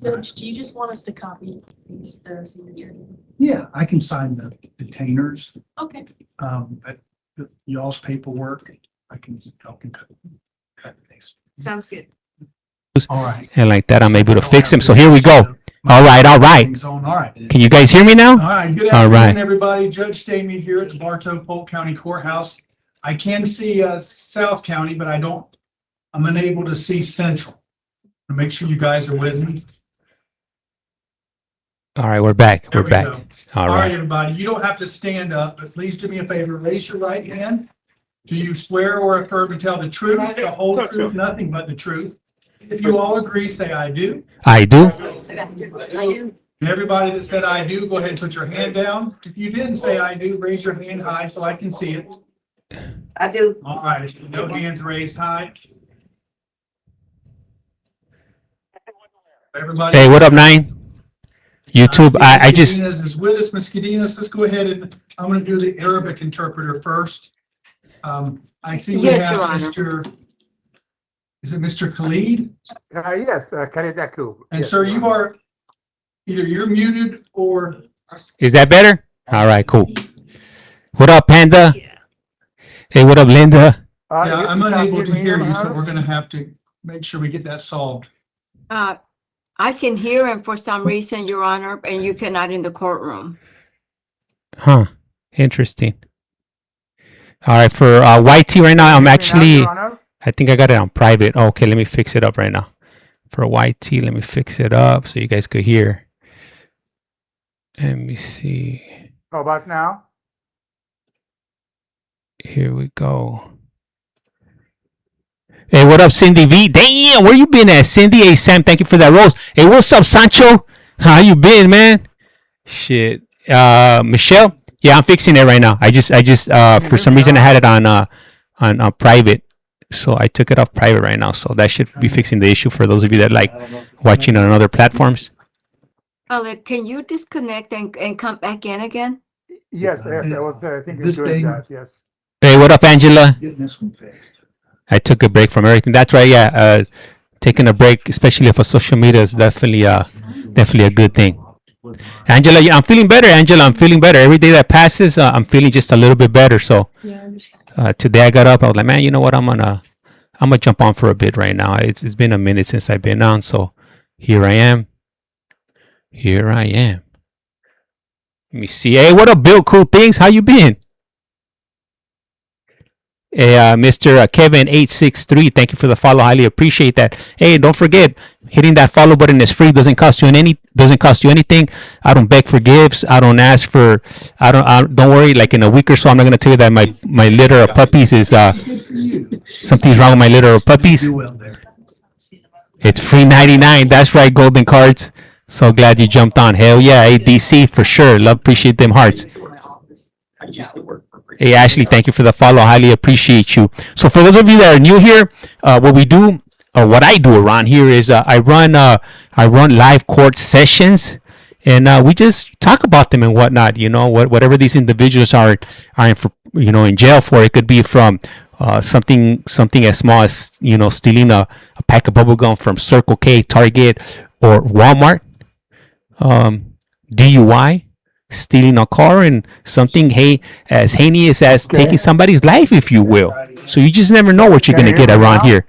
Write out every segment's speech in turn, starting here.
Judge, do you just want us to copy these, the signature? Yeah, I can sign the detainers. Okay. But y'all's paperwork, I can cut these. Sounds good. All right. And like that, I'm able to fix them. So here we go. All right. All right. Can you guys hear me now? All right. Good All right. afternoon, everybody. Judge Stamey here at the Bartow Polk County Courthouse. I can see South County, but I'm unable to see Central. Make sure you guys are with me. All right, we're back. There We're we back. go. All right. Everybody. You don't have to stand up, but please do me a favor. Raise your right hand. Do you swear or affirm to tell the truth, the whole truth, nothing but the truth? If you all agree, say I do. I do. And everybody that said I do, go ahead and put your hand down. If you didn't say I do, raise your hand high so I can see it. I do. All right, I see no hands raised high. Everybody. Hey, what up, 9? YouTube. I just. Cadenas is with us. Ms. Cadenas, let's go ahead and I'm going to do the Arabic interpreter first. I see we Yes, have Your Honor. Mr. Is it Mr. Khalid? Yes, Khalid Yakub. And Yes, sir, Your you Honor. are either you're muted or Is that better? All right, cool. What up, Panda? Hey, what up, Linda? yeah, You I'm can't unable to me, hear Your you, so Honor? we're going to have to make sure we get that solved. I can hear him for some reason, Your Honor, and you cannot in the courtroom. Huh. Interesting. All right, for YT right now, I'm Can you hear me now, actually. Your Honor? I think I got it on private. Okay, let me fix it up right now. For YT, let me fix it up so you guys could hear. Let me see. How about now? Here we go. Hey, what up, Cindy V? Damn, where you been at, Cindy? Hey, Sam, thank you for that rose. Hey, what's up, Sancho? How you been, man? Shit. Michelle? Yeah, I'm fixing it right now. I just for some reason I had it on private. So I took it off private right now. So that should be fixing the issue for those of you that like watching on other platforms. Khalid, can you disconnect and come back in again? Yes, I was there. I think This you're doing thing- that. Yes. Hey, what up, Angela? Getting this one fixed. I took a break from everything. That's right. Yeah, taking a break, especially for social media, is definitely a good thing. Angela, yeah, I'm feeling better. Angela, I'm feeling better. Every day that passes, I'm feeling just a little bit better. So today I got up. I was like, man, you know what? I'm gonna jump on for a bit right now. It's been a minute since I've been on, so here I am. Here I am. Let me see. Hey, what up, Bill? Cool things. How you been? Hey, Mr. Kevin863, thank you for the follow. Highly appreciate that. Hey, don't forget, hitting that follow button is free. Doesn't cost you anything. I don't beg for gifts. I don't ask for. Don't worry. Like in a week or so, I'm not gonna tell you that my litter of puppies is something's wrong with my litter of puppies. Do well there. It's free 99. That's right, golden cards. So glad you jumped on. Hell yeah, ADC for sure. Love, appreciate them hearts. Hey Ashley, thank you for the follow. Highly appreciate you. So for those of you that are new here, what we do, or what I do around here is I run live court sessions, and we just talk about them and whatnot. You know, whatever these individuals are in for, in jail for. It could be from something as small as stealing a pack of bubble gum from Circle K, Target, or Walmart. DUI. Stealing a car, and something as heinous as taking somebody's life, if you will. So you just never know what you're gonna get around here.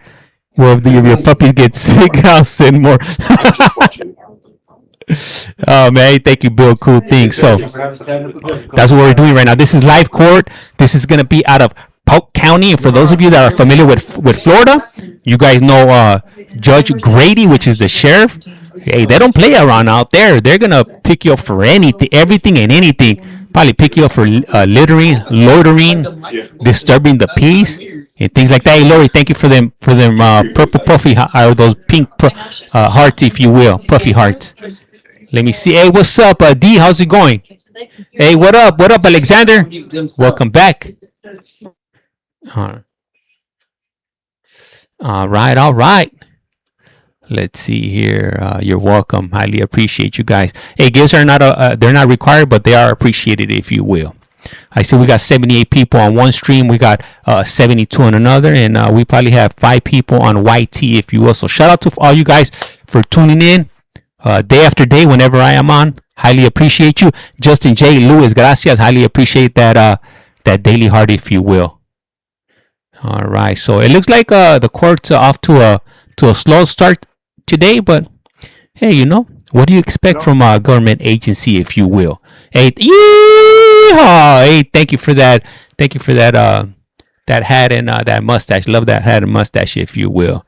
Well, if your puppy gets sick, I'll send more. Oh man, thank you, Bill. Cool thing. So that's what we're doing right now. This is live court. This is gonna be out of Polk County, and for those of you that are familiar with Florida, you guys know Judge Grady, which is the sheriff. Hey, they don't play around out there. They're gonna pick you up for everything and anything. Probably pick you up for littering, loitering, disturbing the peace, and things like that. Hey, Lori, thank you for them purple puffy or those pink hearts, if you will, puffy hearts. Let me see. Hey, what's up, D? How's it going? Hey, what up? What up, Alexander? Welcome back. All right. Let's see here. You're welcome. Highly appreciate you guys. Hey, gifts are they're not required, but they are appreciated, if you will. I see we got 78 people on one stream. We got 72 on another, and we probably have 5 people on YT, if you will. So shout out to all you guys for tuning in. day after day whenever I am on. Highly appreciate you. Justin J. Lewis, gracias. Highly appreciate that that daily heart, if you will. All right. So it looks like the court's off to a slow start today, but hey, you know, what do you expect from a government agency, if you will? Hey, yeehaw! Hey, thank you for that. Thank you for that that hat and that mustache. Love that hat and mustache, if you will.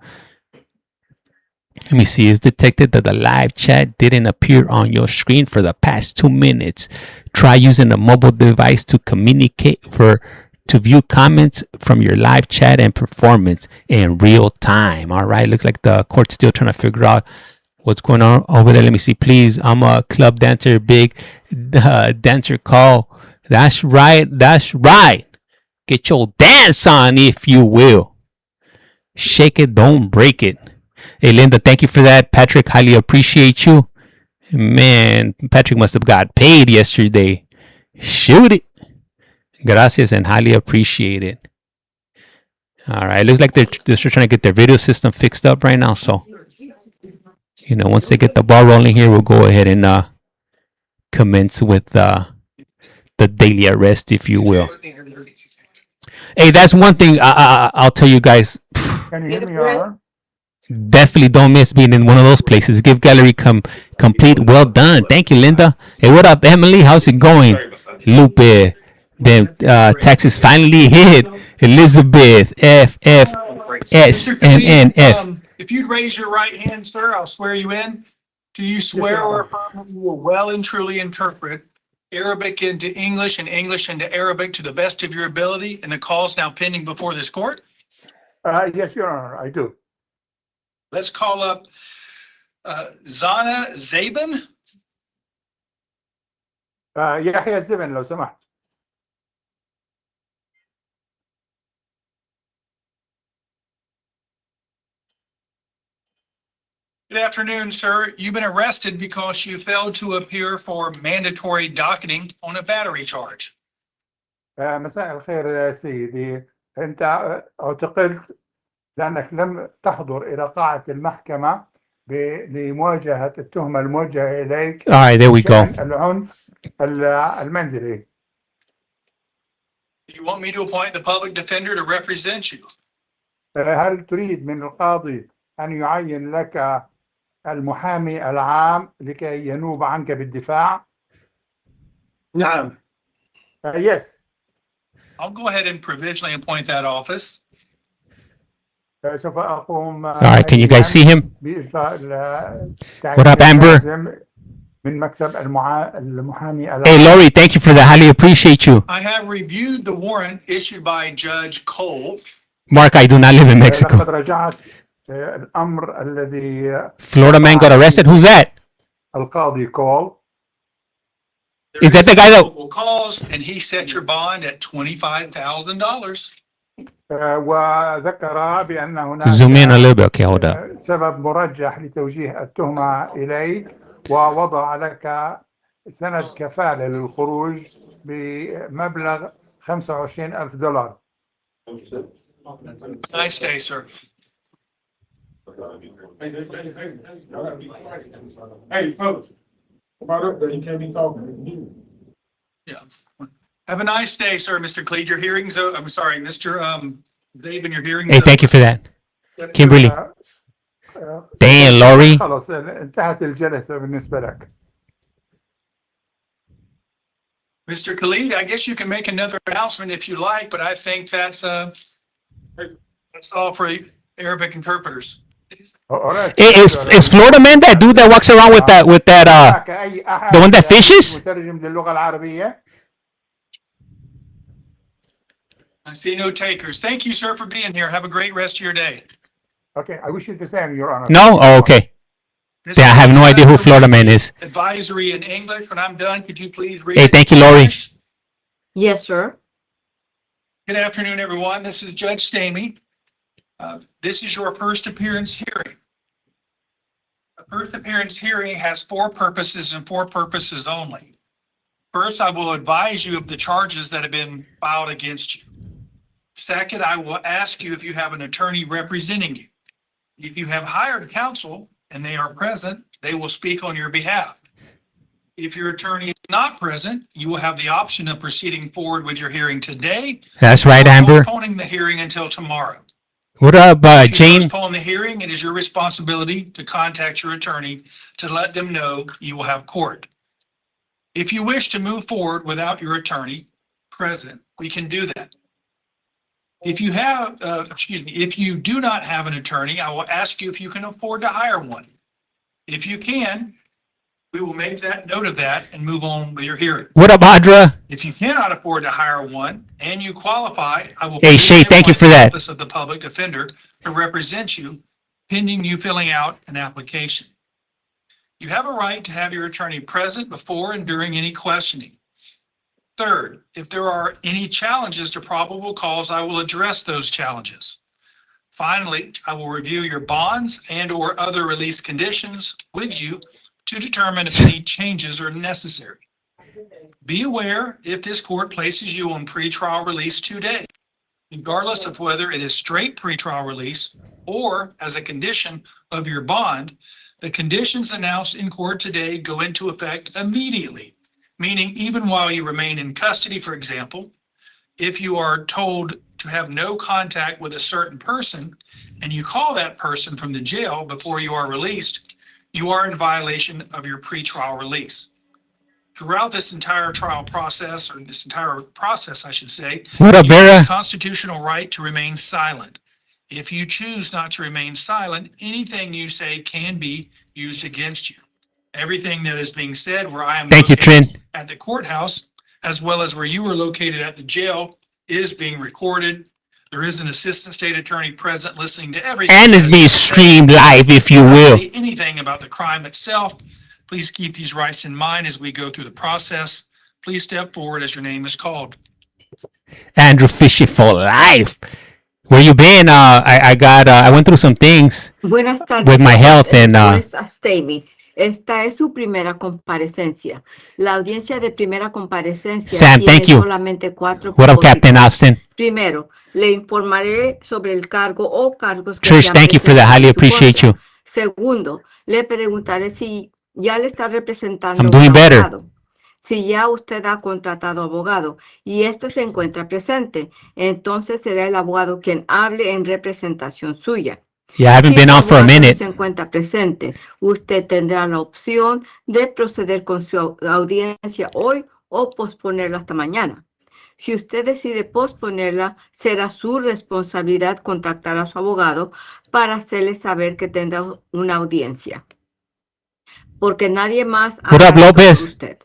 Let me see. It's detected that the live chat didn't appear on your screen for the past 2 minutes. Try using a mobile device to communicate to view comments from your live chat and performance in real time. All right. Looks like the court's still trying to figure out what's going on over there. Let me see. Please. I'm a club dancer, big dancer call. That's right. That's right. Get your dance on, if you will. Shake it. Don't break it. Hey, Linda, thank you for that. Patrick, highly appreciate you. Man, Patrick must have got paid yesterday. Shoot it. Gracias and highly appreciate it. All right. Looks like they're trying to get their video system fixed up right now. So, you know, once they get the ball rolling here, we'll go ahead and commence with the daily arrest, if you will. Hey, that's one thing I'll tell you guys. Can you hear me, Your Honor? Definitely don't miss being in one of those places. Give gallery complete. Well done. Thank you, Linda. Hey, what up, Emily? How's it going? Lupe. Then Texas finally hit. Elizabeth. F S N N F. If you'd raise your right hand, sir, I'll swear you in. Do you swear or affirm that you will well and truly interpret Arabic into English and English into Arabic to the best of your ability in the calls now pending before this court? Yes, Your Honor, I do. Let's call up Zana Zabin. يحيى الزبن لو سمحت. Good afternoon, sir. You've been arrested because you failed to appear for mandatory docketing on a battery charge. مساء الخير يا سيدي. أنت اعتقلت لأنك لم تحضر إلى قاعة المحكمة لمواجهة التهمة الموجهة إليك. All right, there we go. العنف المنزلي. Do you want me to appoint the public defender to represent you? هل تريد من القاضي أن يعين لك المحامي العام لكي ينوب عنك بالدفاع؟ نعم. Yes. I'll go ahead and provisionally appoint that office. سوف أقوم. All right, can you guys see him? What up, Amber? من مكتب المحامي العام. Hey, Lori, thank you for that. Highly appreciate you. I have reviewed the warrant issued by Judge Polk. Mark, I do not live in Mexico. لقد رجعت الأمر الذي Florida man got arrested. Who's that? القاضي كول. Is that the guy that? Calls and he set your bond at $25,000. وذكر بأن هناك Zoom in a little bit. Okay, hold up. سبب مرجح لتوجيه التهمة إليك ووضع لك سند كفالة للخروج بمبلغ $25,000. Nice day, sir. Hey, folks. About up there, you can't be talking. Yeah. Have a nice day, sir, Mr. Cleed. Your hearings, I'm sorry, Mr. Zabin, your hearings. Hey, thank you for that. Kimberly. Damn, Lori. خلاص انتهت الجلسة بالنسبة لك. Mr. Khalid, I guess you can make another announcement if you like, but I think that's all for Arabic interpreters. Is Florida man that dude that walks around with that the one that fishes? مترجم للغة العربية. I see no takers. Thank you, sir, for being here. Have a great rest of your day. Okay, I wish you the same, Your Honor. No? Oh, okay. Yeah, I have no idea who Florida man is. Advisory in English. When I'm done, could you please read? Hey, thank you, Lori. Yes, sir. Good afternoon, everyone. This is Judge Stamey. This is your first appearance hearing. A first appearance hearing has 4 purposes and 4 purposes only. First, I will advise you of the charges that have been filed against you. Second, I will ask you if you have an attorney representing you. If you have hired counsel and they are present, They will speak on your behalf. If your attorney is not present, you will have the option of proceeding forward with your hearing today. That's right, or Amber. Postponing the hearing until tomorrow. What up, If you Jane? postpone the hearing, it is your responsibility to contact your attorney to let them know you will have court. If you wish to move forward without your attorney present, we can do that. If you have, if you do not have an attorney, I will ask you if you can afford to hire one. If you can, we will make that note of that and move on with your hearing. What up, Audra? If you cannot afford to hire one and you qualify, I will. Hey, Shay, thank you for appoint the that. Office of the Public Defender to represent you pending you filling out an application. You have a right to have your attorney present before and during any questioning. Third, if there are any challenges to probable cause, I will address those challenges. Finally, I will review your bonds and/or other release conditions with you to determine if any changes are necessary. Be aware if this court places you on pretrial release today, regardless of whether it is straight pretrial release or as a condition of your bond, the conditions announced in court today go into effect immediately, meaning even while you remain in custody, for example, if you are told to have no contact with a certain person and you call that person from the jail before you are released, you are in violation of your pretrial release. Throughout this entire trial process, or this entire process, I should say, What up, you have Vera? a constitutional right to remain silent. If you choose not to remain silent, anything you say can be used against you. Everything that is being said where I am Thank you, located Trin. at the courthouse, as well as where you are located at the jail, is being recorded. There is an assistant state attorney present listening to everything. And it's being streamed live, if you will. Say anything about the crime itself, please keep these rights in mind as we go through the process. Please step forward as your name is called. Andrew Fishy for life. Where you been? I went through some things Buenas tardes. with my health and Juez Stamy. Esta es su primera comparecencia. La audiencia de primera comparecencia Sam, tiene thank you. solamente 4 what up, propósitos. Captain Austin? Primero, le informaré sobre el cargo o cargos que Trish, sean thank you for that. presentados Highly en su appreciate contra. you. Segundo, le preguntaré si ya le está representando I'm doing un better. abogado. Si ya usted ha contratado abogado y este se encuentra presente, entonces será el abogado quien hable en representación suya. Yeah, I haven't Si been su on for a abogado no minute. se encuentra presente, usted tendrá la opción de proceder con su audiencia hoy o posponerla hasta mañana. Si usted decide posponerla, será su responsabilidad contactar a su abogado para hacerle saber que tendrá una audiencia. Porque nadie más What hará up, esto por López? usted.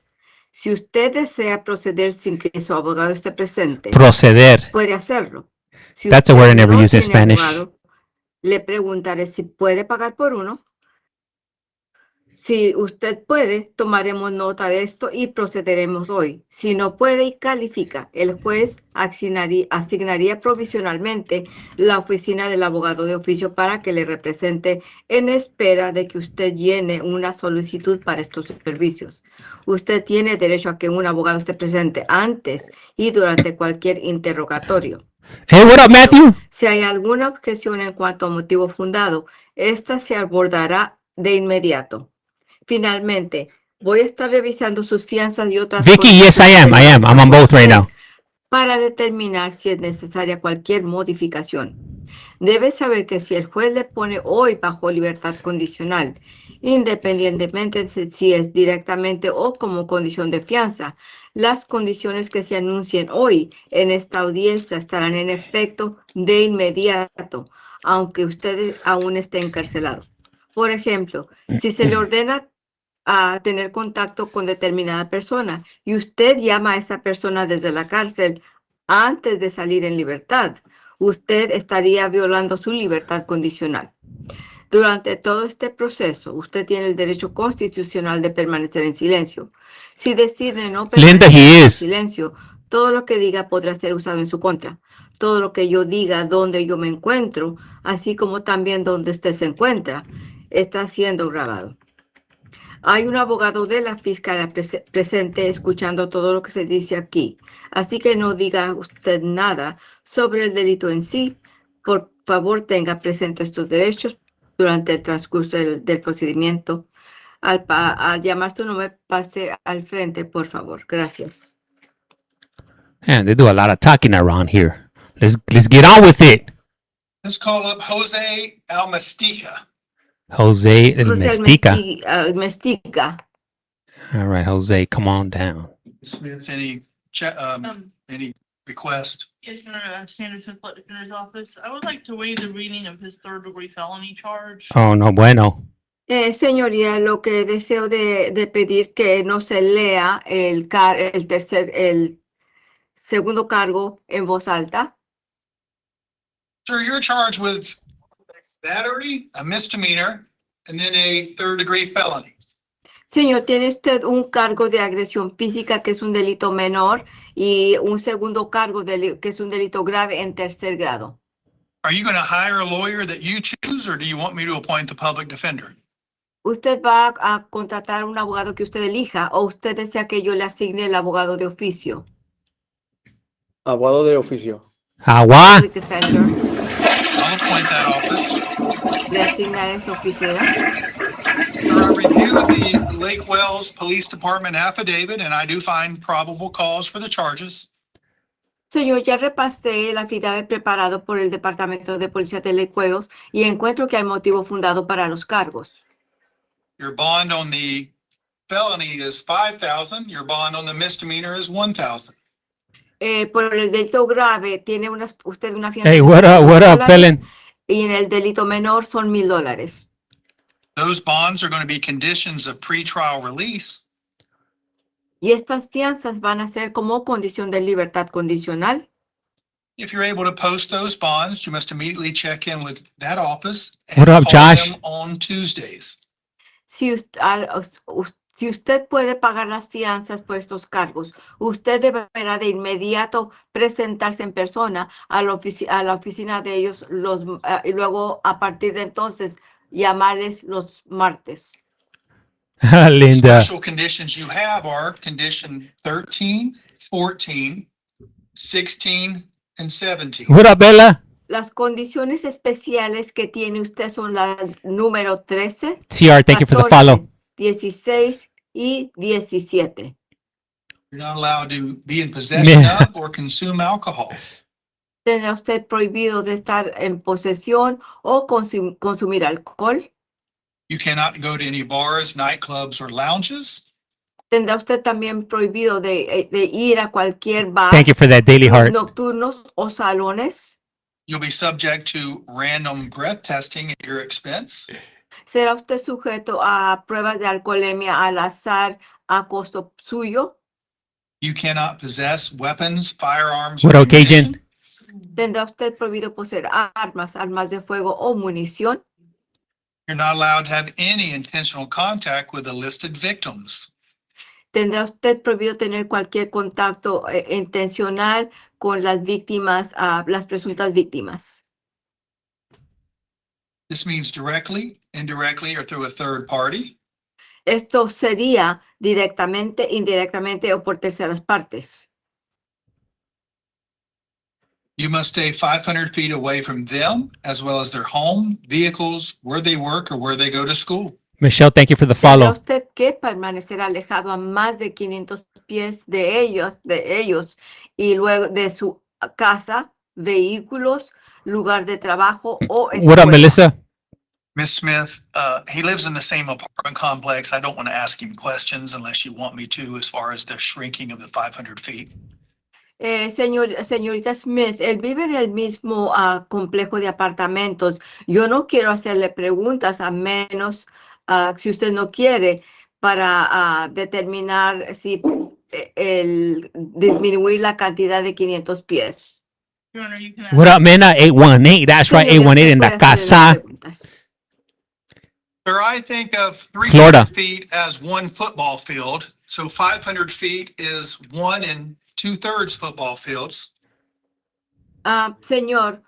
Si usted desea proceder sin que su abogado esté presente, Proceder. puede hacerlo. Si That's a word I usted never no use in tiene Spanish. abogado, le preguntaré si puede pagar por uno. Si usted puede, tomaremos nota de esto y procederemos hoy. Si no puede y califica, el juez asignaría provisionalmente la oficina del abogado de oficio para que le represente en espera de que usted llene una solicitud para estos servicios. Usted tiene derecho a que un abogado esté presente antes y durante cualquier interrogatorio. Hey, what up, Matthew? Si hay alguna objeción en cuanto a motivo fundado, esta se abordará de inmediato. Finalmente, voy a estar revisando sus fianzas y otras Vicky, yes, I am. I'm on both right now. para determinar si es necesaria cualquier modificación. Debe saber que si el juez le pone hoy bajo libertad condicional, independientemente de si es directamente o como condición de fianza, las condiciones que se anuncien hoy en esta audiencia estarán en efecto de inmediato, aunque usted aún esté encarcelado. Por ejemplo, si se le ordena a tener contacto con determinada persona y usted llama a esa persona desde la cárcel antes de salir en libertad, usted estaría violando su libertad condicional. Durante todo este proceso, usted tiene el derecho constitucional de permanecer en silencio. Si decide no Linda, permanecer he en is. silencio, todo lo que diga podrá ser usado en su contra. Todo lo que yo diga, donde yo me encuentro, así como también donde usted se encuentra, está siendo grabado. Hay un abogado de la fiscalía presente escuchando todo lo que se dice aquí. Así que no diga usted nada sobre el delito en sí. Por favor, tenga presente estos derechos durante el transcurso del procedimiento. Al llamar tu nombre, pase al frente, por favor. Gracias. Man, they do a lot of talking around here. Let's get on with it. Let's call up Jose Almastica. Jose El José Mestica. Mestica. All right, Jose, come on down. Smith, any request? Yes, Your Honor, Sanderson Flood Defender's Office. I would like to waive the reading of his third-degree felony charge. Oh, no bueno. Señoría, lo que deseo de pedir que no se lea el segundo cargo en voz alta. Sir, you're charged with battery, a misdemeanor, and then a third-degree felony. Señor, tiene usted un cargo de agresión física que es un delito menor y un segundo cargo que es un delito grave en tercer grado. Are you going to hire a lawyer that you choose, or do you want me to appoint the public defender? ¿Usted va a contratar un abogado que usted elija o usted desea que yo le asigne el abogado de oficio? Abogado de oficio. Agua. Public defender. I'll appoint that office. Le asignaré esa oficina. Sir, I reviewed the Lake Wells Police Department affidavit, and I do find probable cause for the charges. Señor, ya repasé el affidavit preparado por el Departamento de Policía de Lake Wells y encuentro que hay motivo fundado para los cargos. Your bond on the felony is $5,000. Your bond on the misdemeanor is $1,000. Por el delito grave tiene usted una fianza. Hey, de what up, $1,000 felon? Y en el delito menor son $1,000. Those bonds are going to be conditions of pretrial release. Y estas fianzas van a ser como condición de libertad condicional. If you're able to post those bonds, you must immediately check in with that office and What up, call Josh? them on Tuesdays. Si usted puede pagar las fianzas por estos cargos, usted deberá de inmediato presentarse en persona a la oficina de ellos y luego a partir de entonces llamarles los martes. Linda. Special conditions you have are condition 13, 14, 16, and 17. What up, Bella? Las condiciones especiales que tiene usted son la número 13, TR, thank you for the 14, follow. 16 y 17. You're not allowed to be in possession Yeah. of or consume alcohol. Tendrá usted prohibido de estar en posesión o consumir alcohol. You cannot go to any bars, nightclubs, or lounges. Tendrá usted también prohibido de ir a cualquier bar, Thank you for that daily heart. nocturnos o salones. You'll be subject to random breath testing at your expense. Será usted sujeto a pruebas de alcoholemia al azar a costo suyo. You cannot possess weapons, firearms, What or occasion? ammunition. Tendrá usted prohibido poseer armas de fuego o munición. You're not allowed to have any intentional contact with the listed victims. Tendrá usted prohibido tener cualquier contacto intencional con las víctimas, las presuntas víctimas. This means directly, indirectly, or through a third party. Esto sería directamente, indirectamente o por terceras partes. You must stay 500 feet away from them, as well as their home, vehicles, where they work, or where they go to school. Michelle, thank you for the Tendrá follow. usted que permanecer alejado a más de 500 pies de ellos y luego de su casa, vehículos, lugar de trabajo o escuela. What up, Melissa? Ms. Smith, he lives in the same apartment complex. I don't want to ask him questions unless you want me to, as far as the shrinking of the 500 feet. Señorita Smith, él vive en el mismo complejo de apartamentos. Yo no quiero hacerle preguntas a menos si usted no quiere para determinar si disminuir la cantidad de 500 pies. Your Honor, you can What up, Mena? 818. That's right, Señor, 818 en usted la puede hacerle casa. preguntas. Sir, I think of 300 Florida. feet as one football field. So 500 feet is 1 2/3 football fields. Señor,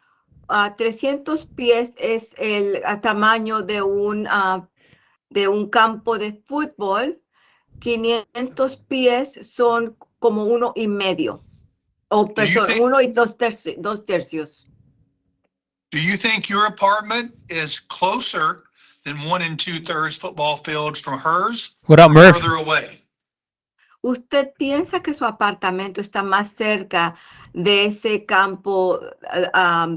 300 pies es el tamaño de un campo de fútbol. 500 pies son como 1.5. O perdón, think- 1 y 2 tercios. Do you think your apartment is closer than 1 2/3 football fields from hers What up, or Murph? further away. ¿Usted piensa que su apartamento está más cerca de ese campo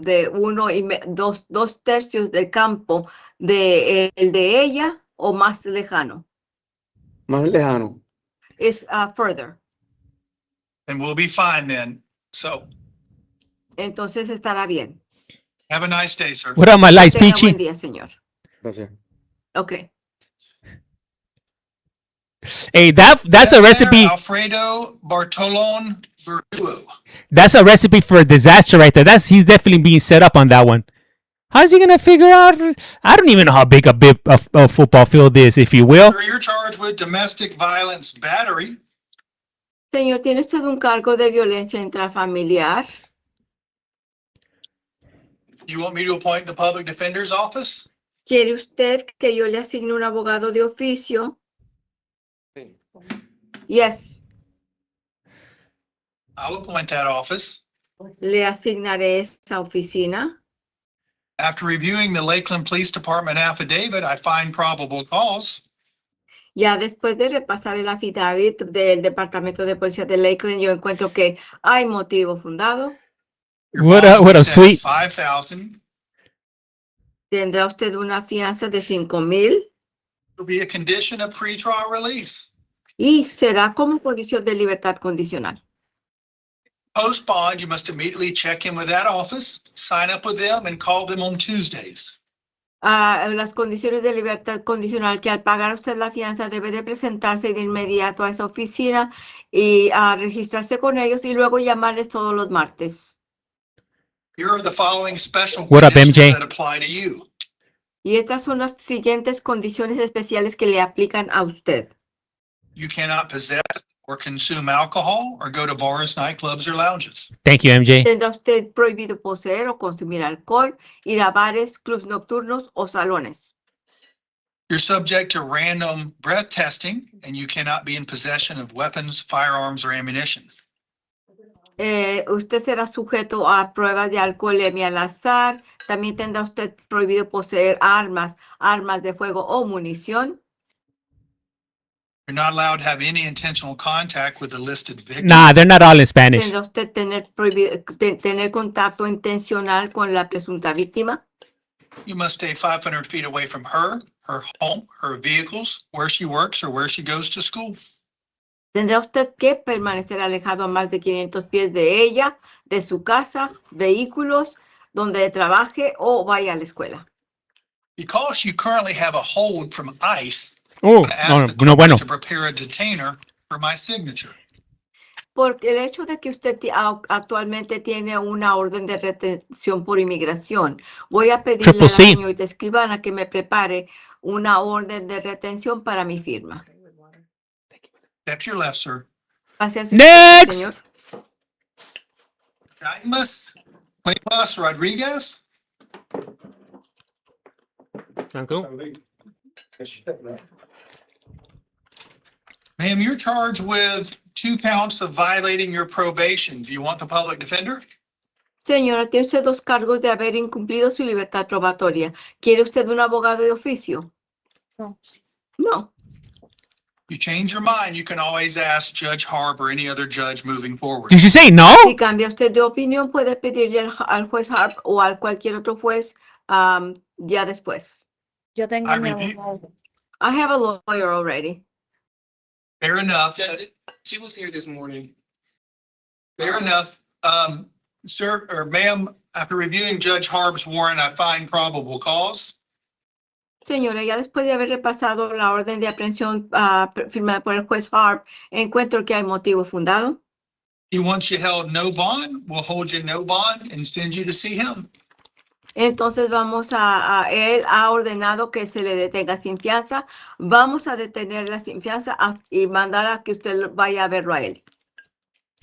de 2/3 del campo de el de ella o más lejano? Más lejano. Es further. And we'll be fine then. So Entonces estará bien. have a nice day, sir. What up, my lights, Tenga buen Peachy? día, señor. Gracias. Ok. Hey, that's a recipe. Alfredo Bartolon Verdugo. That's a recipe for a disaster right there. He's definitely being set up on that one. How's he gonna figure out? I don't even know how big a football field is, if you will. Sir, you're charged with domestic violence battery. Señor, ¿tiene usted un cargo de violencia intrafamiliar? You want me to appoint the public defender's office? ¿Quiere usted que yo le asigne un abogado de oficio? Yes, I'll appoint that office. le asignaré esa oficina. After reviewing the Lakeland Police Department affidavit, I find probable cause. Ya después de repasar el affidavit del Departamento de Policía de Lakeland, yo encuentro que hay motivo fundado. Your What bond up, what will up, be set at sweet? 5,000. Tendrá usted una fianza de 5,000 Will be a condition of pretrial release. y será como condición de libertad condicional. Post bond, you must immediately check in with that office, sign up with them, and call them on Tuesdays. Las condiciones de libertad condicional que al pagar usted la fianza debe de presentarse de inmediato a esa oficina y a registrarse con ellos y luego llamarles todos los martes. Here are the following special What up, conditions MJ? that apply to you. Y estas son las siguientes condiciones especiales que le aplican a usted. You cannot possess or consume alcohol or go to bars, nightclubs, or lounges. Thank you, MJ. Tendrá usted prohibido poseer o consumir alcohol, ir a bares, clubs nocturnos o salones. You're subject to random breath testing, and you cannot be in possession of weapons, firearms, or ammunition. Usted será sujeto a pruebas de alcoholemia al azar. También tendrá usted prohibido poseer armas de fuego o munición. You're not allowed to have any intentional contact with the listed victim. Nah, they're not all in Spanish. Tendrá usted tener contacto intencional con la presunta víctima. You must stay 500 feet away from her home, her vehicles, where she works, or where she goes to school. Tendrá usted que permanecer alejado a más de 500 pies de ella, de su casa, vehículos, donde trabaje o vaya a la escuela. Because you currently have a hold from ICE, Oh, I ask the no, bueno. clerk to prepare a detainer for my signature. Porque el hecho de que usted actualmente tiene una orden de retención por inmigración, voy a pedirle a Triple la C. señorita escribana que me prepare una orden de retención para mi firma. Step to your left, sir. Hacia su Next. señor. Dimas Cuevas Rodriguez. Ma'am, you're charged with 2 counts of violating your probation. Do you want the public defender? Señora, tiene usted 2 cargos de haber incumplido su libertad probatoria. ¿Quiere usted un abogado de oficio? No. No. You change your mind, you can always ask Judge Harb or any other judge moving forward. Did you say no? Si cambia usted de opinión, puede pedirle al juez Harp o a cualquier otro juez ya después. Yo tengo I mi review- abogado. I have a lawyer already. Fair enough. She was here this morning. Fair enough. Sir, or ma'am, after reviewing Judge Harb's warrant, I find probable cause. Señora, ya después de haber repasado la orden de aprehensión firmada por el juez Harp, encuentro que hay motivo fundado. He wants you held no bond, we'll hold you no bond and send you to see him. Entonces él ha ordenado que se le detenga sin fianza. Vamos a detenerla sin fianza y mandar a que usted vaya a verlo a él.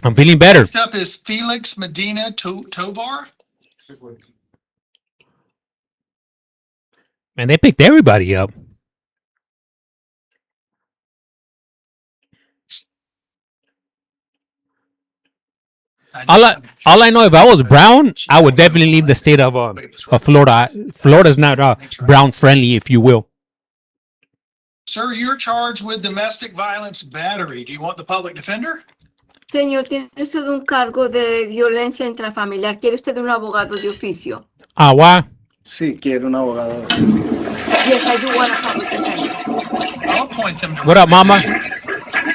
I'm feeling better. Next up is Felix Medina Tovar. Man, they picked everybody up. All I know, if I was brown, I would definitely leave the state of Florida. Florida's not brown friendly, if you will. Sir, you're charged with domestic violence battery. Do you want the public defender? Señor, tiene usted un cargo de violencia intrafamiliar. ¿Quiere usted un abogado de oficio? Why? Sí, quiero un abogado de oficio. Yes, I do want a public defender. I'll appoint them to. What up, mama?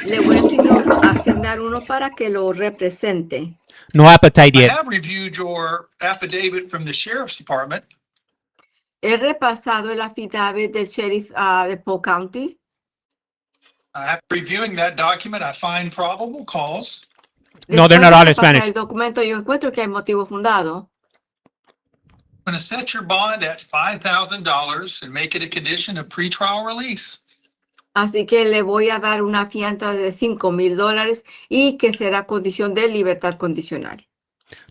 Le voy a asignar uno para que lo represente. No appetite I yet. have reviewed your affidavit from the sheriff's department. He repasado el affidavit del sheriff de Polk County. After reviewing that document, I find probable cause. No, they're Después not de all in repasar Spanish. El documento, yo encuentro que hay motivo fundado. I'm going to set your bond at $5,000 and make it a condition of pretrial release. Así que le voy a dar una fianza de $5,000 y que será condición de libertad condicional.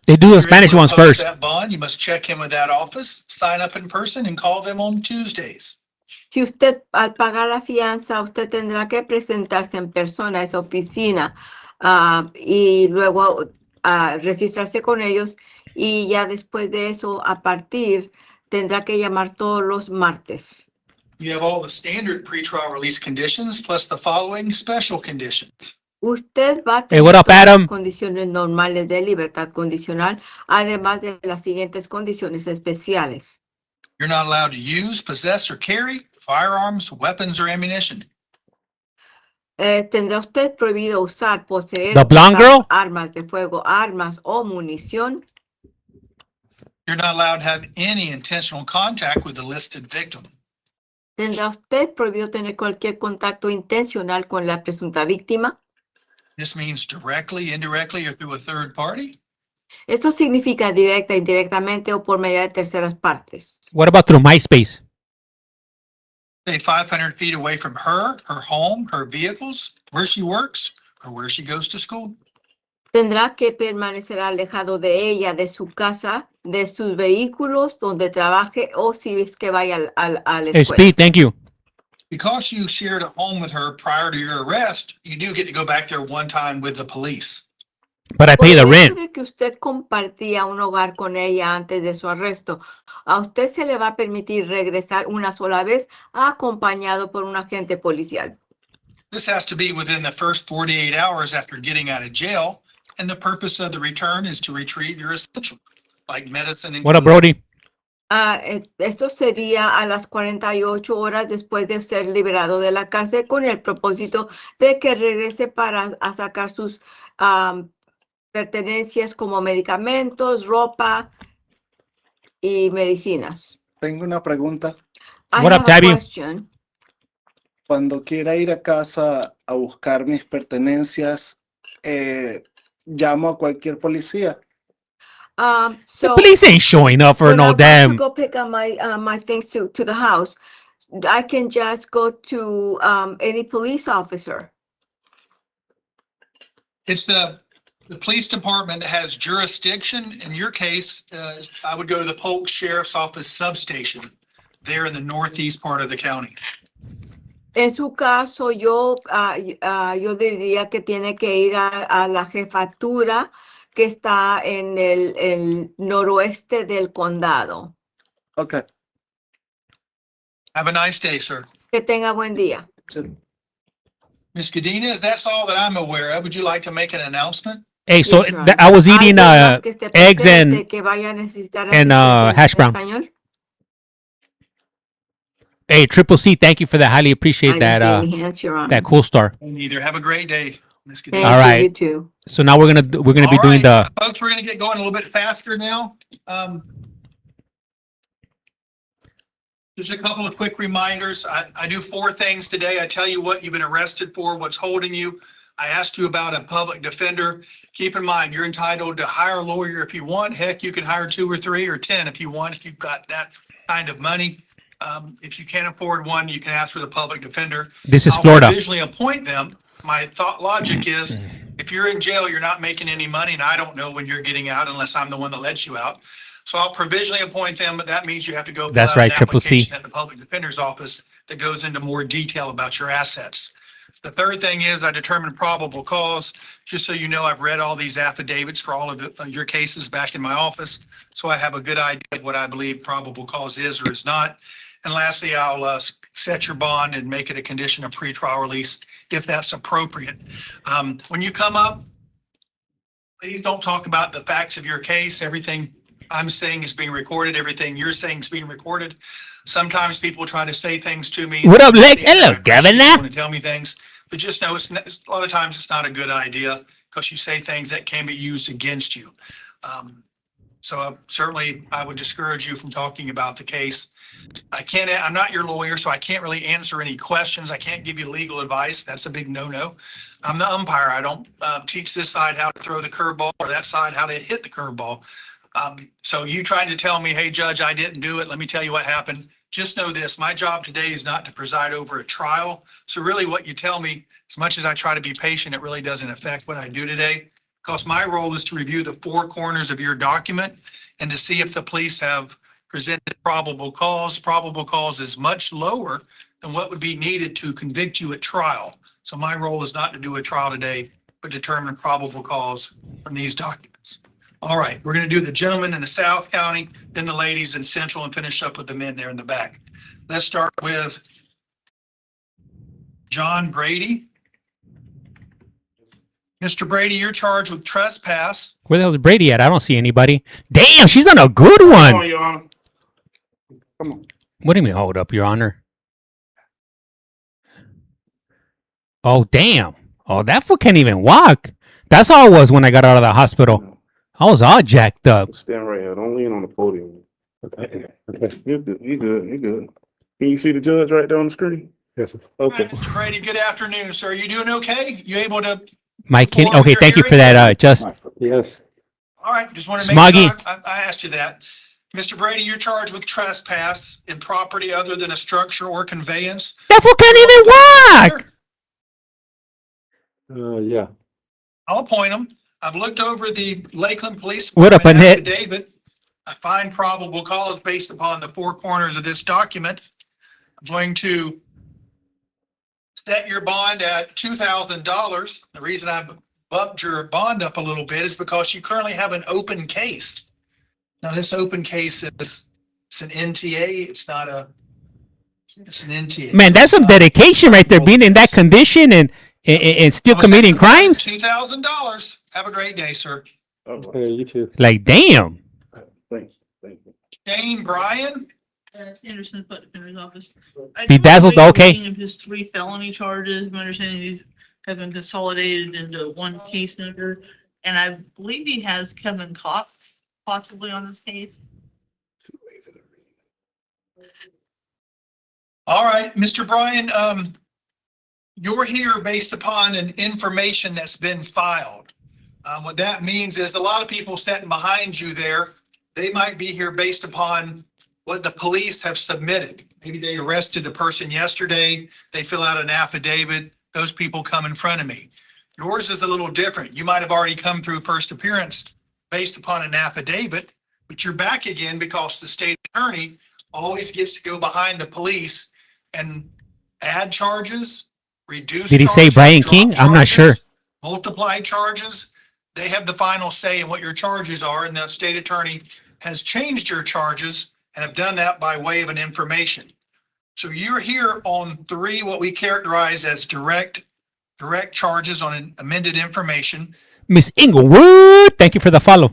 They do the If you're Spanish able to ones post first. That bond, you must check in with that office, sign up in person, and call them on Tuesdays. Si usted, al pagar la fianza, usted tendrá que presentarse en persona a esa oficina y luego registrarse con ellos, y ya después de eso, a partir, tendrá que llamar todos los martes. You have all the standard pretrial release conditions plus the following special conditions. Usted va a Hey, tener what up, todas Adam? las condiciones normales de libertad condicional, además de las siguientes condiciones especiales. You're not allowed to use, possess, or carry firearms, weapons, or ammunition. Tendrá usted prohibido usar, poseer The o blonde portar girl? armas de fuego, armas o munición. You're not allowed to have any intentional contact with the listed victim. Tendrá usted prohibido tener cualquier contacto intencional con la presunta víctima. This means directly, indirectly, or through a third party. Esto significa directa, indirectamente o por medio de terceras partes. What about through MySpace? Stay 500 feet away from her home, her vehicles, where she works, or where she goes to school. Tendrá que permanecer alejado de ella, de su casa, de sus vehículos, donde trabaje o si es que vaya a la Hey, escuela. Speed, thank you. Because you shared a home with her prior to your arrest, you do get to go back there one time with the police. But I pay the Por el hecho rent. de que usted compartía un hogar con ella antes de su arresto, a usted se le va a permitir regresar una sola vez acompañado por un agente policial. This has to be within the first 48 hours after getting out of jail, and the purpose of the return is to retrieve your essentials, like medicine and What up, clothing. Brody? Esto sería a las 48 horas después de ser liberado de la cárcel con el propósito de que regrese para a sacar sus pertenencias como medicamentos, ropa y medicinas. Tengo una pregunta. I What up, have a Tabby? question. Cuando quiera ir a casa a buscar mis pertenencias, llamo a cualquier policía. The So police ain't showing up for when I no want to damn. go pick up my things to the house, I can just go to any police officer. It's the police department that has jurisdiction. In your case, I would go to the Polk Sheriff's Office substation there in the northeast part of the county. En su caso, yo diría que tiene que ir a la jefatura que está en el noroeste del condado. Okay. Have a nice day, sir. Que tenga buen día. Ms. Cadena, that's all that I'm aware of. Would you like to make an announcement? Hey, so Yes, Your Honor. I was eating ¿Alguien más que esté eggs presente and que vaya a necesitar and, asistencia en hash brown. español? hey, Triple C, thank you for that. Highly appreciate I that didn't see any hands, Your Honor. that cool star. Either. Have a great day, Ms. Thank Cadena. All you, right. you too. So now we're gonna be doing the Folks, we're gonna get going a little bit faster now. Just a couple of quick reminders. I do 4 things today. I tell you what you've been arrested for, what's holding you. I asked you about a public defender. Keep in mind, you're entitled to hire a lawyer if you want. Heck, you can hire 2 or 3 or 10 if you want, if you've got that kind of money. If you can't afford one, you can ask for the public defender. this is I'll Florida. provisionally appoint them. My thought logic is, if you're in jail, you're not making any money, and I don't know when you're getting out unless I'm the one that lets you out. So I'll provisionally appoint them, but that means you have to go. That's fill out right, an Triple C. application at the public defender's office that goes into more detail about your assets. The third thing is I determine probable cause. Just so you know, I've read all these affidavits for all of your cases back in my office. So I have a good idea of what I believe probable cause is or is not. And lastly, I'll set your bond and make it a condition of pretrial release if that's appropriate. When you come up, please don't talk about the facts of your case. Everything I'm saying is being recorded. Everything you're saying is being recorded. Sometimes people try to say things to me. What up, Lex? Hello, I appreciate you Governor. want to tell me things, but just know a lot of times it's not a good idea because you say things that can be used against you. So certainly I would discourage you from talking about the case. I'm not your lawyer, so I can't really answer any questions. I can't give you legal advice. That's a big no-no. I'm the umpire. I don't teach this side how to throw the curveball or that side how to hit the curveball. So you trying to tell me, hey, Judge, I didn't do it. Let me tell you what happened. Just know this, my job today is not to preside over a trial. So really what you tell me, as much as I try to be patient, it really doesn't affect what I do today. Because my role is to review the four corners of your document and to see if the police have presented probable cause. Probable cause is much lower than what would be needed to convict you at trial. So my role is not to do a trial today, but determine probable cause from these documents. All right, we're going to do the gentlemen in the South County, then the ladies in Central, and finish up with the men there in the back. Let's start with John Brady. Mr. Brady, you're charged with trespass. Where the hell's Brady at? I don't see anybody. Damn, she's on a good one. Your Honor. Come on. What do you mean, hold up, Your Honor? Oh, damn. Oh, that fool can't even walk. That's how I was when I got out of the hospital. I was all jacked up. Stand right here. Don't lean on the podium. Okay. You're good. You're good. You're good. Can you see the judge right there on the screen? Yes, sir. All Okay. right, Mr. Brady, good afternoon, sir. You doing okay? You able to? Mike, okay, thank you for that. Just Yes. All right, just want to make Smoggy. sure I asked you that. Mr. Brady, you're charged with trespass in property other than a structure or conveyance. that fool can't even walk. Yeah. I'll appoint him. I've looked over the Lakeland Police What up, Department Annette? affidavit. I find probable cause based upon the four corners of this document. I'm going to set your bond at $2,000. The reason I've bumped your bond up a little bit is because you currently have an open case. Now, this open case it's an NTA. It's an NTA. Man, that's some dedication right there, being in that condition and still committing crimes. $2,000. Have a great day, sir. Okay, you too. Like, damn. Thanks. Thank you. Shane Bryan. Anderson, Public Defender's Office. I Bedazzled, do want to okay. waive the reading of his 3 felony charges. My understanding these have been consolidated into one case number. And I believe he has Kevin Cox possibly on this case. All right, Mr. Bryan, you're here based upon an information that's been filed. What that means is a lot of people sitting behind you there, they might be here based upon what the police have submitted. Maybe they arrested a person yesterday, they fill out an affidavit, those people come in front of me. Yours is a little different. You might have already come through first appearance based upon an affidavit, but you're back again because the state attorney always gets to go behind the police and add charges, reduce. Did he say charges, Brian drop King? I'm not charges, sure. Multiply charges. They have the final say in what your charges are, and the state attorney has changed your charges and have done that by way of an information. So you're here on 3, what we characterize as direct charges on an amended information. Miss Inglewood, thank you for the follow.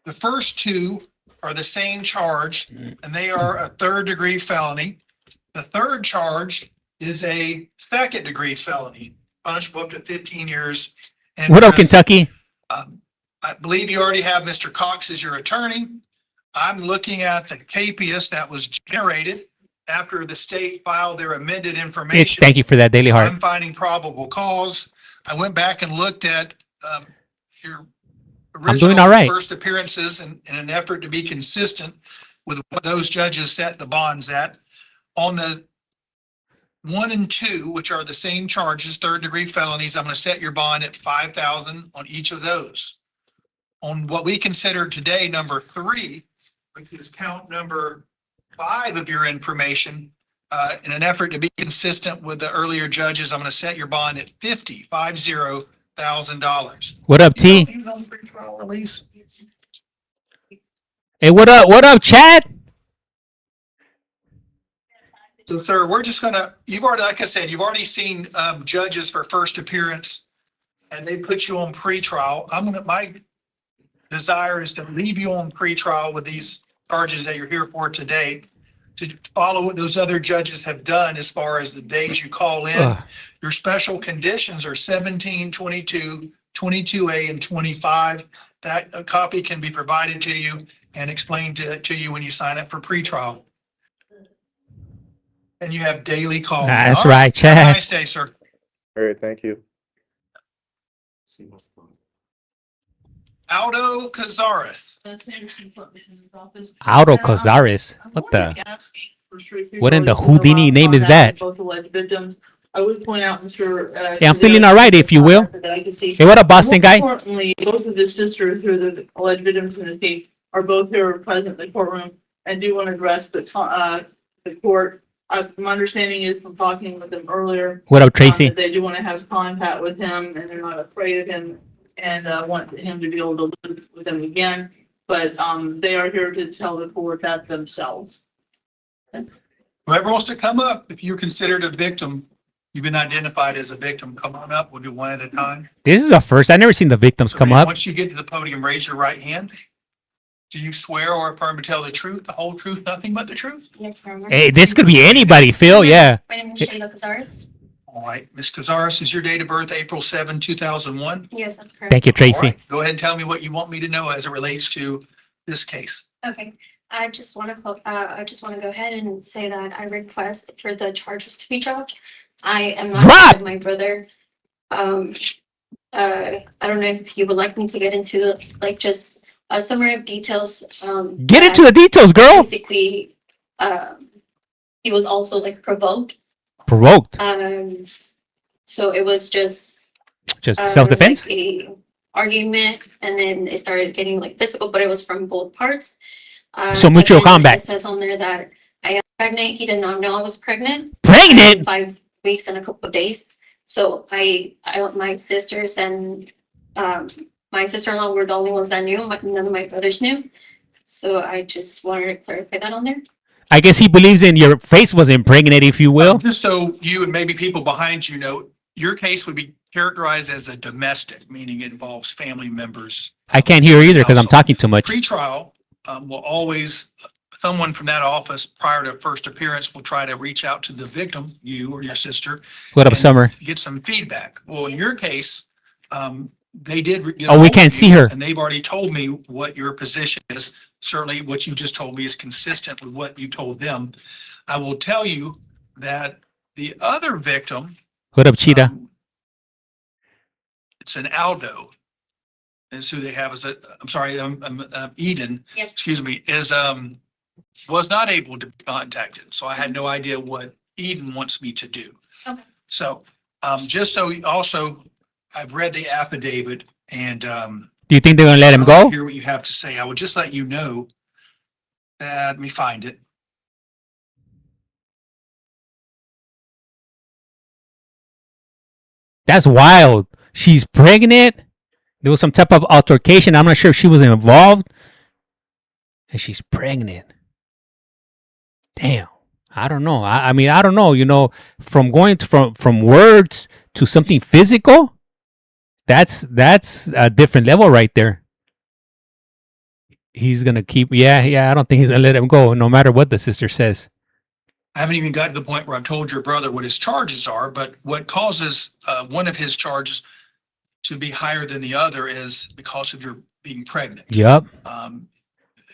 The first 2 are the same charge, and they are a 3rd-degree felony. The 3rd charge is a 2nd-degree felony, punishable up to 15 years. What up, Kentucky? I believe you already have Mr. Cox as your attorney. I'm looking at the capias that was generated after the state filed their amended information. Thank you for that, Daily Heart. I'm finding probable cause. I went back and looked at your I'm doing all original right. first appearances in an effort to be consistent with what those judges set the bonds at. On the 1 and 2, which are the same charges, 3rd-degree felonies, I'm going to set your bond at $5,000 on each of those. On what we consider today, number 3, which is count number 5 of your information, in an effort to be consistent with the earlier judges, I'm going to set your bond at $50,000. What up, T? You know, pretrial release. Hey, what up, Chad? So, sir, we're just gonna, you've already, like I said, you've already seen judges for first appearance, and they put you on pretrial. My desire is to leave you on pretrial with these charges that you're here for today, to follow what those other judges have done as far as the days you call in. Ugh. Your special conditions are 17, 22, 22A, and 25. That a copy can be provided to you and explained to you when you sign up for pretrial. And you have daily calls. That's All right, Have a Chad. nice day, sir. All right, thank you. Aldo Cazares. That's him. She put me in his office. Auto And, Cazares. I'm What the? wondering, asking for straight What in the people Houdini around name is contacting that? Both alleged victims. I would point out, Mr. Yeah, I'm feeling all right, if you will. That I can see. Hey, what up, Boston guy? More importantly, both of the sisters who are the alleged victims in the case are both here present in the courtroom and do want to address the court. My understanding is from talking with them earlier. What up, Tracy? That they do want to have contact with him and they're not afraid of him and want him to be able to live with them again. But they are here to tell the court that themselves. Whoever wants to come up, if you're considered a victim, you've been identified as a victim, come on up. We'll do one at a time. This is a first. I've never seen the victims So, come ma'am, up. Once you get to the podium, raise your right hand. Do you swear or affirm to tell the truth, the whole truth, nothing but the truth? Yes, ma'am. Hey, this could be anybody, Phil. Yeah. My name is Shayla Cazares. All right, Ms. Cazares, is your date of birth April 7, 2001? Yes, that's correct. Thank you, All Tracy. right, go ahead and tell me what you want me to know as it relates to this case. Okay, I just want to go ahead and say that I request for the charges to be dropped. I am not Drop! with my brother. I don't know if you would like me to get into like just a summary of details. Get into the details, girl. Basically, he was also like provoked. Provoked. So it was just Self-defense. like a argument, and then it started getting like physical, but it was from both parts. So mutual again, combat. It says on there that I am pregnant. He did not know I was pregnant. Pregnant. 5 weeks and a couple of days. So my sisters and my sister-in-law were the only ones that knew. None of my brothers knew. So I just wanted to clarify that on there. I guess he believes in your face was impregnated, if you will. Just so you and maybe people behind you know, your case would be characterized as a domestic, meaning it involves family members. I can't hear either because I'm talking too much. Pre-trial will always, someone from that office prior to first appearance will try to reach out to the victim, you or your sister. What up, and Summer? Get some feedback. Well, in your case, they did. get Oh, we ahold of can't you, see her. And they've already told me what your position is. Certainly what you just told me is consistent with what you told them. I will tell you that the other victim. What up, Cheetah? It's an Aldo, is who they have as Eden, Yes. excuse me, was not able to be contacted. So I had no idea what Eden wants me to do. Okay. So, just so also, I've read the affidavit and, Do you think they're gonna let him go? hear what you have to say. I would just let you know that, let me find it. That's wild. She's pregnant. There was some type of altercation. I'm not sure if she was involved. And she's pregnant. Damn. I don't know. I mean, I don't know. You know, from going to, from words to something physical, that's a different level right there. He's gonna keep. Yeah. I don't think he's gonna let him go, no matter what the sister says. I haven't even gotten to the point where I've told your brother what his charges are, but what causes one of his charges to be higher than the other is because of your being pregnant. Yep.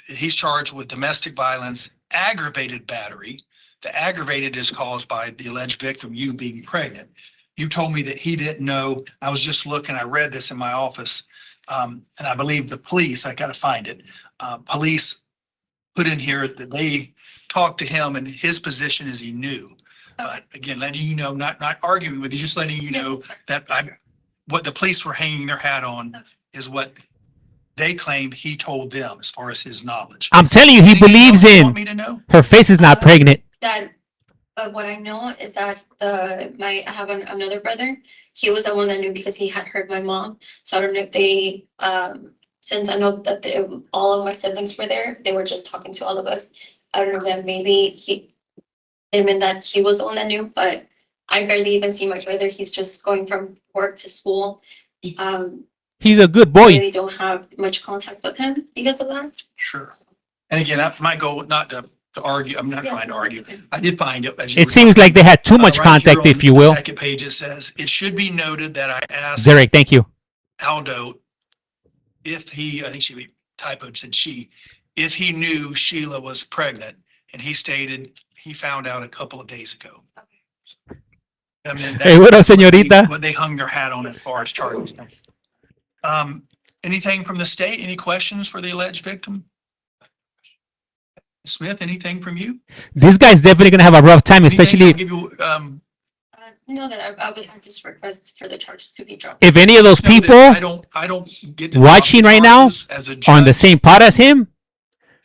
He's charged with domestic violence, aggravated battery. The aggravated is caused by the alleged victim, you being pregnant. You told me that he didn't know. I was just looking, I read this in my office. And I believe the police, I got to find it. Police put in here that they talked to him and his position is he knew. But again, letting you know, not arguing with you, just letting you know that what the police were hanging their hat on is what they claimed he told them as far as his knowledge. I'm telling you, he Anything believes else you in want me to know? her face is not pregnant. That what I know is that I have another brother. He was the one that knew because he had heard my mom. So I don't know if they, since I know that all of my siblings were there, they were just talking to all of us. I don't know that maybe him and that he was the one that knew, but I barely even see my brother. He's just going from work to school. He's a good I boy. really don't have much contact with him because of that. Sure. And again, my goal, not to argue, I'm not trying to argue. I did find it. as you It were seems talking. like they had too much Right here contact, on if you the will. Second page, it says, it should be noted that I asked Derek, thank you. Aldo if he, I think she typoed, said she, if he knew Sheila was pregnant, and he stated he found out a couple of days ago. I mean, Hey, what up, that's señorita? what they hung their hat on as far as charges. Anything from the state? Any questions for the alleged victim? Smith, anything from you? This guy's definitely gonna have a rough time, Anything especially that'll give you, No, that I would just request for the charges to be dropped. if any of those know that people I don't get to drop watching the right now charges as a on the judge. same pot as him.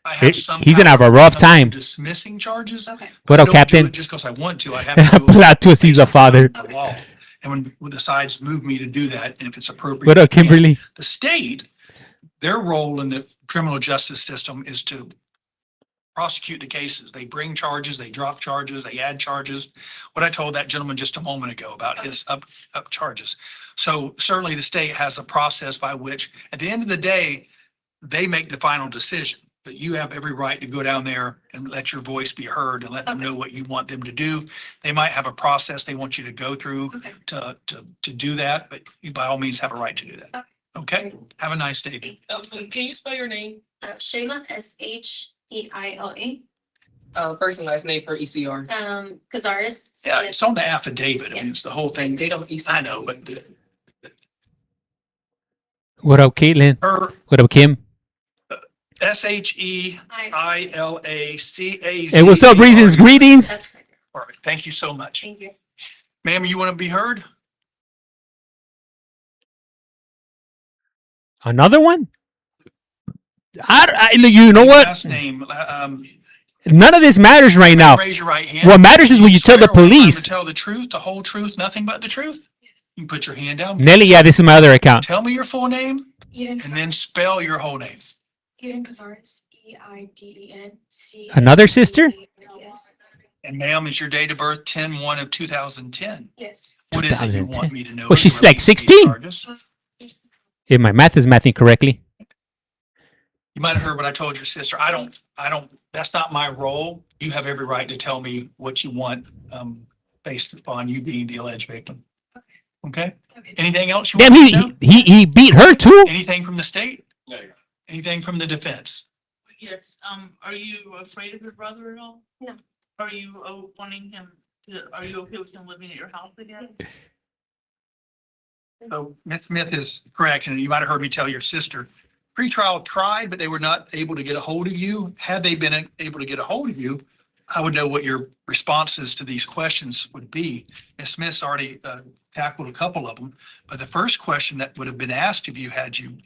I have It- some he's gonna have a power rough when it comes to time. Dismissing charges. Okay. What I up, don't do Captain? it just because I want to. I have to do it Plot twist, he's based a upon father. the law. And when the sides move me to do that, and if it's appropriate. What up, we can. Kimberly? The state, their role in the criminal justice system is to prosecute the cases. They bring charges, they drop charges, they add charges. What I told that gentleman just a moment ago about his up charges. So certainly the state has a process by which, at the end of the day, they make the final decision. But you have every right to go down there and let your voice be heard and let them know what you want them to do. They might have a process they want you to go through Okay. to do that, but you by all means have a right to do that. Okay? Have a nice day. So can you spell your name? Sheila, Sheila. First and last name for ECR. Cazares. Yeah, it's on the affidavit. I mean, it's the whole thing. They don't ECR. I know, but What up, Caitlin? her What up, Kim? SHEILACAZ. Hey, what's up, Reasons? Greetings. That's correct. All right, thank you so much. Thank you. Ma'am, you want to be heard? Another one? You know what? Last name, None of this matters right now. raise your right hand. What matters is when you tell the Swear or affirm police. to tell the truth, the whole truth, nothing but the truth. You can put your hand down. Nelly, yeah, this is my other account. Tell me your full name Eden and then spell your whole name. Cazares, EIDENC. Another sister? Yes. And ma'am, is your date of birth 10/1/2010? Yes. What is it you 2010? want me to know? Well, she's in like relation to these 16. charges? If my math is mathing correctly. You might have heard what I told your sister. I don't, that's not my role. You have every right to tell me what you want, based upon you being the alleged victim. Okay? Anything else you Damn, want to know? he beat her too. Anything from the state? Anything from the defense? Yes, are you afraid of your brother at all? No. Are you wanting him are you okay with him living at your house again? So Ms. Smith is correct, and you might have heard me tell your sister, pretrial tried, but they were not able to get a hold of you. Had they been able to get a hold of you, I would know what your responses to these questions would be. Ms. Smith's already tackled a couple of them, but the first question that would have been asked of you had you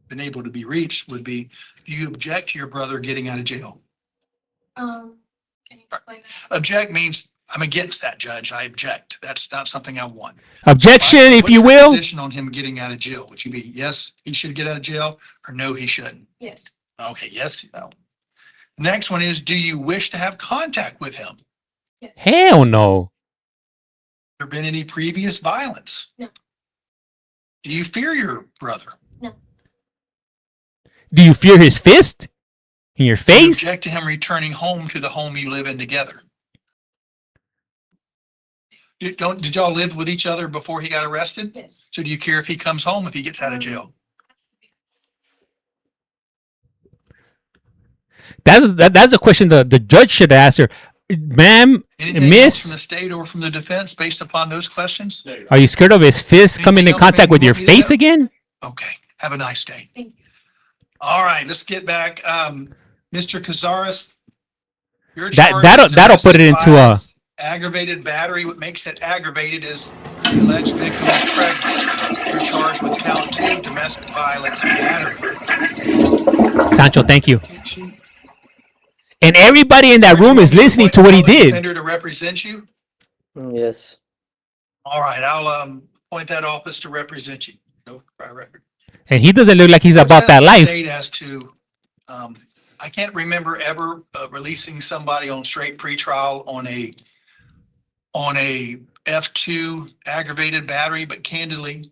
been able to be reached would be, do you object to your brother getting out of jail? Can you explain that? Object means I'm against that, judge. I object. That's not something I want. Objection, if What's you your will. Position on him getting out of jail. Would you be, yes, he should get out of jail, or no, he shouldn't? Yes. Okay, yes, no. Next one is, do you wish to have contact with him? Hell no. There been any previous violence? No. Do you fear your brother? Do you fear his fist in your Do you face? object to him returning home to the home you live in together? Did y'all live with each other before he got arrested? Yes. So do you care if he comes home if he gets out of jail? That's a question the judge should ask her. Ma'am, Anything else miss, from the state or from the defense based upon those questions? are you scared of his fist coming in else, contact ma'am, with you your want me to face know? again? Okay, have a nice day. Thank you. All right, let's get back. Mr. Cazares, your That'll put it into a. aggravated battery. What makes it aggravated is the alleged victim is pregnant. You're charged with count 2, domestic violence battery. Sancho, thank you. And everybody in that room is listening to what he Public did. Defender to represent you. Yes. All right, I'll appoint that office to represent you. No prior record. And he doesn't look like he's about that The life. state has to I can't remember ever releasing somebody on straight pretrial on a F2 aggravated battery, but candidly,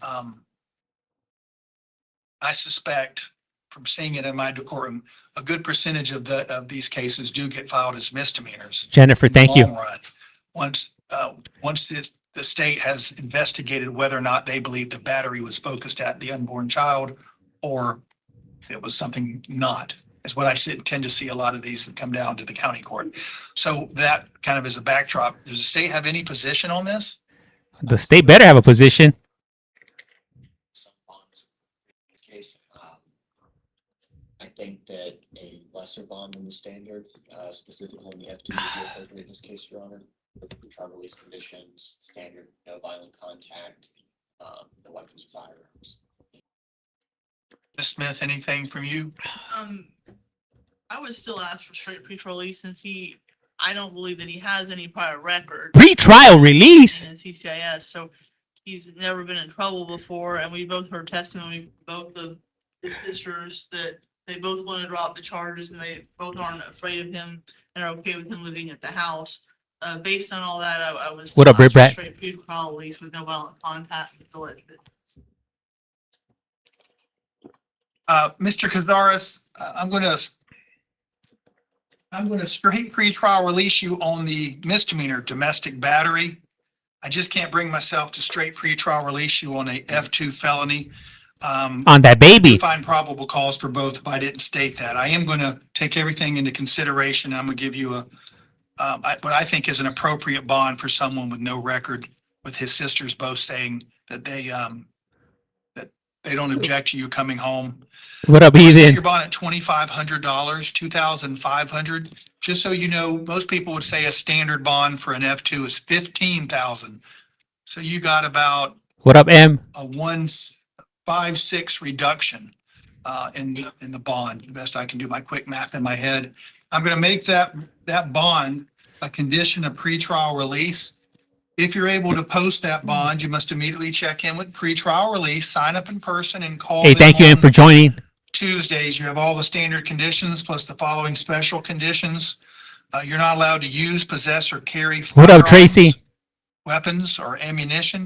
I suspect from seeing it in my courtroom, a good percentage of these cases do get filed as misdemeanors. Jennifer, in the thank you. long run. Once the state has investigated whether or not they believe the battery was focused at the unborn child or if it was something not, is what I tend to see a lot of these that come down to the county court. So that kind of is a backdrop. Does the state have any position on this? The state better have a position. Some bonds in this case. I think that a lesser bond than the standard, specifically in the F2 would be appropriate in this case, Your Honor. Trial release conditions, standard, no violent contact, no weapons or firearms. Ms. Smith, anything from you? I would still ask for straight pretrial release since I don't believe that he has any prior record. Pre-trial release? In CCIS, so he's never been in trouble before, and we both heard testimony, both of his sisters, that they both want to drop the charges and they both aren't afraid of him and are okay with him living at the house. Based on all that, I was. What up, Brit Brat? Straight pretrial release with no violent contact. Mr. Cazares, I'm going to straight pretrial release you on the misdemeanor domestic battery. I just can't bring myself to straight pretrial release you on a F2 felony. On that baby. Find probable cause for both if I didn't state that. I am going to take everything into consideration. I'm going to give you what I think is an appropriate bond for someone with no record, with his sisters both saying that they don't object to you coming home. What up, Ethan? Your bond at $2,500, $2,500. Just so you know, most people would say a standard bond for an F2 is $15,000. So you got about What up, M? a 1.56 reduction in the bond. The best I can do my quick math in my head. I'm going to make that bond a condition of pretrial release. If you're able to post that bond, you must immediately check in with pretrial release, sign up in person, and call. Hey, thank you, M, for joining. Tuesdays, you have all the standard conditions plus the following special conditions. You're not allowed to use, possess, or carry What up, Tracy? weapons or ammunition.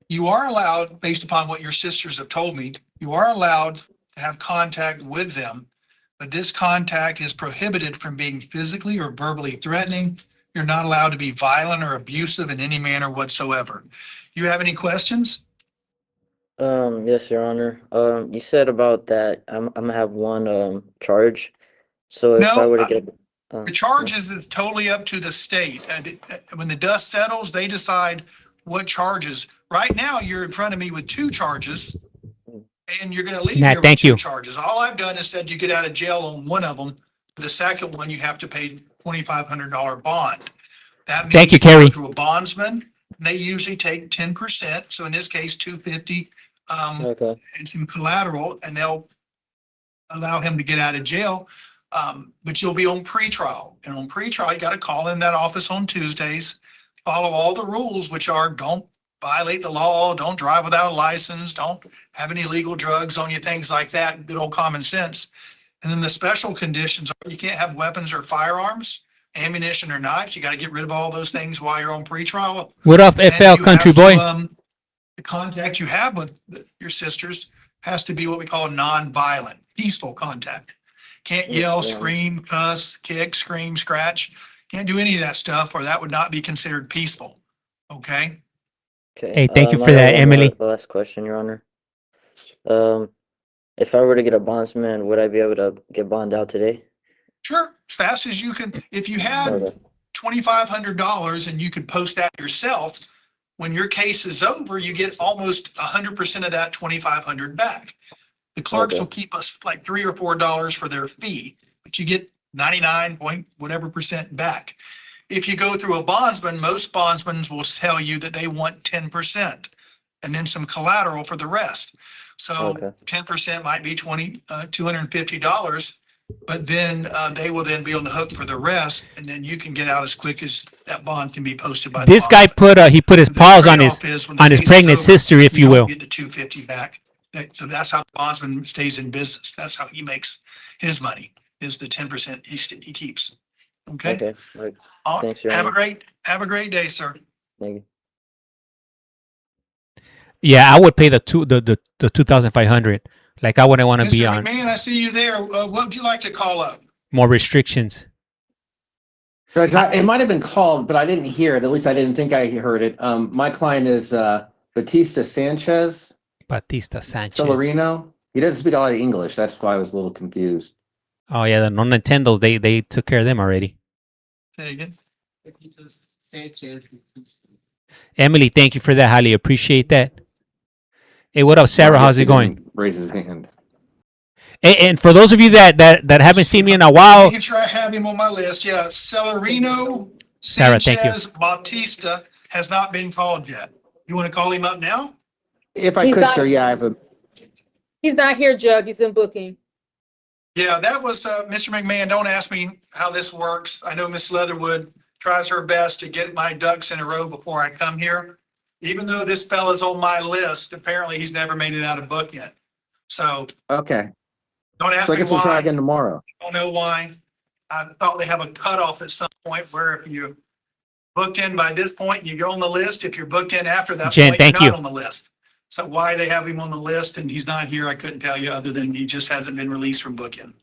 You are allowed, based upon what your sisters have told me, you are allowed to have contact with them, but this contact is prohibited from being physically or verbally threatening. You're not allowed to be violent or abusive in any manner whatsoever. You have any questions? Yes, Your Honor. You said about that I'm gonna have one charge. So if I were to get The charges is totally up to the state. When the dust settles, they decide what charges. Right now, you're in front of me with 2 charges, and you're going to leave Nah, here with thank 2 you. charges. All I've done is said you get out of jail on one of them. The second one, you have to pay $2,500 bond. That means Thank you, go Kerry. through a bondsman. And they usually take 10%. So in this case, $250 okay. and some collateral, and they'll allow him to get out of jail. But you'll be on pretrial, and on pretrial, you got to call in that office on Tuesdays, follow all the rules, which are don't violate the law, don't drive without a license, don't have any illegal drugs on you, things like that, good old common sense. And then the special conditions are you can't have weapons or firearms, ammunition or knives. You got to get rid of all those things while you're on pretrial. What up, And FL you Country have Boy? to, the contact you have with your sisters has to be what we call non-violent, peaceful contact. Can't yell, scream, cuss, kick, scream, scratch. Can't do any of that stuff, or that would not be considered peaceful. Okay? Okay. Hey, thank you for I got that, one Emily. last question, Your Honor. If I were to get a bondsman, would I be able to get bond out today? Sure, as fast as you can. If you had Okay. $2,500 and you could post that yourself, when your case is over, you get almost 100% of that $2,500 back. The clerks Okay. will keep us like $3 or $4 for their fee, but you get 99 point whatever percent back. If you go through a bondsman, most bondsmen will tell you that they want 10% and then some collateral for the rest. So Okay. 10% might be $250, but then they will then be on the hook for the rest, and then you can get out as quick as that bond can be posted by the This guy bondsman. put his The paws on trade-off is when the his case is pregnant over, sister, if you don't will. Get the $250 back. So that's how the bondsman stays in business. That's how he makes his money. is the 10% he keeps. Okay? Okay, right. All- Thanks, Your have a Honor. great day, sir. Thank you. Yeah, I would pay the 2,500. Like I wouldn't want to be Mr. on McMahon, I see you there. What would you like to call up? more restrictions. Judge, it might have been called, but I didn't hear it. At least I didn't think I heard it. My client is Batista Sanchez Batista Sanchez. Celerino. He doesn't speak a lot of English. That's why I was a little confused. Oh yeah, the non Nintendos, they took care of them already. Say again. Sanchez. Emily, thank you for that. Highly appreciate that. Hey, what up, Sarah? How's it going? Raise his hand. And for those of you that haven't seen me in a while, Making sure I have him on my list. Yeah, Celerino Sarah, thank you. Sanchez Bautista has not been called yet. You want to call him up now? If I He's could, not- sir, yeah, I have a. He's not here, Judge. He's in booking. Yeah, that was, Mr. McMahon, don't ask me how this works. I know Miss Leatherwood tries her best to get my ducks in a row before I come here. Even though this fella's on my list, apparently he's never made it out of book yet. So Okay. don't ask So I me guess we'll try why. again tomorrow. I don't know why. I thought they have a cutoff at some point where if you booked in by this point, you go on the list. If you're booked in after that Jen, point, you're thank not you. on the list. So why they have him on the list and he's not here, I couldn't tell you, other than he just hasn't been released from booking.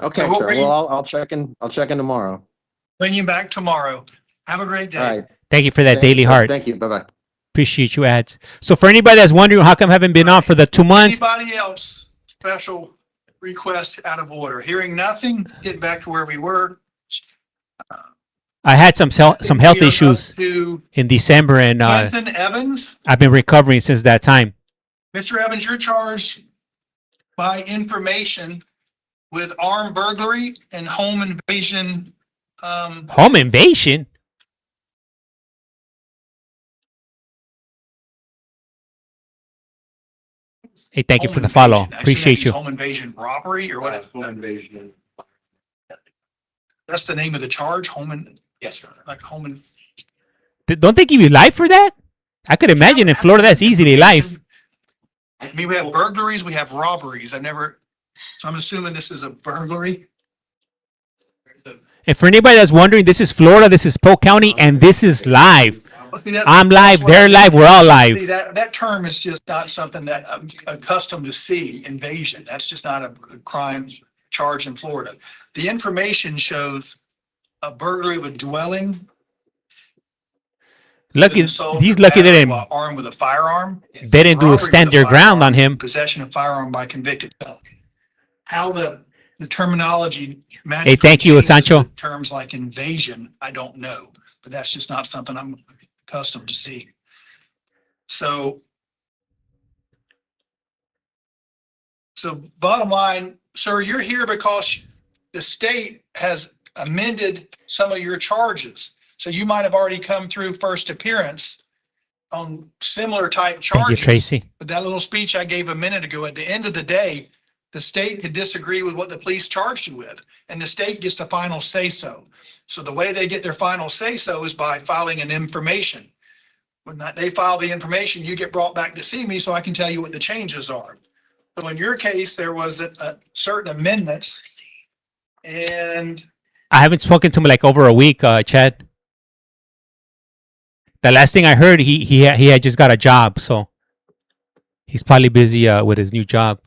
Okay, we'll sir. bring- Well, I'll check in. I'll check in tomorrow. Bring you back tomorrow. Have a great All day. right. thank you for that Thanks, daily sir. heart. Thank you. Bye-bye. Appreciate you, ads. So for anybody that's wondering how come I haven't been on for the 2 months, Anybody else special request out of order? Hearing nothing, get back to where we were. I had some health We are up issues To in December, and Jonathan Evans. I've been recovering since that time. Mr. Evans, you're charged by information with armed burglary and home invasion. Home invasion. Hey, thank you for the follow. Appreciate you. Home invasion robbery or what? Home invasion. That's the name of the charge, Yes, Your Honor. like home and. Don't they give you life for that? I could imagine in Florida that's easily life. I mean, we have burglaries, we have robberies. So I'm assuming this is a burglary. And for anybody that's wondering, this is Florida, this is Polk County, and this is live. See, that- I'm live, that's what they're I- live, we're all See, live. that term is just not something that I'm accustomed to seeing, invasion. That's just not a crime charge in Florida. The information shows a burglary of a dwelling. Lucky, assault he's or lucky they battery didn't, while armed with a firearm. they didn't do Robbery a stand with a their ground on firearm, him. Possession of firearm by convicted felon. How the terminology. Hey, thank you, changes Sancho. to Terms like invasion, I don't know, but that's just not something I'm accustomed to see. So bottom line, sir, you're here because the state has amended some of your charges. So you might have already come through first appearance on similar type Thank you, charges. Tracy. But that little speech I gave a minute ago, at the end of the day, the state could disagree with what the police charged you with, and the state gets the final say-so. So the way they get their final say-so is by filing an information. When they file the information, you get brought back to see me so I can tell you what the changes are. So in your case, there was a certain amendments, and I haven't spoken to him like over a week, Chad. The last thing I heard, he had just got a job, so he's probably busy with his new job.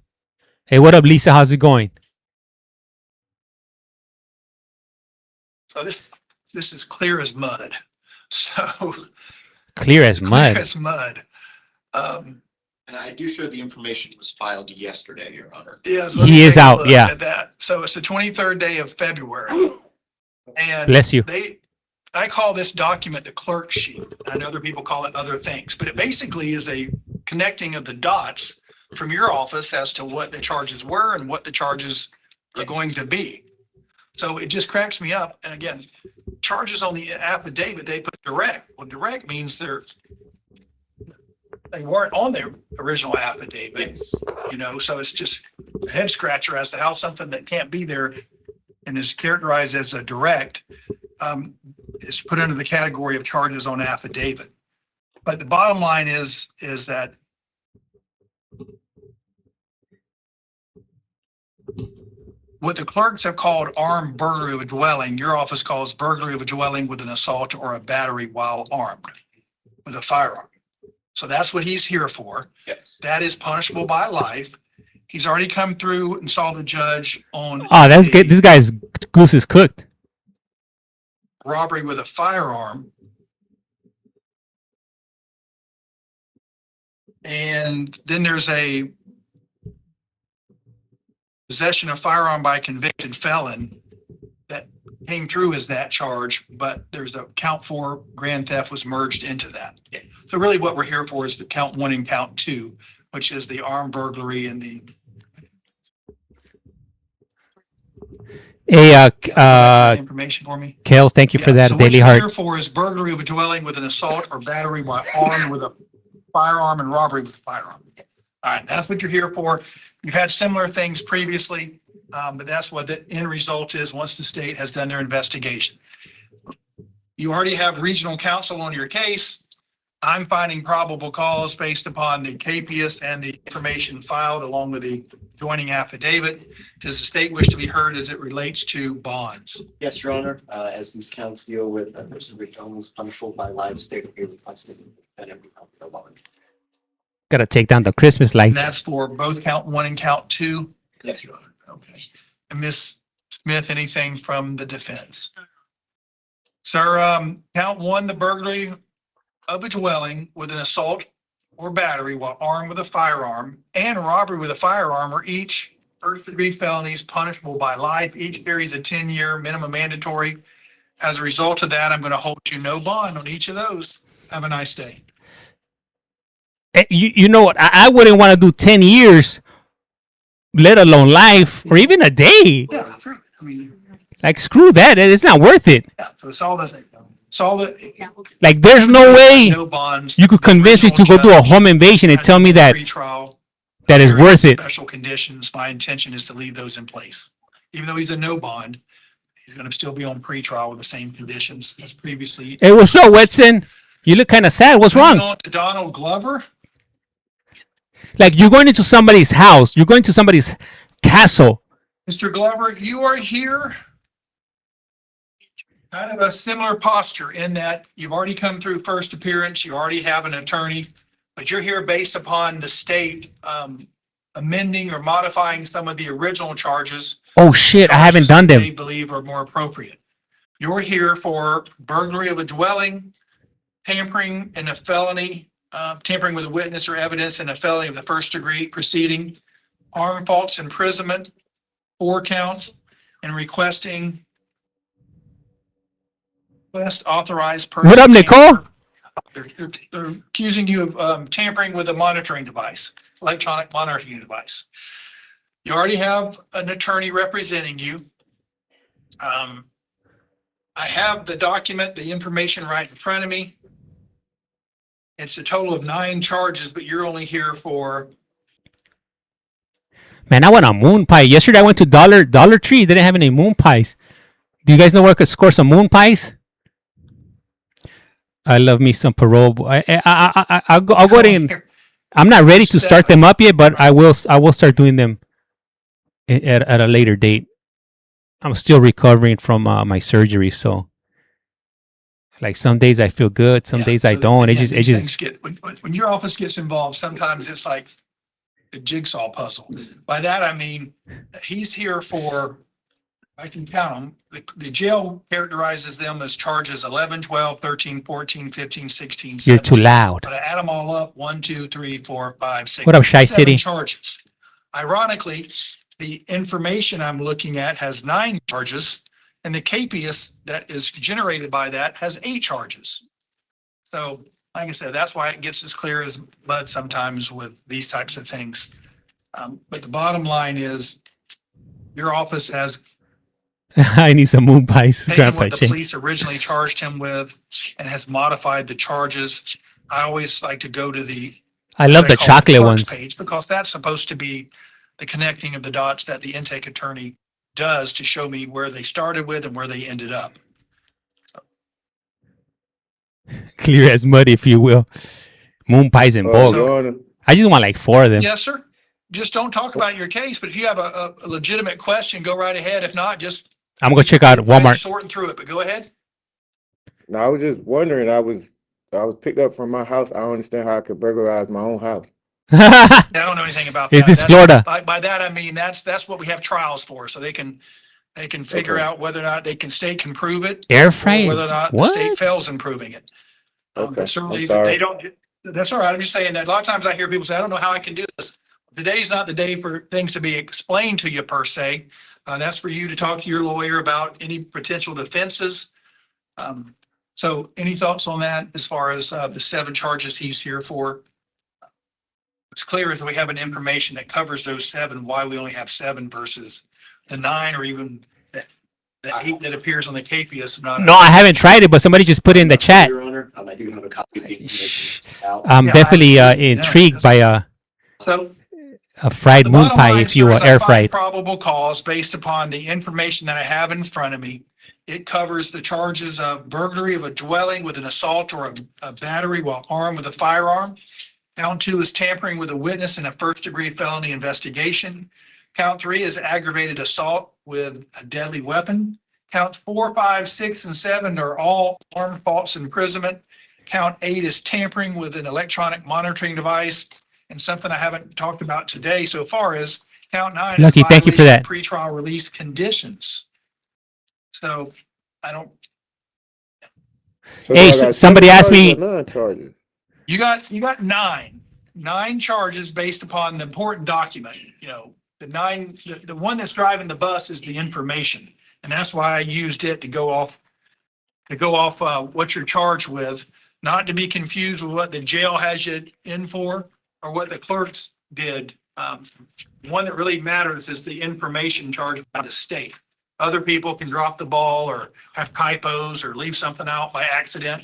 Hey, what up, Lisa? How's it going? so this is clear as mud. So Clear as clear mud. as mud. And I do show the information was filed yesterday, Your Honor. Yes. He is out, yeah. At that. So it's the 23rd day of February. And Bless you. I call this document the clerk sheet. I know other people call it other things, but it basically is a connecting of the dots from your office as to what the charges were and what the charges are going to be. So it just cracks me up. And again, charges on the affidavit, they put direct. Well, direct means they weren't on their original affidavit, so it's just a head scratcher as to how something that can't be there and is characterized as a direct is put under the category of charges on affidavit. But the bottom line is that what the clerks have called armed burglary of a dwelling, your office calls burglary of a dwelling with an assault or a battery while armed with a firearm. So that's what he's here for. Yes. That is punishable by life. He's already come through and saw the judge on. Oh, that's a good. This guy's goose is cooked. Robbery with a firearm. And then there's a possession of firearm by a convicted felon that came through as that charge, but there's a count 4 grand theft was merged into that. So really what we're here for is the count 1 and count 2, which is the armed burglary and the Hey, information for me. Kales, thank you for that. So Daily what Heart. you're here for is burglary of a dwelling with an assault or battery while armed with a firearm and robbery with a firearm. All right, that's what you're here for. You've had similar things previously, but that's what the end result is once the state has done their investigation. You already have regional counsel on your case. I'm finding probable cause based upon the capias and the information filed along with the joining affidavit. Does the state wish to be heard as it relates to bonds? Yes, Your Honor. As these counts deal with a person with felons punishable by life, state will be requesting that every count no bond. Gotta take down the Christmas And lights. that's for both count 1 and count 2? Yes, Your Honor. Okay. And Ms. Smith, anything from the defense? Sir, count 1, the burglary of a dwelling with an assault or battery while armed with a firearm and robbery with a firearm are each first-degree felonies punishable by life. Each carries a 10-year minimum mandatory. As a result of that, I'm going to hold you no bond on each of those. Have a nice day. You know what? I wouldn't want to do 10 years, let alone life or even a day. Yeah, sure. I mean, Like, screw that. It's not worth it. yeah, so it's all the, Like, there's no way no bonds. you could convince me to go do a home invasion and tell me that Pretrial. that is worth it. Special conditions, my intention is to leave those in place. Even though he's a no bond, he's going to still be on pretrial with the same conditions as previously. Hey, what's up, Wetson? You look kind of sad. What's Moving wrong? on to Donald Glover. Like, you're going into somebody's house. You're going to somebody's castle. Mr. Glover, you are here. Kind of a similar posture in that you've already come through first appearance. You already have an attorney, but you're here based upon the state amending or modifying some of the original charges. Oh, shit. I haven't done They them. believe are more appropriate. You're here for burglary of a dwelling, tampering in a felony, tampering with a witness or evidence in a felony of the first degree proceeding, armed false imprisonment, 4 counts, and request authorized person. What up, Nicole? They're accusing you of tampering with a monitoring device, electronic monitoring device. You already have an attorney representing you. I have the document, the information right in front of me. It's a total of 9 charges, but you're only here for, Man, I want a moon pie. Yesterday, I went to Dollar Tree. They didn't have any moon pies. Do you guys know where I could score some moon pies? I love me some parole. I'll go ahead and I'm not ready to start them up yet, but I will start doing them at a later date. I'm still recovering from my surgery, so like some days I feel good, some days I so don't. It again, these just things when your office gets involved, sometimes it's like a jigsaw puzzle. By that, I mean, he's here for, I can count them. The jail characterizes them as charges 11, 12, 13, 14, 15, 16, 17. you're too loud. But I add them all up, 1, 2, 3, 4, 5, 6. What up, Shy 7 City? charges. Ironically, the information I'm looking at has 9 charges, and the capias that is generated by that has 8 charges. So, like I said, that's why it gets as clear as mud sometimes with these types of things. But the bottom line is, your office has I need some moon pies. taken what the police originally charged him with and has modified the charges. I always like to go to the I love what I the call chocolate clerk's ones. page, because that's supposed to be the connecting of the dots that the intake attorney does to show me where they started with and where they ended up. Clear as mud, if you will. Moon pies in bulk. Your Honor, I just want like 4 of them. Yes, sir. just don't talk about your case, but if you have a legitimate question, go right ahead. If not, just I'm gonna check out Walmart. sorting through it, but go ahead. No, I was just wondering. I was picked up from my house. I don't understand how I could burglarize my own house. I don't know anything about that. Is this That's- Florida? By that, I mean, that's what we have trials for, so they can figure Okay. out whether or not state can prove it. Air Or freight? whether or not the What? state fails in proving it. Okay, But certainly I'm sorry. they don't, that's all right. I'm just saying that a lot of times I hear people say, I don't know how I can do this. Today's not the day for things to be explained to you per se. That's for you to talk to your lawyer about any potential defenses. So any thoughts on that as far as the 7 charges he's here for? What's clear is that we have an information that covers those 7, why we only have 7 versus the 9 or even that 8 that appears on the CAPIAS. No, I haven't tried it, but somebody just put it in the chat. Your Honor, I do have a copy of the information out. I'm Yeah, definitely yeah, intrigued by So a fried the moon bottom pie, line, if you sir, will, is I air find fried. probable cause based upon the information that I have in front of me. It covers the charges of burglary of a dwelling with an assault or a battery while armed with a firearm. Count 2 is tampering with a witness in a first-degree felony investigation. Count 3 is aggravated assault with a deadly weapon. Counts 4, 5, 6, and 7 are all armed false imprisonment. Count 8 is tampering with an electronic monitoring device. And something I haven't talked about today so far is count 9 Lucky, is thank you for violation of that. pretrial release conditions. So I don't, So Hey, do I got somebody 7 asked charges me- or 9 charges. you got 9 charges based upon the important document. You know, the one that's driving the bus is the information. And that's why I used it to go off what you're charged with, not to be confused with what the jail has you in for or what the clerks did. One that really matters is the information charged by the state. Other people can drop the ball or have typos or leave something out by accident.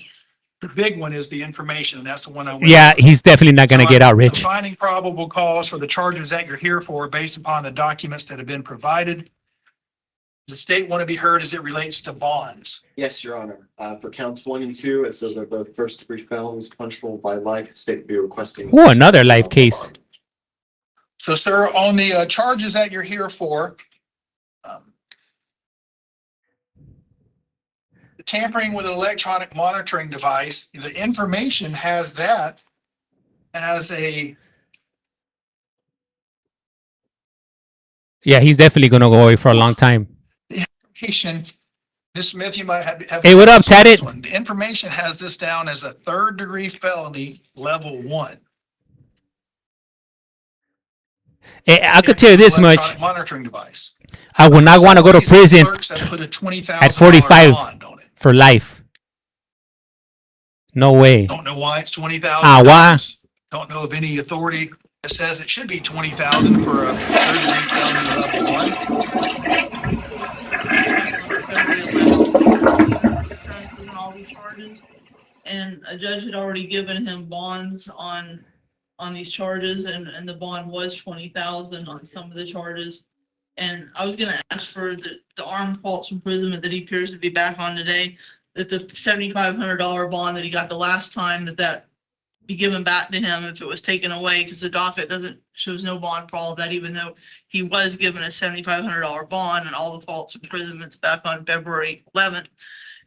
The big one is the information, and that's the one I went Yeah, over. he's definitely not gonna So get out I'm rich. Finding probable cause for the charges that you're here for based upon the documents that have been provided. Does the state want to be heard as it relates to bonds? Yes, Your Honor. For counts 1 and 2, as those are both first-degree felonies punishable by life, state would be requesting. Ooh, another life case. So, sir, on the charges that you're here for, the tampering with an electronic monitoring device, the information has that as a, Yeah, he's definitely gonna go away for a long time. Ms. Smith, you might have. Hey, what up, Ted? Tatted? The information has this down as a 3rd-degree felony, level 1. I could tell you this much. Electronic monitoring device. I would not want to go to prison Clerks that put a $20,000 at 45 bond on it. for life. No way. Don't know why it's $20,000. Why? Don't know of any authority that says it should be $20,000 for a 3rd-degree felony level 1. All the charges, and a judge had already given him bonds on these charges, and the bond was 20,000 on some of the charges. And I was gonna ask for the armed false imprisonment that he appears to be back on today, that the $7,500 bond that he got the last time, that be given back to him if it was taken away, because the docket shows no bond for all of that, even though he was given a $7,500 bond and all the false imprisonments back on February 11th.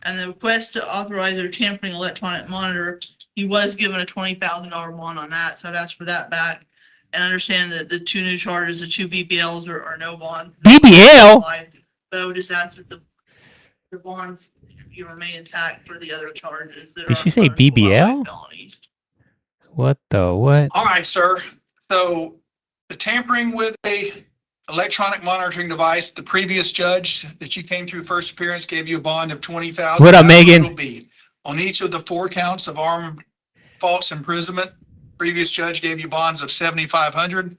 And the request to authorize their tampering electronic monitor, he was given a $20,000 bond on that, so I'd ask for that back. And understand that the 2 new charges, the 2 BBLs are no bond. BBL? But I would just ask that the bonds you remain intact for the other charges. That Did are she say punishable by life BBL? felonies. What the what? All right, sir. So the tampering with a electronic monitoring device, the previous judge that you came through first appearance gave you a bond of $20,000. What up, That's Megan? it'll be. On each of the 4 counts of armed false imprisonment, previous judge gave you bonds of $7,500.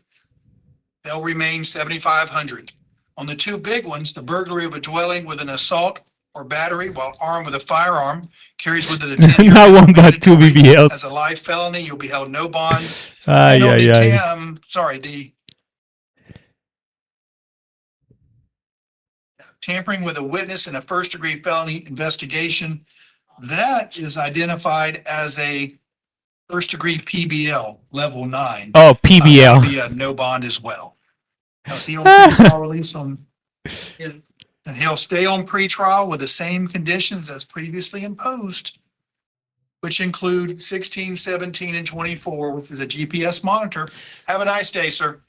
They'll remain $7,500. On the 2 big ones, the burglary of a dwelling with an assault or battery while armed with a firearm carries with it a 10-year Not one, but 2 mandatory. BBLs. As a life felony, you'll be held no bond. Ay, And on ay, the ay. the tampering with a witness in a first-degree felony investigation, that is identified as a First degree PBL, level 9. Oh, That'll PBL. be a no bond as well. Now, if he'll pretrial release on, and he'll stay on pretrial with the same conditions as previously imposed, which include 16, 17, and 24, which is a GPS monitor. Have a nice day, sir.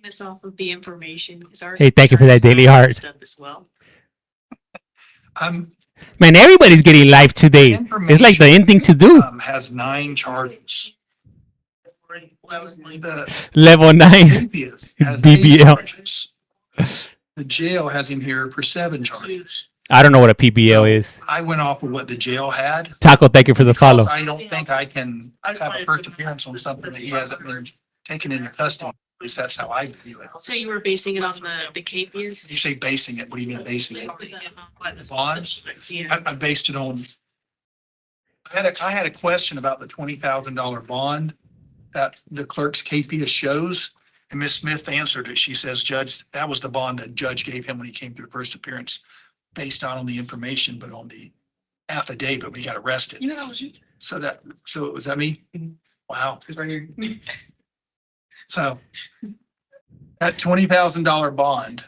This off of the information. Hey, thank you for that daily heart. Stuff as well. Man, everybody's getting live today. It's like the ending to do. Has 9 charges. The Level 9 previous has 8 BBL. charges. The jail has him here for 7 charges. I don't know what a PBL is. I went off of what the jail had. Taco, thank you for the follow. I don't think I can have a first appearance on something that he hasn't been taken into custody. At least that's how I view it. So you were basing it on the KPS? You say basing it, what do you mean basing it? Bonds? I based it on, I had a question about the $20,000 bond that the clerk's KPS shows, and Ms. Smith answered it. She says, Judge, that was the bond that judge gave him when he came through first appearance, based not on the information, but on the affidavit when he got arrested. You know, that was you. So was that me? Wow. It's right here. So that $20,000 bond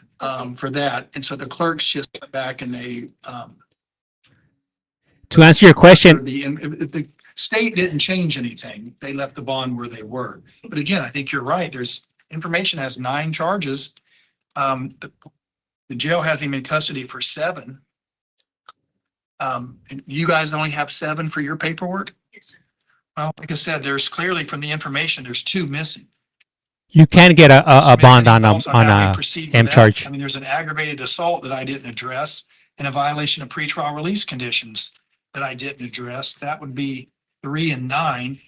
for that. And so the clerks just went back and they To answer your question, the state didn't change anything. They left the bond where they were. But again, I think you're right. There's information has 9 charges. The jail has him in custody for 7. And you guys only have 7 for your paperwork? Yes, sir. Well, like I said, there's clearly from the information, there's 2 missing. you can get a Smith, bond any on thoughts how a we proceed with M that? charge. I mean, there's an aggravated assault that I didn't address and a violation of pretrial release conditions that I didn't address. That would be 3 and 9.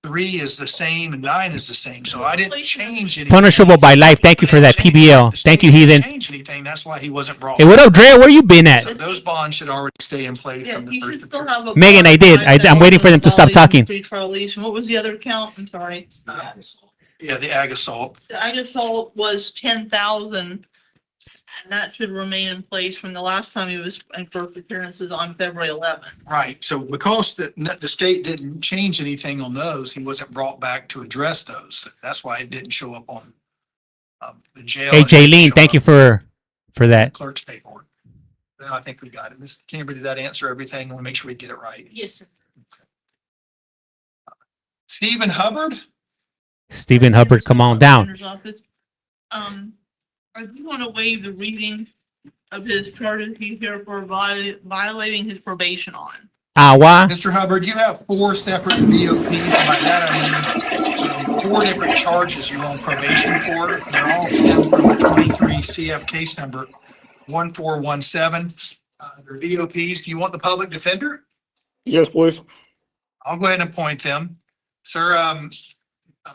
3 is the same and 9 is the same. So I didn't change anything. Punishable by life. Thank you for that PBL. Thank you, heathen. Change anything. That's why he wasn't brought. Hey, what up, Dre? Where you been at? So those bonds should already stay in place Yeah, from the he first should still appearance. have a. Megan, I did. I'm waiting for them to stop talking. Pretrial release. And what was the other count? I'm sorry. Yeah, the ag assault. The ag assault was 10,000. And that should remain in place from the last time he was in first appearances on February 11th. Right. So because the state didn't change anything on those, he wasn't brought back to address those. That's why it didn't show up on the jail. Hey, It didn't Jaylene, show thank you up for on that. the clerk's paperwork. Now I think we got it. Ms. Camber, did that answer everything? I want to make sure we get it right. Yes, sir. Stephen Hubbard? Stephen Hubbard, come on down. Are you want to waive the reading of his charges he's here for violating his probation on? Why? Mr. Hubbard, you have 4 separate VOPs. By that I mean 4 different charges you're on probation for. They're all stem from a 23 CF case number 1417. They're VOPs. Do you want the public defender? Yes, please. I'll go ahead and appoint them. Sir, I'm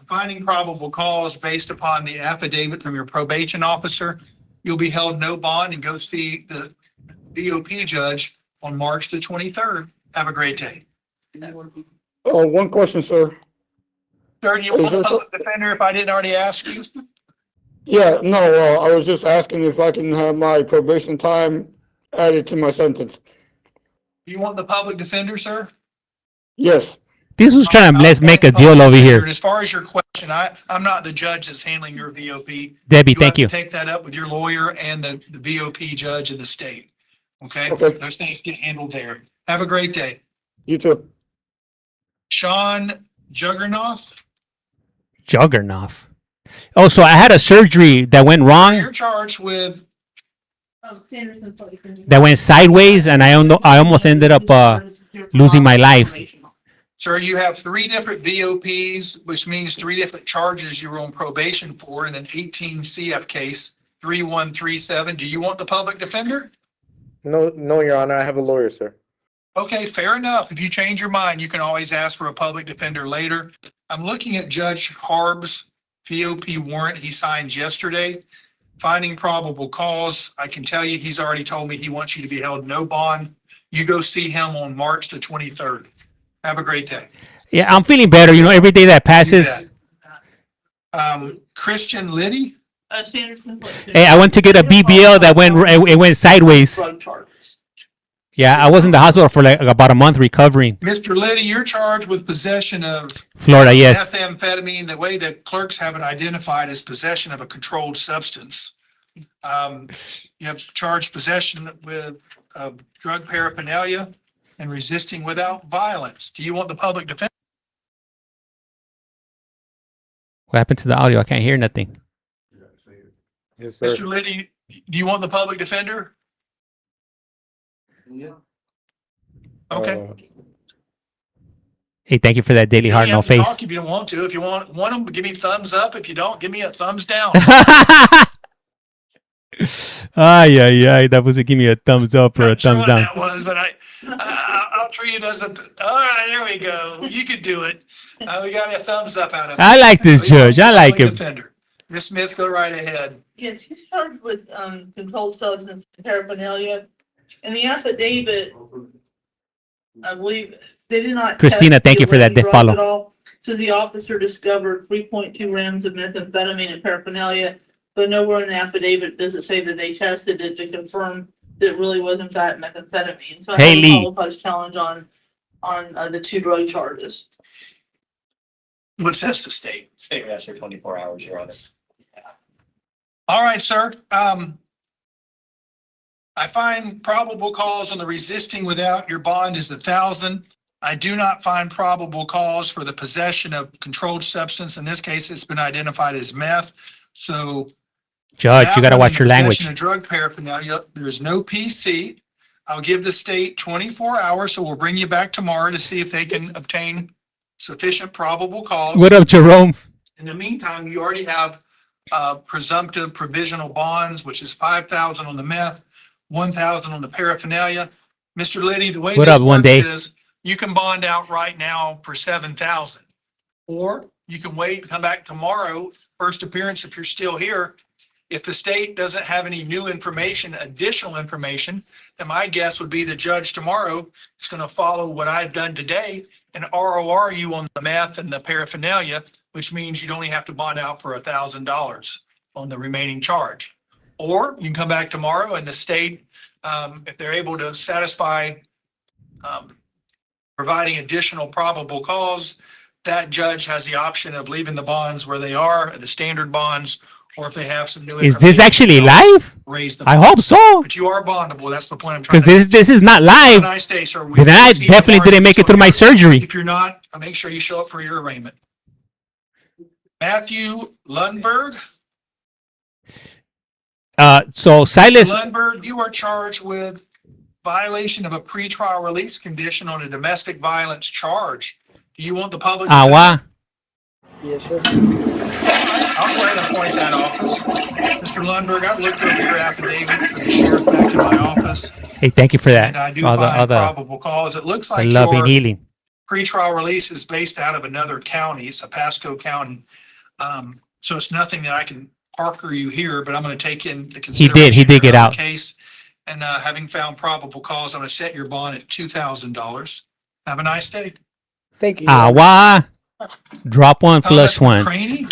finding probable cause based upon the affidavit from your probation officer. You'll be held no bond and go see the VOP judge on March the 23rd. Have a great day. One question, sir. Sir, do you want a public defender if I didn't already ask you? Yeah, no, I was just asking if I can have my probation time added to my sentence. Do you want the public defender, sir? Yes. This was trying to let's make a deal over here. As far as your question, I'm not the judge that's handling your VOP. Debbie, have thank to you. Take that up with your lawyer and the VOP judge in the state. Okay? Okay. Those things get handled there. Have a great day. You too. Sean Juggernoff, Juggernaut. Oh, so I had a surgery that went wrong, you're charged with that went sideways, and I almost ended up losing my life. Sir, you have 3 different VOPs, which means 3 different charges you were on probation for in an 18 CF case, 3137. Do you want the public defender? No, Your Honor. I have a lawyer, sir. Okay, fair enough. If you change your mind, you can always ask for a public defender later. I'm looking at Judge Harb's VOP warrant he signed yesterday, finding probable cause. I can tell you, he's already told me he wants you to be held no bond. You go see him on March the 23rd. Have a great day. Yeah, I'm feeling better. Every day that passes. Christian Liddy? Sanderson. Hey, I went to get a BBL that went sideways. Drug charges. Yeah, I was in the hospital for like about a month recovering. Mr. Liddy, you're charged with possession of Florida, yes. methamphetamine. The way that clerks have it identified as possession of a controlled substance. You have charged possession with drug paraphernalia and resisting without violence. Do you want the public defender? What happened to the audio? I can't hear nothing. Yes, sir. Mr. Liddy, do you want the public defender? Yeah. Okay. Hey, thank you for that daily You heart, don't no have to face. talk if you don't want to. If you want them, give me thumbs up. If you don't, give me a thumbs down. Ay, ay, ay. That was give me a thumbs up or a Not sure thumbs what down. that was, but I'll treat it as a. All right, there we go. You could do it. We got a thumbs up out of it. I like this So he wants judge. I the like public him. defender. Ms. Smith, go right ahead. Yes, he's charged with, controlled substance paraphernalia. In the affidavit, I believe they did not. Christina, test thank the you for that. alleged They drugs follow. at all. So the officer discovered 3.2 grams of methamphetamine and paraphernalia, but nowhere in the affidavit does it say that they tested it to confirm that it really was in fact methamphetamine. So I Hey, have a Lee. probable cause challenge on the 2 drug charges. What says the state? State arrest for 24 hours, Your Honor. All right, sir. I find probable cause on the resisting without your bond is 1,000. I do not find probable cause for the possession of controlled substance. In this case, it's been identified as meth. So Judge, that you got to one, watch in your language. possession of drug paraphernalia, there's no PC. I'll give the state 24 hours, so we'll bring you back tomorrow to see if they can obtain sufficient probable cause. What up, Jerome? In the meantime, you already have presumptive provisional bonds, which is 5,000 on the meth, 1,000 on the paraphernalia. Mr. Liddy, the way What this up, one works day? is you can bond out right now for 7,000. Or you can wait and come back tomorrow, first appearance, if you're still here. If the state doesn't have any new information, additional information, then my guess would be the judge tomorrow is going to follow what I've done today and ROR you on the meth and the paraphernalia, which means you'd only have to bond out for $1,000 on the remaining charge. Or you can come back tomorrow and the state, if they're able to satisfy providing additional probable cause, that judge has the option of leaving the bonds where they are, the standard bonds, or if they have some new Is information. this actually they'll live? Raise the I hope bonds. so. But you are bondable. That's the point I'm trying Because to. this is not Have a live. nice day, sir. Then I We'll see you definitely tomorrow. didn't make it through my surgery. If you're not, make sure you show up for your arraignment. Matthew Lundberg. So Silas, Lundberg, you are charged with violation of a pretrial release condition on a domestic violence charge. Do you want the public? Awa. Yes, sir. I'll go ahead and appoint that office. Mr. Lundberg, I've looked over your affidavit for the sheriff back in my office, Hey, thank you for and that. I do All find the probable cause. It looks like love and your healing. pretrial release is based out of another county. It's a Pasco County. So it's nothing that I can parker you here, but I'm going to take into consideration. He did get your out. Case, and having found probable cause, I'm going to set your bond at $2,000. Have a nice day. Thank you. Awa. Drop one, flush one. Craney?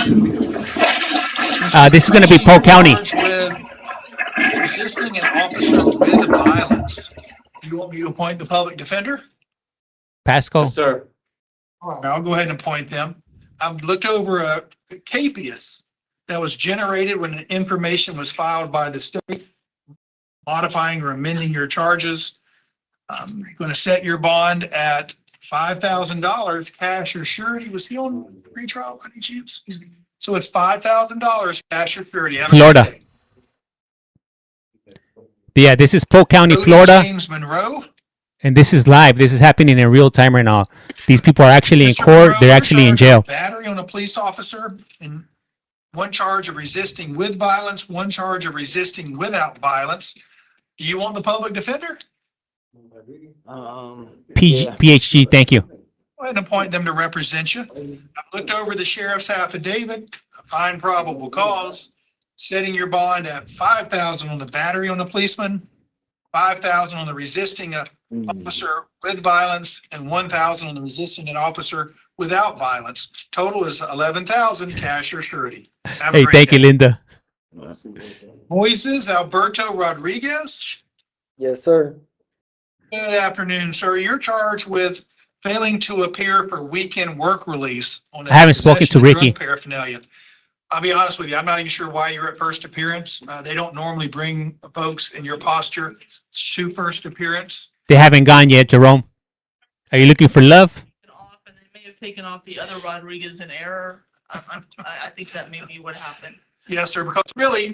This is going to be Polk County. Charged with resisting an officer with violence. You want me to appoint the public defender? Pasco. Yes, sir. All right, I'll go ahead and appoint them. I've looked over a capias that was generated when information was filed by the state modifying or amending your charges. I'm going to set your bond at $5,000 cash or surety. Was he on pretrial by any chance? So it's $5,000 cash or surety. Have a Florida. good day. Yeah, this is Polk County, Cody Florida. James Monroe. And this is live. This is happening in real time right now. These people are actually in Mr. court. Monroe, They're you're actually in charged jail. with Battery on a police officer and one charge of resisting with violence, one charge of resisting without violence. Do you want the public defender? PhD, thank you. Go ahead and appoint them to represent you. I've looked over the sheriff's affidavit, I find probable cause, setting your bond at $5,000 on the battery on the policeman, $5,000 on the resisting an officer with violence, and $1,000 on the resisting an officer without violence. Total is $11,000 cash or surety. Have a Hey, great thank you, day. Linda. Moises Alberto Rodriguez. Yes, sir. Good afternoon, sir. You're charged with failing to appear for weekend work release on I haven't spoken to possession of drug Ricky. paraphernalia. I'll be honest with you, I'm not even sure why you're at first appearance. They don't normally bring folks in your posture to first appearance. They haven't gone yet, Jerome. Are you looking for love? Off, and they may have taken off the other Rodriguez in error. I think that may be what happened. Yes, sir, because really,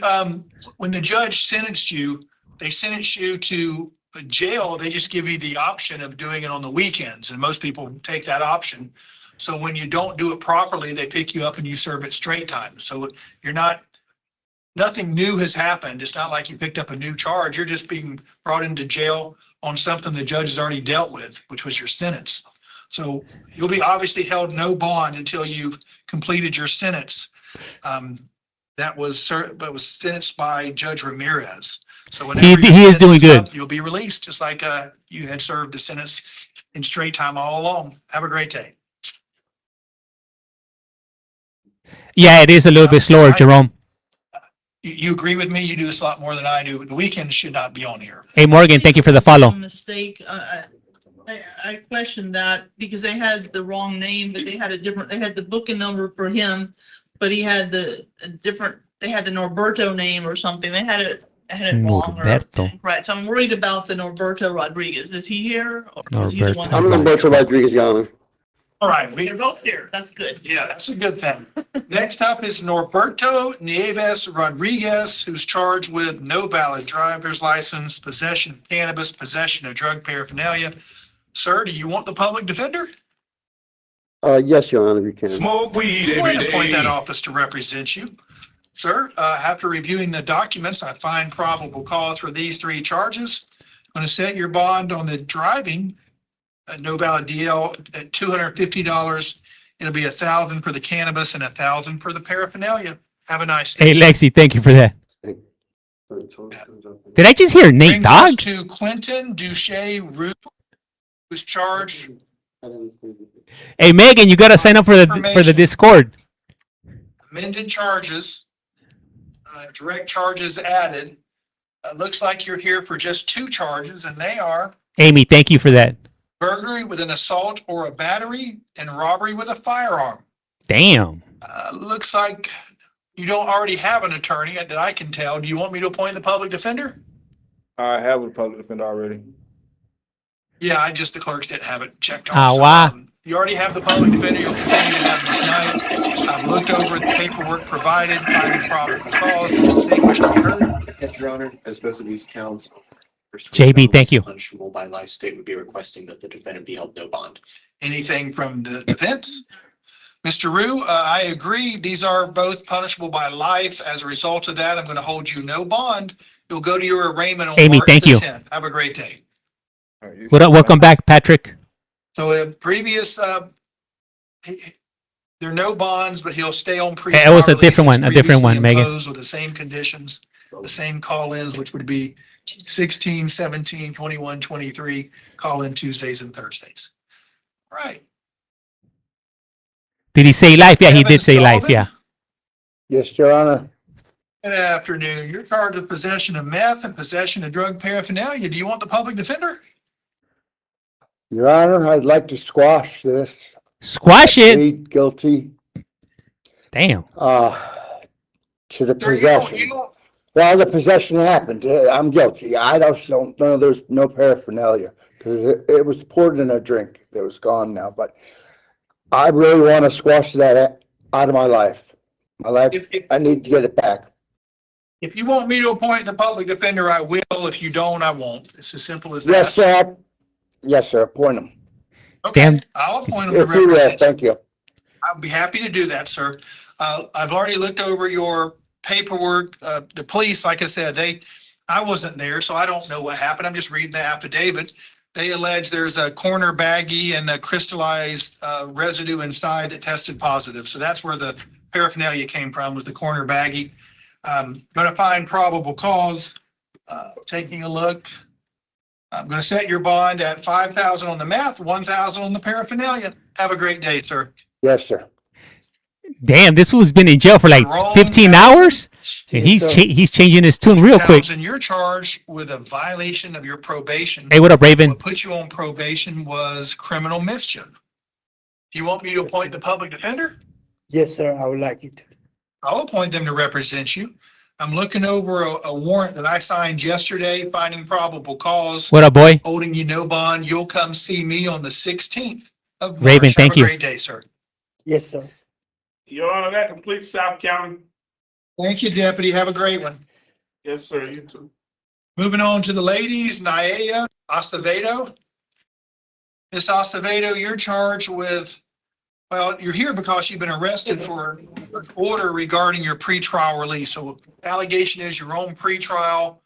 when the judge sentenced you, they sentenced you to a jail. They just give you the option of doing it on the weekends, and most people take that option. So when you don't do it properly, they pick you up and you serve it straight time. So you're not, nothing new has happened. It's not like you picked up a new charge. You're just being brought into jail on something the judge has already dealt with, which was your sentence. So you'll be obviously held no bond until you've completed your sentence. That was sentenced by Judge Ramirez. So whenever He is doing good. You'll be released, just like you had served the sentence in straight time all along. Have a great day. Yeah, it is a little bit slower, Jerome. You agree with me? You do this a lot more than I do. The weekend should not be on here. Hey, Morgan, thank you for the follow. Mistake. I questioned that because they had the wrong name, but they had the booking number for him, but he had they had the Norberto name or something. They had it wrong or right. So I'm worried about the Norberto Rodriguez. Is he here? Or is he the one I'm Norberto Rodriguez, Your Honor. All right. They're both here. That's good. Yeah, that's a good thing. Next up is Norberto Nieves Rodriguez, who's charged with no valid driver's license, possession of cannabis, possession of drug paraphernalia. Sir, do you want the public defender? Yes, Your Honor, you can. Smoke weed every day. Appoint that office to represent you. Sir, after reviewing the documents, I find probable cause for these three charges. I'm going to set your bond on the driving, no valid DL at $250. It'll be $1,000 for the cannabis and $1,000 for the paraphernalia. Have a nice day. Hey, Lexi, thank you for that. Did I just hear Nate Brings us Dogg? to Clinton Duche Roux, who's charged. Hey, Megan, you got to sign up for the Discord. Amended charges, direct charges added. Looks like you're here for just two charges, and they are Amy, thank you for that. burglary with an assault or a battery and robbery with a firearm. Damn. Looks like you don't already have an attorney that I can tell. Do you want me to appoint the public defender? I have a public defender already. Yeah, the clerks didn't have it checked on. Ah, wow. You already have the public defender. You'll continue to have this night. I've looked over the paperwork provided, finding probable cause, distinguished and heard. Yes, Your Honor, as both of these counts. JB, thank you. Punishable by life, state would be requesting that the defendant be held no bond. Anything from the defense? Mr. Roux, I agree. These are both punishable by life. As a result of that, I'm going to hold you no bond. You'll go to your arraignment on Amy, March thank the you. 10th. Have a great day. What up? Welcome back, Patrick. So previous, there are no bonds, but he'll stay on pre. It was a different one, Megan. With the same conditions, the same call-ins, which would be 16, 17, 21, 23, call-in Tuesdays and Thursdays. Right. Did he say life? Yeah, he Kevin did say life. Sullivan? Yeah. Yes, Your Honor. Good afternoon. You're charged with possession of meth and possession of drug paraphernalia. Do you want the public defender? Your Honor, I'd like to squash this. Squash it. Plead guilty. Damn. To the Sir, possession. Well, the possession happened. I'm guilty. I don't know. There's no paraphernalia because it was poured in a drink that was gone now. But I really want to squash that out of my life. I need to get it back. If you want me to appoint the public defender, I will. If you don't, I won't. It's as simple as that. Yes, sir. Yes, sir. Appoint him. Okay, Damn. I'll appoint him to If you will, represent you. thank you. I'll be happy to do that, sir. I've already looked over your paperwork. The police, like I said, I wasn't there, so I don't know what happened. I'm just reading the affidavit. They allege there's a corner baggie and a crystallized residue inside that tested positive. So that's where the paraphernalia came from, was the corner baggie. Going to find probable cause. Taking a look. I'm going to set your bond at $5,000 on the meth, $1,000 on the paraphernalia. Have a great day, sir. Yes, sir. Damn, this fool's been in jail for like 15 hours? And Yes, sir. he's changing his tune real quick. Townsend, you're charged with a violation of your probation. Hey, what up, Raven? What put you on probation was criminal mischief. Do you want me to appoint the public defender? Yes, sir, I would like you to. I'll appoint them to represent you. I'm looking over a warrant that I signed yesterday, finding probable cause, What up, boy? holding you no bond. You'll come see me on the 16th of March. Raven, thank you. Have a great day, sir. Yes, sir. Your Honor, that completes South County. Thank you, Deputy. Have a great one. Yes, sir, you too. Moving on to the ladies, Naya Acevedo. Miss Acevedo, you're charged with, well, you're here because you've been arrested for an order regarding your pretrial release. So allegation is your own pretrial.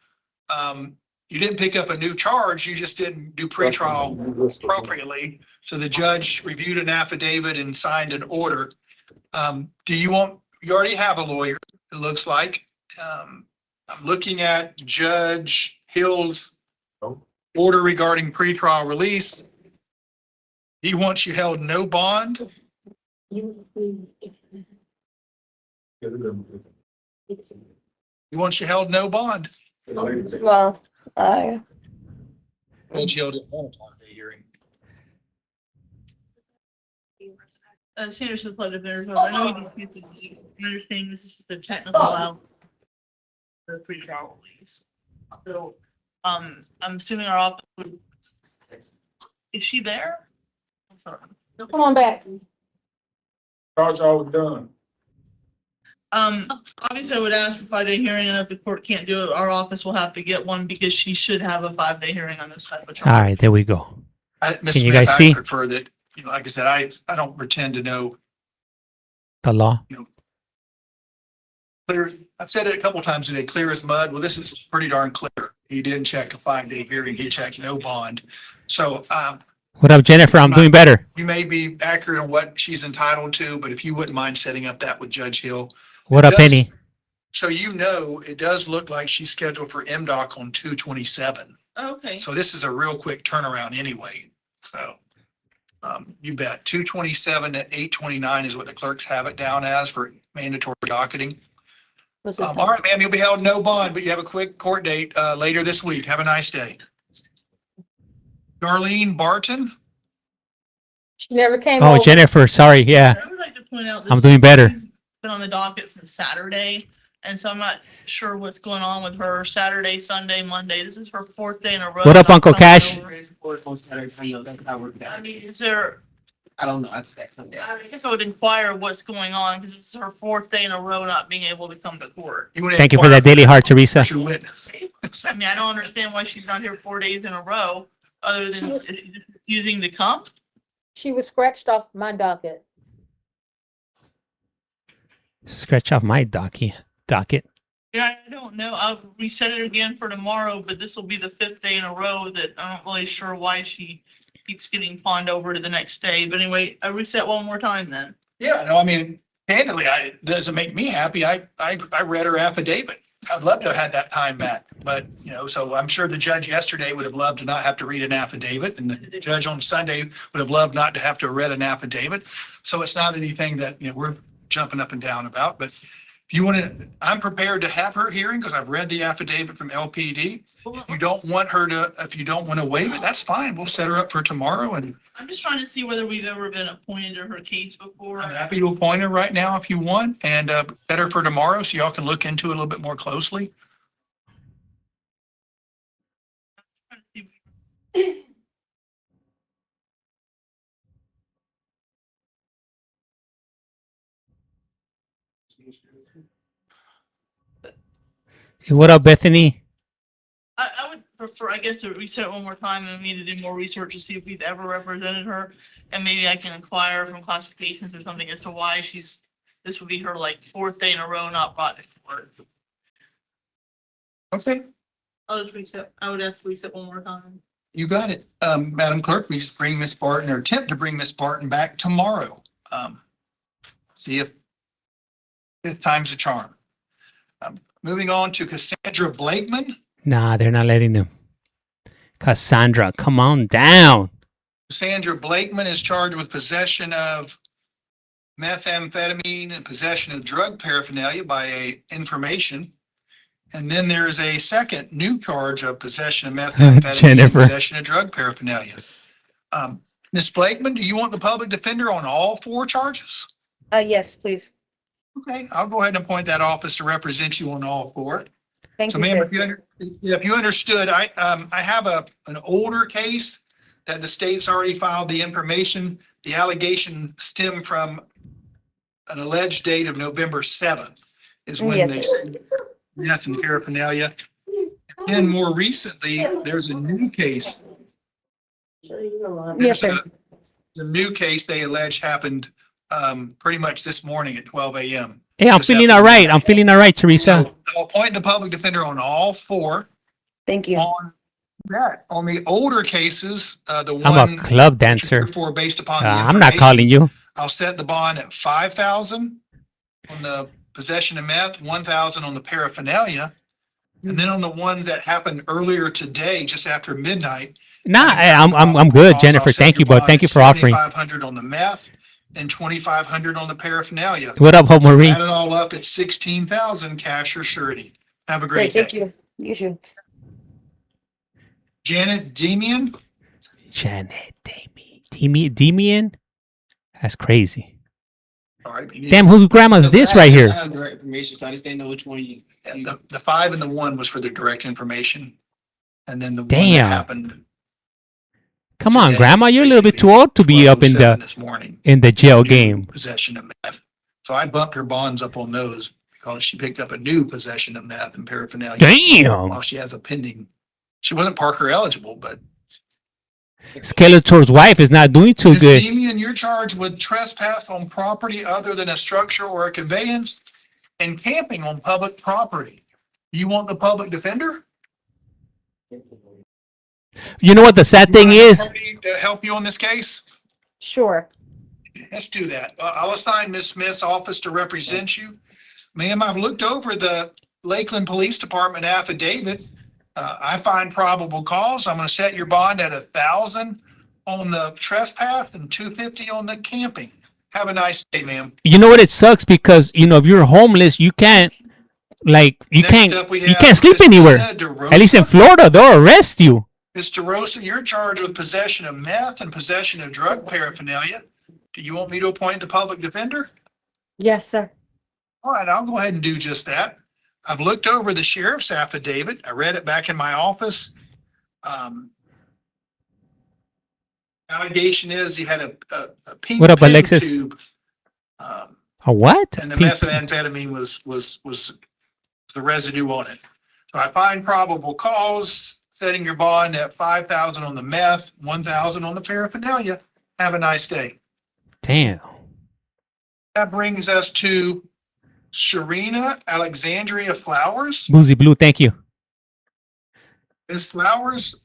You didn't pick up a new charge. You just didn't do pretrial appropriately. So the judge reviewed an affidavit and signed an order. Do you already have a lawyer, it looks like. I'm looking at Judge Hill's order regarding pretrial release. He wants you held no bond. He wants you held no bond. Well, Judge Hill didn't want to talk to the hearing. Senior Supply Defenders, I know you don't get this, I understand this is just the technical out. The pre-trial release. So, I'm assuming our office would. Is she there? I'm sorry. Come on back. Charge all done. Obviously I would ask for 5-day hearing, and if the court can't do it, our office will have to get one because she should have a 5-day hearing on this type of charge. All right, there we go. Ms. Can you Smith, guys I see prefer that, like I said, I don't pretend to know the law? clear. I've said it a couple times today, clear as mud. Well, this is pretty darn clear. He didn't check a 5-day hearing. He checked no bond. So, What up, Jennifer? I'm doing better. you may be accurate on what she's entitled to, but if you wouldn't mind setting up that with Judge Hill. What up, Penny? So it does look like she's scheduled for MDOC on 2/27. Okay. So this is a real quick turnaround anyway. So you bet. 2/27 at 8/29 is what the clerks have it down as for mandatory docketing. All right, ma'am, you'll be held no bond, but you have a quick court date later this week. Have a nice day. Darlene Barton. She never came Oh, over. Jennifer, sorry. Yeah, I would like to point out. I'm doing better. She's been on the docket since Saturday, and so I'm not sure what's going on with her Saturday, Sunday, Monday. This is her 4th day in a row. What up, not Uncle coming Cash? over. I mean, is there, I don't know. I guess I would inquire what's going on, because it's her 4th day in a row not being able to come to court. Thank you for that daily heart, Teresa. Your witness. I mean, I don't understand why she's not here 4 days in a row, other than is she just refusing to come. She was scratched off my docket. Scratch off my docket. Yeah, I don't know. I'll reset it again for tomorrow, but this will be the 5th day in a row that I'm not really sure why she keeps getting pawned over to the next day. But anyway, I reset one more time then. Yeah, no, I mean, candidly, it doesn't make me happy. I read her affidavit. I'd love to have had that time back, but, so I'm sure the judge yesterday would have loved to not have to read an affidavit, and the judge on Sunday would have loved not to have to read an affidavit. So it's not anything that, we're jumping up and down about, but if you want to, I'm prepared to have her hearing because I've read the affidavit from LPD. If you don't want to waive it, that's fine. We'll set her up for tomorrow, and I'm just trying to see whether we've ever been appointed to her case before. I'm happy to appoint her right now if you want, and set her for tomorrow so y'all can look into it a little bit more closely. Hey, what up, Bethany? I would prefer, I guess, to reset it one more time and me to do more research to see if we've ever represented her. And maybe I can inquire from classifications or something as to why this would be her 4th day in a row not brought to court. Okay. I'll just reset. I would have to reset one more time. You got it. Madam Clerk, we just bring Miss Barton, or attempt to bring Miss Barton back tomorrow. See if 5th time's a charm. Moving on to Cassandra Blakeman. Nah, they're not letting him. Cassandra, come on down. Cassandra Blakeman is charged with possession of methamphetamine and possession of drug paraphernalia by a information. And then there's a second new charge of possession of methamphetamine and Jennifer. possession of drug paraphernalia. Ms. Blakeman, do you want the public defender on all 4 charges? Yes, please. Okay, I'll go ahead and appoint that office to represent you on all 4. Thank So you, ma'am, sir. if you understood, I have an older case that the state's already filed the information. The allegation stemmed from an alleged date of November 7th is when Yes, they sir. said meth and paraphernalia. And more recently, there's a new case. Yes, sir. The new case they allege happened pretty much this morning at 12 a.m. Hey, I'm Just feeling after all right. midnight. I'm feeling all right, Teresa. So I'll appoint the public defender on all 4. Thank you. On that, on the older cases, the one. I'm a club that you're dancer. here for based upon the I'm not information, calling you. I'll set the bond at 5,000 on the possession of meth, 1,000 on the paraphernalia. And then on the ones that happened earlier today, just after midnight. Nah, I'm good, Jennifer. Thank you, but thank you for offering. 7,500 on the meth and 2,500 on the paraphernalia. What up, Hope Marie? Add it all up at 16,000 cash or surety. Have a great Great, day. thank you. You too. Janet Demian. Janet Demian? That's crazy. All right. you need- Damn, whose grandma's this right I here? have direct information, so I just didn't know which one you. The 5 and the 1 was for the direct information. And then the one Damn. that happened Come on, today, Grandma, you're a little bit too basically old to be up in 12:07 the this morning. jail New game. Possession of meth. So I bumped her bonds up on those because she picked up a new possession of meth and paraphernalia. Damn. While she has a pending, she wasn't Parker eligible, but Skeletor's wife is not doing too Ms. good. Demian, you're charged with trespass on property other than a structure or a conveyance and camping on public property. You want the public defender? You know what the sad thing You want is? somebody to help you on this case? Sure. Let's do that. I'll assign Ms. Smith's office to represent you. Ma'am, I've looked over the Lakeland Police Department affidavit. I find probable cause. I'm going to set your bond at 1,000 on the trespass and 250 on the camping. Have a nice day, ma'am. You know what? It sucks because, you know, if you're homeless, you can't, like, you Next up, we you have can't sleep Christina anywhere. DeRosa. At least in Florida, they'll arrest you. Ms. DeRosa, you're charged with possession of meth and possession of drug paraphernalia. Do you want me to appoint the public defender? Yes, sir. All right, I'll go ahead and do just that. I've looked over the sheriff's affidavit. I read it back in my office. Allegation is he had a pink What up, pen Alexis? tube, A what? and the Pink- methamphetamine was the residue on it. So I find probable cause, setting your bond at 5,000 on the meth, 1,000 on the paraphernalia. Have a nice day. Damn. That brings us to Sharina Alexandria Flowers. Boozy Blue, thank you. Ms. Flowers,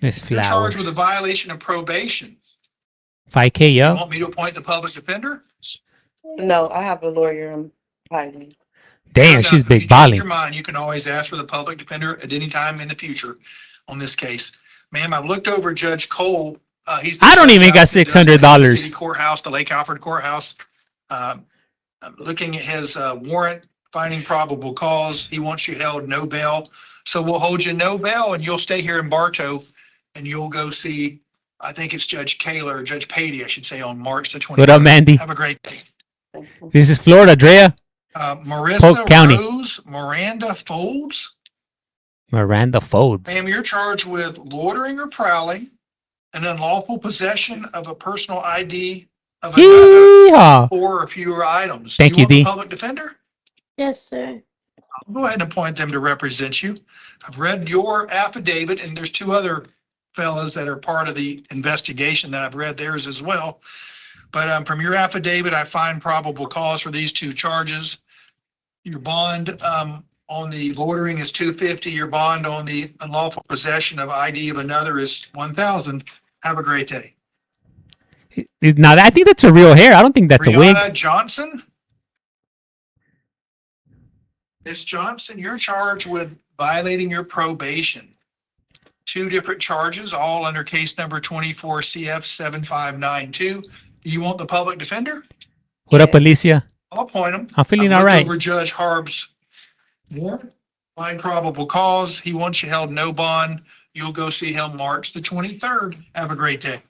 Miss you're Flowers. charged with a violation of probation. 5K, You yo. want me to appoint the public defender? No, I have a lawyer in hiding. Damn, Fair she's enough. If big you change balling. your mind, you can always ask for the public defender at any time in the future on this case. Ma'am, I've looked over Judge Cole. He's the I don't judge even out got that does the $600. City Courthouse, the Lake Alfred Courthouse. I'm looking at his warrant, finding probable cause. He wants you held no bail. So we'll hold you no bail and you'll stay here in Bartow and you'll go see, I think it's Judge Kaler, or Judge Patey, I should say, on March the 23rd. What up, Mandy? Have a great day. This is Florida, Drea. Marissa Polk County. Rose Miranda Folds. Miranda Folds. Ma'am, you're charged with loitering or prowling, an unlawful possession of a personal ID of another, Yeehaw. or fewer items. Thank you, want the D. public defender? Yes, sir. I'll go ahead and appoint them to represent you. I've read your affidavit, and there's 2 other fellas that are part of the investigation that I've read theirs as well. But from your affidavit, I find probable cause for these 2 charges. Your bond on the loitering is 250. Your bond on the unlawful possession of ID of another is 1,000. Have a great day. Now, I think that's a real hair. I don't think that's a wig. Brianna Johnson. Ms. Johnson, you're charged with violating your probation. two different charges, all under case number 24 CF 7592. Do you want the public defender? What up, Alicia? I'll appoint him. I'm feeling I've all looked right. Over Judge Harb's warrant, find probable cause. He wants you held no bond. You'll go see him March the 23rd. Have a great day.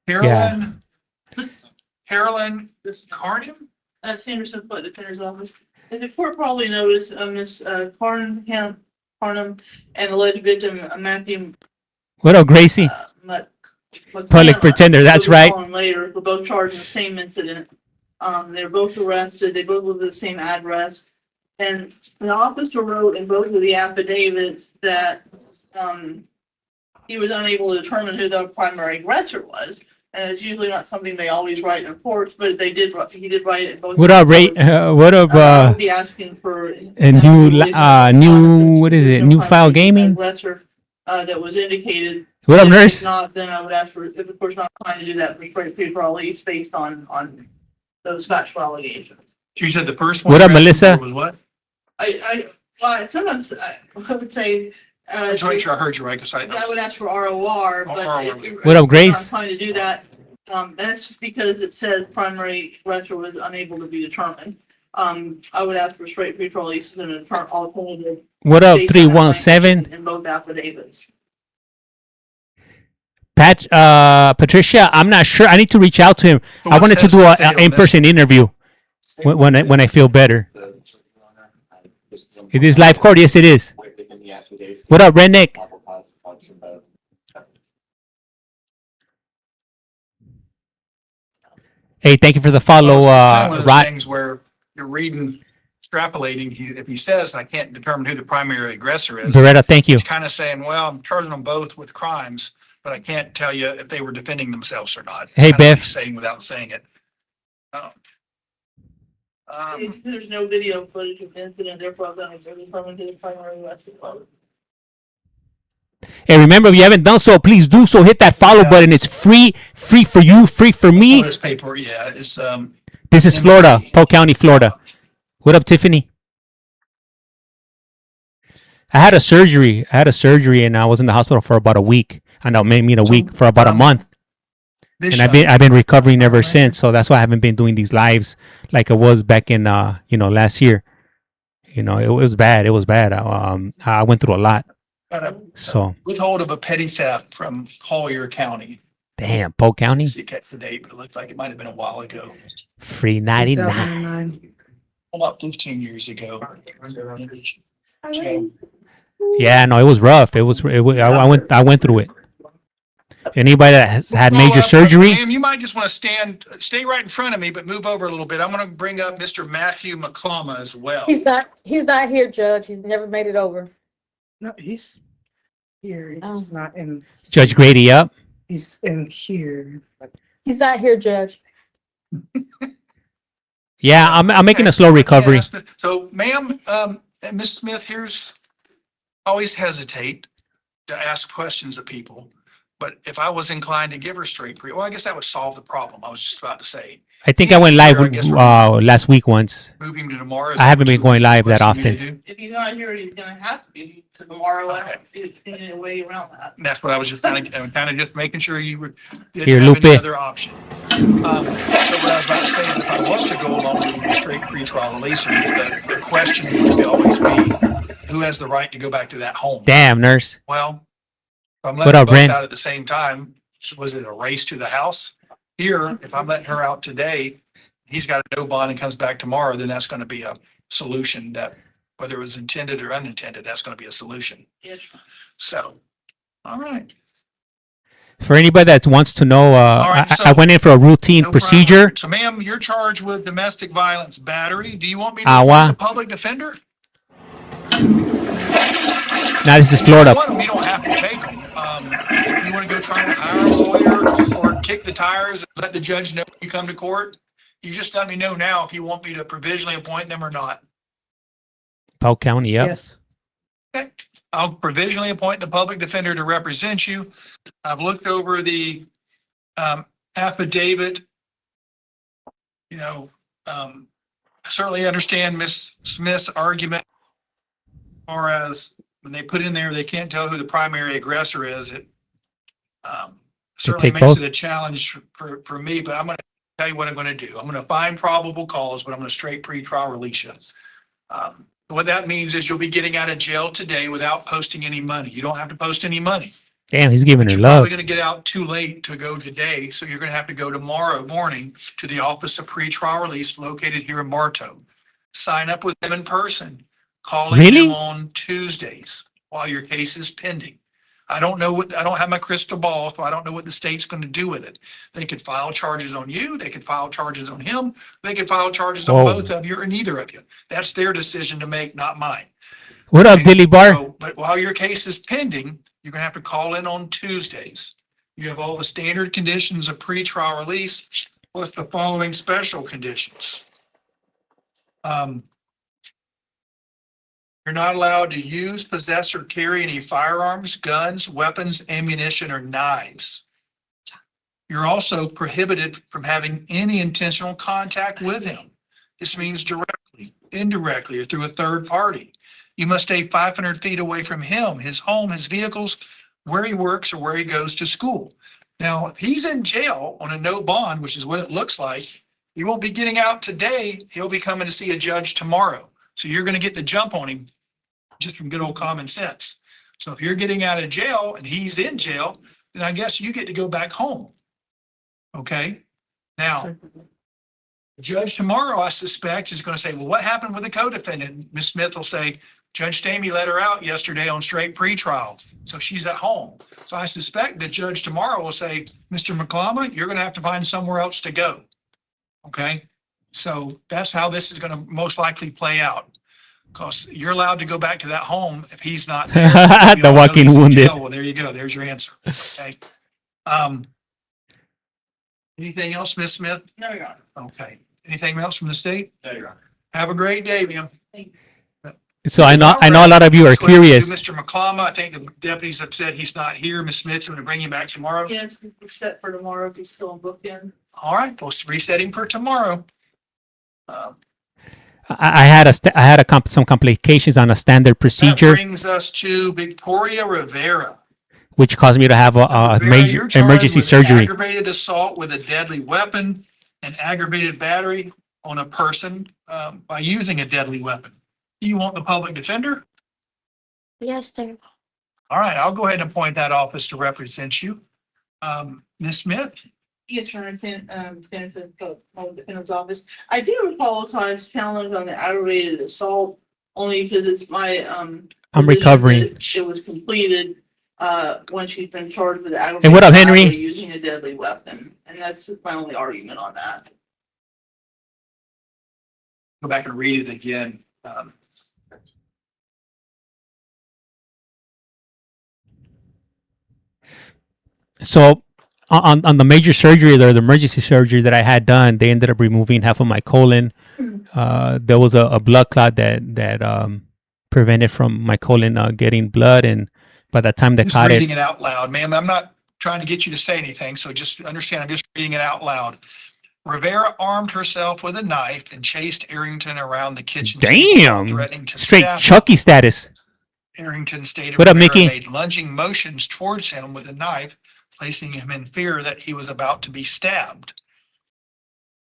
Carolyn Carnum? At Sanderson Flood Defender's Office. And the court probably noticed, Miss Farnham and alleged victim Matthew. What up, Gracie? Public pretender, that's right. Later, were both charged in the same incident. They're both arrested. They both live at the same address. And the officer wrote in both of the affidavits that he was unable to determine who the primary aggressor was. And it's usually not something they always write in reports, but he did write it in both. What up, Ray? What up? I would be asking for New what is it? New File Gaming. Aggressor that was indicated. What up, If nurse? not, then I would ask for, if the court's not trying to do that, for pre-trial release based on those factual allegations. You said the first one. What up, Melissa? Was what? Sometimes I would say. Just make sure I heard you right, because I would ask for ROR, but if What up, Grace? I'm trying to do that. That's just because it says primary aggressor was unable to be determined. I would ask for straight pre-trial releases and an alternative. What up, based on that 317? language in both affidavits. Patricia, I'm not sure. I need to reach out to him. I wanted to do an in-person interview when I feel better. It is live court. Yes, it is. What up, Redneck? Hey, thank you for the follow, It's kind of one of those Rod. things where you're reading, extrapolating. If he says, I can't determine who the primary aggressor is. Beretta, thank you. He's kind of saying, well, I'm charging them both with crimes, but I can't tell you if they were defending themselves or not. It's Hey, kind of Bev. like saying without saying it. There's no video footage of the incident, therefore I'm going to determine who the primary aggressor was. Hey, remember, if you haven't done so, please do so. Hit that follow button. It's free for you, free for me. This paper, yeah, it's, This is Florida, Polk County, Florida. What up, Tiffany? I had a surgery and I was in the hospital for about a week. I know, maybe a week, for about a month. And I've been recovering ever since. So that's why I haven't been doing these lives like it was back in last year. It was bad. It was bad. I went through a lot. So withhold of a petty theft from Collier County. damn, Polk County. See, catch the date, but it looks like it might have been a while ago. Free 99. About 15 years ago. Yeah, no, it was rough. I went through it. Anybody that has had major surgery? Ma'am, you might just want to stay right in front of me, but move over a little bit. I'm going to bring up Mr. Matthew McClama as well. He's not here, Judge. He's never made it over. No, he's here. He's not in. Judge Grady up. He's in here. He's not here, Judge. Yeah, I'm making a slow recovery. So, ma'am, Ms. Smith, always hesitate to ask questions of people. But if I was inclined to give her straight well, I guess that would solve the problem. I was just about to say. I think I went live last week once. Move him to tomorrow. I haven't been going live that often. If he's not here, he's going to have to be to tomorrow. I don't see any way around that. And that's what I was just kind of just making sure you were didn't Here, have Lupe. any other option. So what I was about to say is, if I was to go along with the straight pretrial release, the question would always be, who has the right to go back to that home? Damn, nurse. Well, if I'm What letting up, both Brent? out at the same time, was it a race to the house? Here, if I'm letting her out today, he's got a no bond and comes back tomorrow, then that's going to be a solution that, whether it was intended or unintended, that's going to be a solution. Yes. So, all right. For anybody that wants to know, right, I went in for a routine No procedure. problem. So, ma'am, you're charged with domestic violence battery. Do you want me to Awa. call the public defender? Now this is Florida. You don't have to take them. If you want to go try and hire a lawyer or kick the tires and let the judge know you come to court, you just let me know now if you want me to provisionally appoint them or not. Polk County, yep. Yes. Okay. I'll provisionally appoint the public defender to represent you. I've looked over the affidavit. I certainly understand Ms. Smith's argument far as when they put in there, they can't tell who the primary aggressor is, it certainly take makes both? it a challenge for me, but I'm gonna tell you what I'm gonna do. I'm gonna find probable cause, but I'm gonna straight pretrial release you. What that means is you'll be getting out of jail today without posting any money. You don't have to post any money. Damn, he's giving But her you're probably love. gonna get out too late to go today, so you're gonna have to go tomorrow morning to the Office of Pretrial Release located here in Marto. Sign up with them in person, calling Really? them on Tuesdays while your case is pending. I don't have my crystal ball, so I don't know what the state's gonna do with it. They could file charges on you, they could file charges on him, they could file charges on Whoa. both of you or neither of you. That's their decision to make, not mine. What up, Okay, Dilly Bar? so, but while your case is pending, you're gonna have to call in on Tuesdays. You have all the standard conditions of pretrial release plus the following special conditions. You're not allowed to use, possess, or carry any firearms, guns, weapons, ammunition, or knives. You're also prohibited from having any intentional contact with him. This means directly, indirectly, or through a third party. You must stay 500 feet away from him, his home, his vehicles, where he works, or where he goes to school. Now, if he's in jail on a no bond, which is what it looks like, he won't be getting out today. He'll be coming to see a judge tomorrow. So you're going to get the jump on him just from good old common sense. So if you're getting out of jail and he's in jail, then I guess you get to go back home. Okay? Now, the judge tomorrow, I suspect, is going to say, well, what happened with the co-defendant? Ms. Smith will say, Judge Stamey let her out yesterday on straight pretrial, so she's at home. So I suspect the judge tomorrow will say, Mr. McClama, you're going to have to find somewhere else to go. Okay? So that's how this is going to most likely play out. Because you're allowed to go back to that home if he's not there. We The all know walking he's in wounded. jail. Well, there you go. There's your answer. Okay. Anything else, Ms. Smith? No, Your Honor. Okay. Anything else from the state? No, Your Honor. Have a great day, ma'am. So I know a lot of you are That's what we do, curious. Mr. McClama, I think the deputies have said he's not here. Ms. Smith, you want to bring him back tomorrow? Yes, we're set for tomorrow if he's still booked in. All right, we'll reset him for tomorrow. I had some complications on a standard That procedure, brings us to Victoria Rivera. which caused me to have a Rivera, major you're charged emergency with surgery. Aggravated assault with a deadly weapon and aggravated battery on a person by using a deadly weapon. Do you want the public defender? Yes, sir. All right, I'll go ahead and appoint that office to represent you. Ms. Smith? Yes, Your Honor, stand for the public defender's office. I do recall a size challenge on the aggravated assault, only because it's my, I'm position recovering. that it was completed, when she's been charged with aggravated. And what up, Henry? battery using a deadly weapon, and that's my only argument on that. Go back and read it again. So on the major surgery or the emergency surgery that I had done, they ended up removing half of my colon. There was a blood clot that prevented from my colon getting blood, and by the time they Just caught reading it, it out loud, ma'am. I'm not trying to get you to say anything, so just understand, I'm just reading it out loud. Rivera armed herself with a knife and chased Arrington around the kitchen table while damn, threatening to straight stab him. Chucky status. Arrington stated What up, Rivera Mickey? made lunging motions towards him with a knife, placing him in fear that he was about to be stabbed.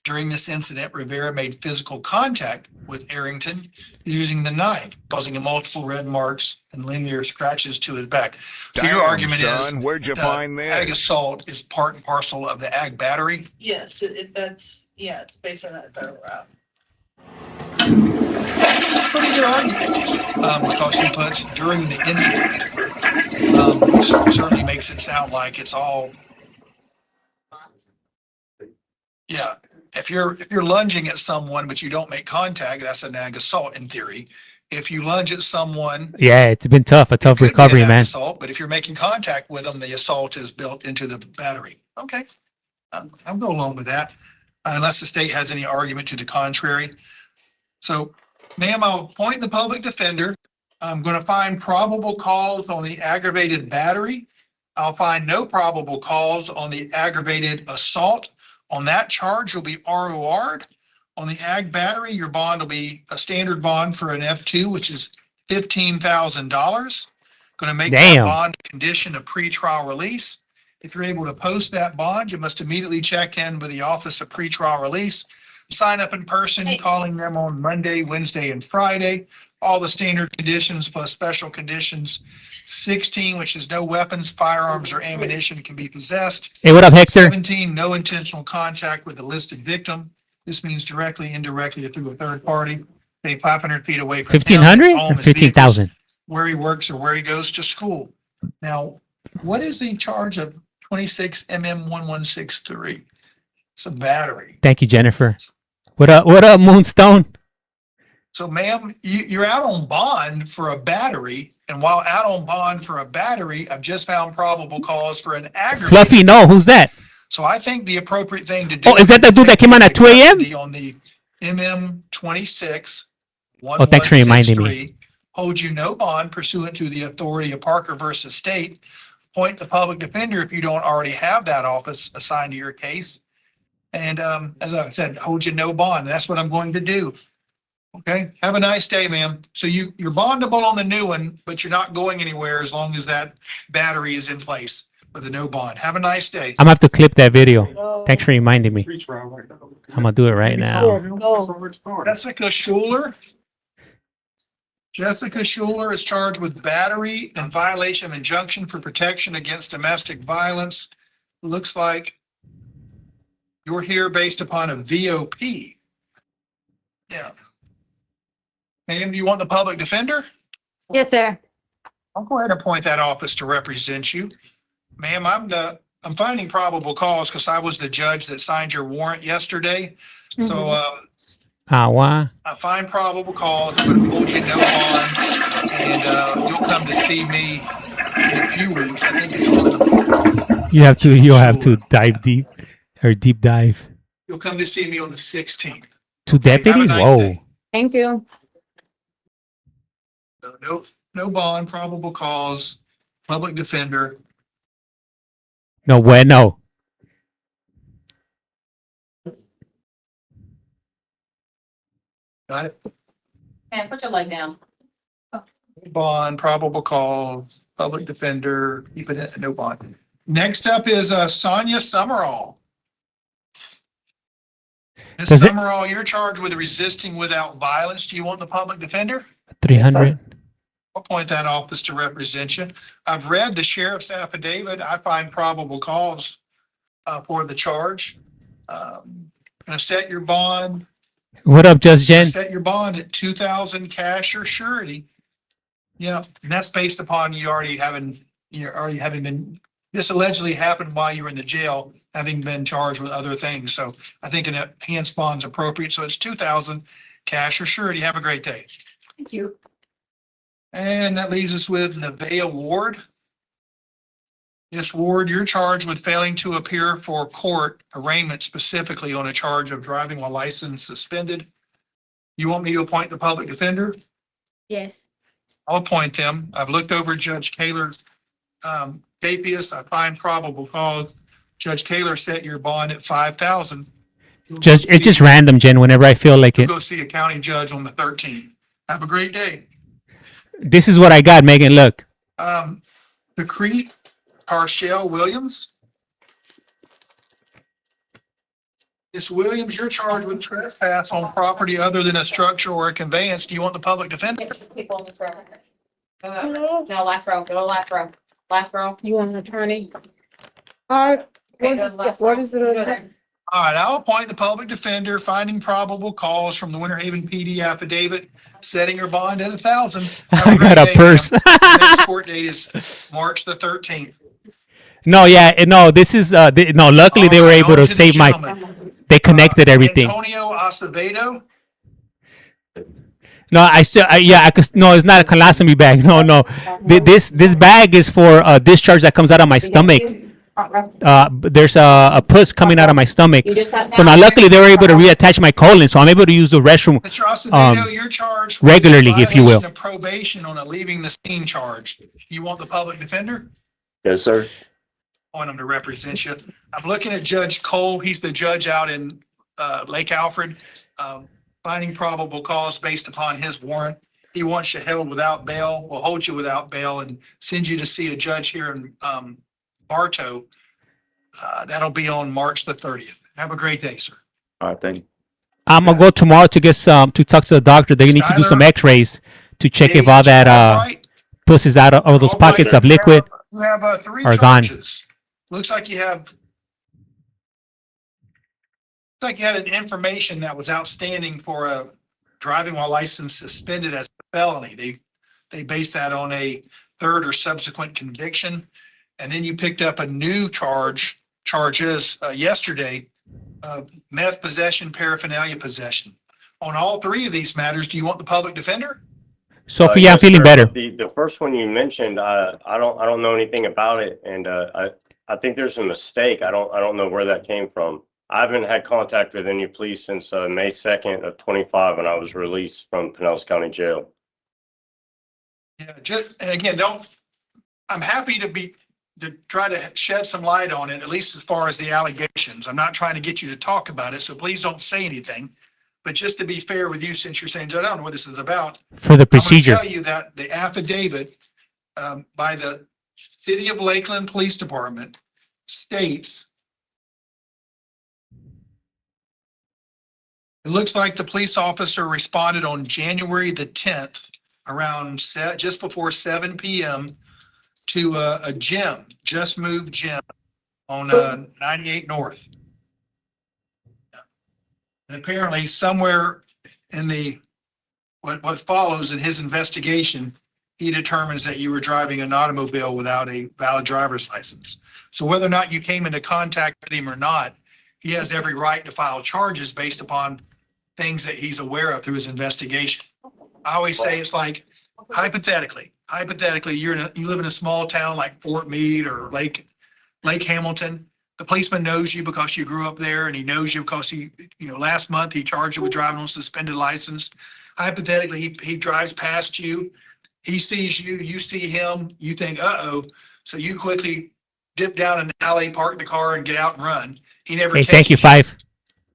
During this incident, Rivera made physical contact with Arrington using the knife, causing him multiple red marks and linear scratches to his back. So your Damn, argument son, is where'd you find this? ag assault is part and parcel of the ag battery. Yes, it's based on that federal route. Pretty good argument, because he puts during the incident, which certainly makes it sound like it's all. Yeah, if you're lunging at someone but you don't make contact, that's an ag assault in theory. If you lunge at someone, Yeah, it's been tough, a tough it could be an recovery, ag man. assault, but if you're making contact with them, the assault is built into the battery. Okay, I'll go along with that, unless the state has any argument to the contrary. So, ma'am, I'll appoint the public defender. I'm going to find probable cause on the aggravated battery. I'll find no probable cause on the aggravated assault. On that charge, you'll be ROR'd. On the ag battery, your bond will be a standard bond for an F2, which is $15,000. Going to make Damn. that bond a condition of pretrial release. If you're able to post that bond, you must immediately check in with the Office of Pretrial Release. Sign up in person, calling them on Monday, Wednesday, and Friday. All the standard conditions plus special conditions. 16, which is no weapons, firearms, or ammunition can be possessed. Hey, what up, Hector? 17, no intentional contact with the listed victim. This means directly, indirectly, or through a third party. Stay 500 feet away from him, his 1,500 home, or his vehicles, 15,000? where he works or where he goes to school. Now, what is the charge of 26 MM1163? It's a battery. Thank you, Jennifer. What up, Moonstone? So, ma'am, you're out on bond for a battery, and while out on bond for a battery, I've just found probable cause for an aggravated. Fluffy, no, who's that? So I think the appropriate thing to do. Oh, is that the dude that came on at 2 a.m.? On the MM26 Oh, thanks for reminding me. Hold you no bond pursuant to the authority of Parker versus State. Appoint the public defender if you don't already have that office assigned to your case. And as I said, hold you no bond. That's what I'm going to do. Okay, have a nice day, ma'am. So you're bondable on the new one, but you're not going anywhere as long as that battery is in place with a no bond. Have a nice day. I'm gonna have to clip that video. Thanks for reminding me. I'm gonna do it right now. Jessica Schuler. Jessica Schuler is charged with battery and violation of injunction for protection against domestic violence. Looks like you're here based upon a VOP. Yeah. Ma'am, do you want the public defender? Yes, sir. I'll go ahead and appoint that office to represent you. Ma'am, I'm finding probable cause because I was the judge that signed your warrant yesterday. So Why? I find probable cause, I'm going to hold you no bond, and you'll come to see me in a few weeks. I think it's You'll have to dive deep or deep dive. You'll come to see me on the 16th. Two Okay, have a deputies? nice Whoa. day. Thank you. So no bond, probable cause, public defender. No bueno. Got it? And put your leg down. Bond, probable cause, public defender, keep it at no bond. Next up is Sonia Summerall. Ms. Does it- Summerall, you're charged with resisting without violence. Do you want the public defender? 300. I'll appoint that office to represent you. I've read the sheriff's affidavit. I find probable cause for the charge. Gonna set your bond. What up, Just Jen? Set your bond at 2,000 cash or surety. Yeah, and that's based upon you already having been, this allegedly happened while you were in the jail, having been charged with other things. So I think an enhanced bond's appropriate. So it's 2,000 cash or surety. Have a great day. Thank you. And that leaves us with Nevaeh Ward. Yes, Ward, you're charged with failing to appear for court arraignment, specifically on a charge of driving while license suspended. You want me to appoint the public defender? Yes. I'll appoint them. I've looked over Judge Kaler's capias. I find probable cause. Judge Kaler set your bond at 5,000. It's just random, Jen, whenever I feel like it. Go see a county judge on the 13th. Have a great day. This is what I got, Megan. Look. Decrete Carshell Williams. Ms. Williams, you're charged with trespass on property other than a structure or a conveyance. Do you want the public defender? People in this row. No, last row, go to last row. Last row. You want an attorney? Okay, What go is, to the last what row. is it? Go there. All right, I'll appoint the public defender, finding probable cause from the Winter Haven PD affidavit, setting your bond at 1,000. I got a purse. Next court date is March the 13th. No, yeah, no, this is, no, luckily they were able to save my, they connected everything. Antonio Acevedo. No, I could, no, it's not a colostomy bag. No. This bag is for a discharge that comes out of my stomach. There's a pus coming out of my stomach. So now luckily they were able to reattach my colon, so I'm able to use the restroom Mr. Acevedo, you're charged regularly, if you will. violation of probation on a leaving the scene charge. You want the public defender? Yes, sir. I want him to represent you. I'm looking at Judge Cole. He's the judge out in Lake Alfred, finding probable cause based upon his warrant. he wants you held without bail. We'll hold you without bail and send you to see a judge here in Bartow. That'll be on March the 30th. Have a great day, sir. All right, thank you. I'm gonna go tomorrow to get to talk to the doctor. They need to do some Skylar? X-rays to check if Yeah, all that all right. pussy's out of those All pockets right. of liquid You have 3 are gone. charges. Looks like you had an information that was outstanding for a driving while license suspended as a felony. They based that on a third or subsequent conviction. And then you picked up a new charges yesterday, meth possession, paraphernalia possession. On all 3 of these matters, do you want the public defender? Sophie, I'm Yes, feeling sir. better. The first one you mentioned, I don't know anything about it, and I think there's a mistake. I don't know where that came from. I haven't had contact with any police since May 2nd of 25 when I was released from Pinellas County Jail. Yeah, and again, I'm happy to try to shed some light on it, at least as far as the allegations. I'm not trying to get you to talk about it, so please don't say anything. But just to be fair with you, since you're saying, Judge, I don't know what this is about. For the I'm going to procedure. tell you that the affidavit by the City of Lakeland Police Department states it looks like the police officer responded on January the 10th around just before 7 p.m. to a gym, Just Move Gym on 98 North. And apparently somewhere in what follows in his investigation, he determines that you were driving an automobile without a valid driver's license. So whether or not you came into contact with him or not, he has every right to file charges based upon things that he's aware of through his investigation. I always say it's like, hypothetically, you live in a small town like Fort Meade or Lake Hamilton. The policeman knows you because you grew up there, and he knows you because last month he charged you with driving on suspended license. Hypothetically, he drives past you, he sees you, you see him, you think, uh-oh. So you quickly dip down an alley, park the car, and get out and run. He never Hey, catches thank you, you. Five.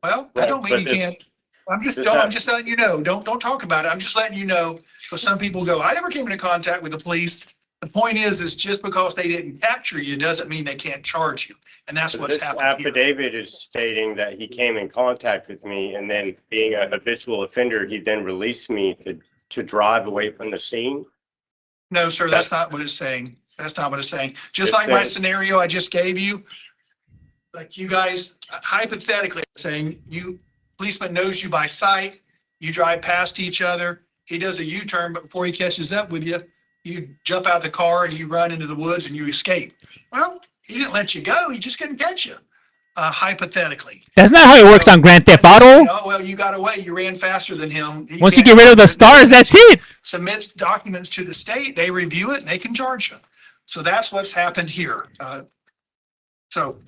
Well, I don't mean you can't. I'm just letting you know. Don't talk about it. I'm just letting you know, because some people go, I never came into contact with the police. The point is just because they didn't capture you doesn't mean they can't charge you. And that's what's This happened here. affidavit is stating that he came in contact with me, and then being a habitual offender, he then released me to drive away from the scene. No, sir, that's not what it's saying. That's not what it's saying. Just It like my says- scenario I just gave you, like you guys hypothetically saying policeman knows you by sight, you drive past each other, he does a U-turn, but before he catches up with you, you jump out of the car and you run into the woods and you escape. Well, he didn't let you go, he just couldn't catch you, hypothetically. That's not how it works on Grand Theft Auto. Oh, well, you got away, you ran faster than him. He Once you can't get rid of the help it. stars, that's it. Submits documents to the state, they review it, and they can charge you. So that's what's happened here. So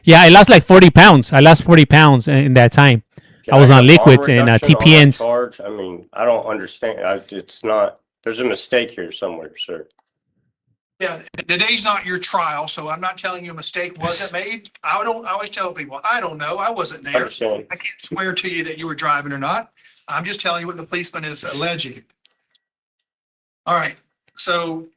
Yeah, I lost like 40 pounds. I lost 40 pounds in that time. Can I was get on a liquids harm and reduction on that TPNs. charge? I mean, I don't understand. It's not, there's a mistake here somewhere, sir. yeah, today's not your trial, so I'm not telling you a mistake wasn't made. I always tell people, I don't know, I wasn't I there. understand. I can't swear to you that you were driving or not. I'm just telling you what the policeman is alleging. All right, so,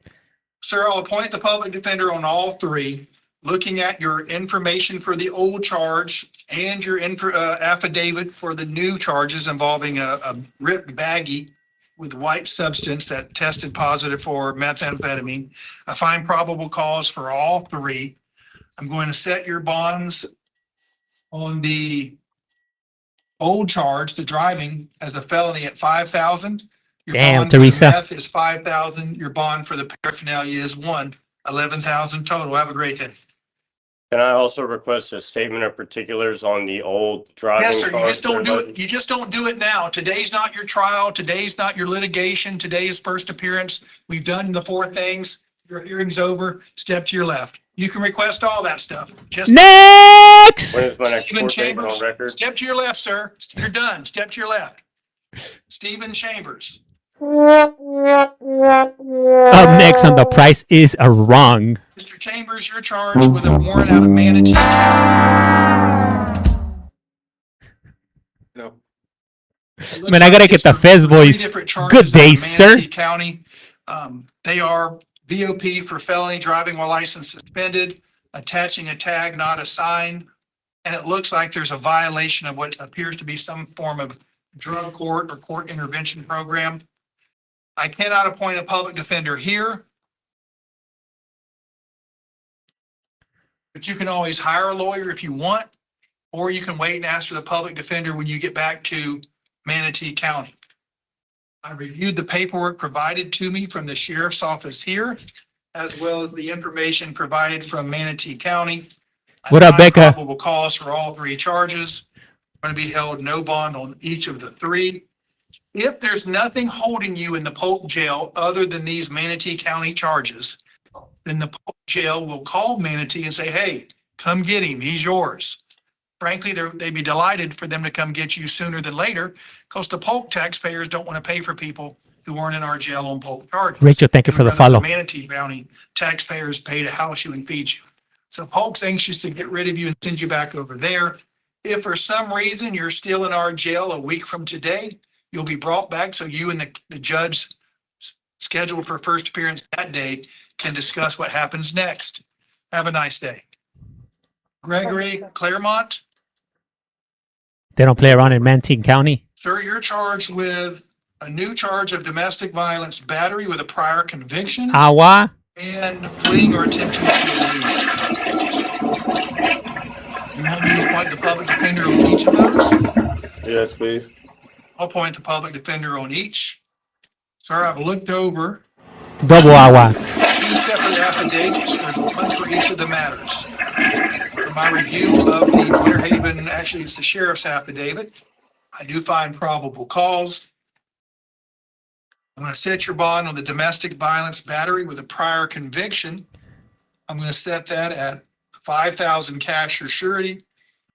sir, I'll appoint the public defender on all 3. Looking at your information for the old charge and your affidavit for the new charges involving a ripped baggie with white substance that tested positive for methamphetamine. I find probable cause for all 3. I'm going to set your bonds on the old charge, the driving, as a felony at $5,000. Your Damn, bond for the Teresa. meth is $5,000. Your bond for the paraphernalia is $11,000 total. Have a great day. Can I also request a statement of particulars on the old driving? Yes, sir. You charge just don't do there, it. You just don't do it now. Today's not your trial. Today's not your litigation. Today's first appearance. We've done the 4 things. Your hearing's over. Step to your left. You can request all that stuff. Just Next! When is my next Stephen court date Chambers, on record? step to your left, sir. You're done. Step to your left. Stephen Chambers. Up next on The Price is Wrong. Mr. Chambers, you're charged with a warrant out of Manatee County. No. It looks Man, I gotta like get it's the for Fez three voice. different Good charges out of day, sir. Manatee County. They are VOP for felony driving while license suspended, attaching a tag not assigned, and it looks like there's a violation of what appears to be some form of drug court or court intervention program. I cannot appoint a public defender here, but you can always hire a lawyer if you want, or you can wait and ask for the public defender when you get back to Manatee County. I reviewed the paperwork provided to me from the sheriff's office here, as well as the information provided from Manatee County. I What up, find Becca? Probable cause for all three charges. Going to be held no bond on each of the three. If there's nothing holding you in the Polk jail other than these Manatee County charges, then the Polk jail will call Manatee and say, hey, come get him, he's yours. Frankly, they'd be delighted for them to come get you sooner than later, because the Polk taxpayers don't want to pay for people who aren't in our jail on Polk charges. Rachel, thank you for the Rather, follow. Manatee County taxpayers pay to house you and feed you. So Polk's anxious to get rid of you and send you back over there. If for some reason you're still in our jail a week from today, you'll be brought back so you and the judge scheduled for first appearance that day can discuss what happens next. Have a nice day. Gregory Claremont, They don't play around in Manatee County. sir, you're charged with a new charge of domestic violence battery with a prior conviction Agua. and fleeing or attempting to elude. You want me to appoint the public defender on each of those? Yes, please. I'll appoint the public defender on each. Sir, I've looked over Double agua. 2 separate affidavits. There's one for each of the matters. For my review of the Winter Haven, actually it's the sheriff's affidavit, I do find probable cause. I'm going to set your bond on the domestic violence battery with a prior conviction. I'm going to set that at 5,000 cash or surety.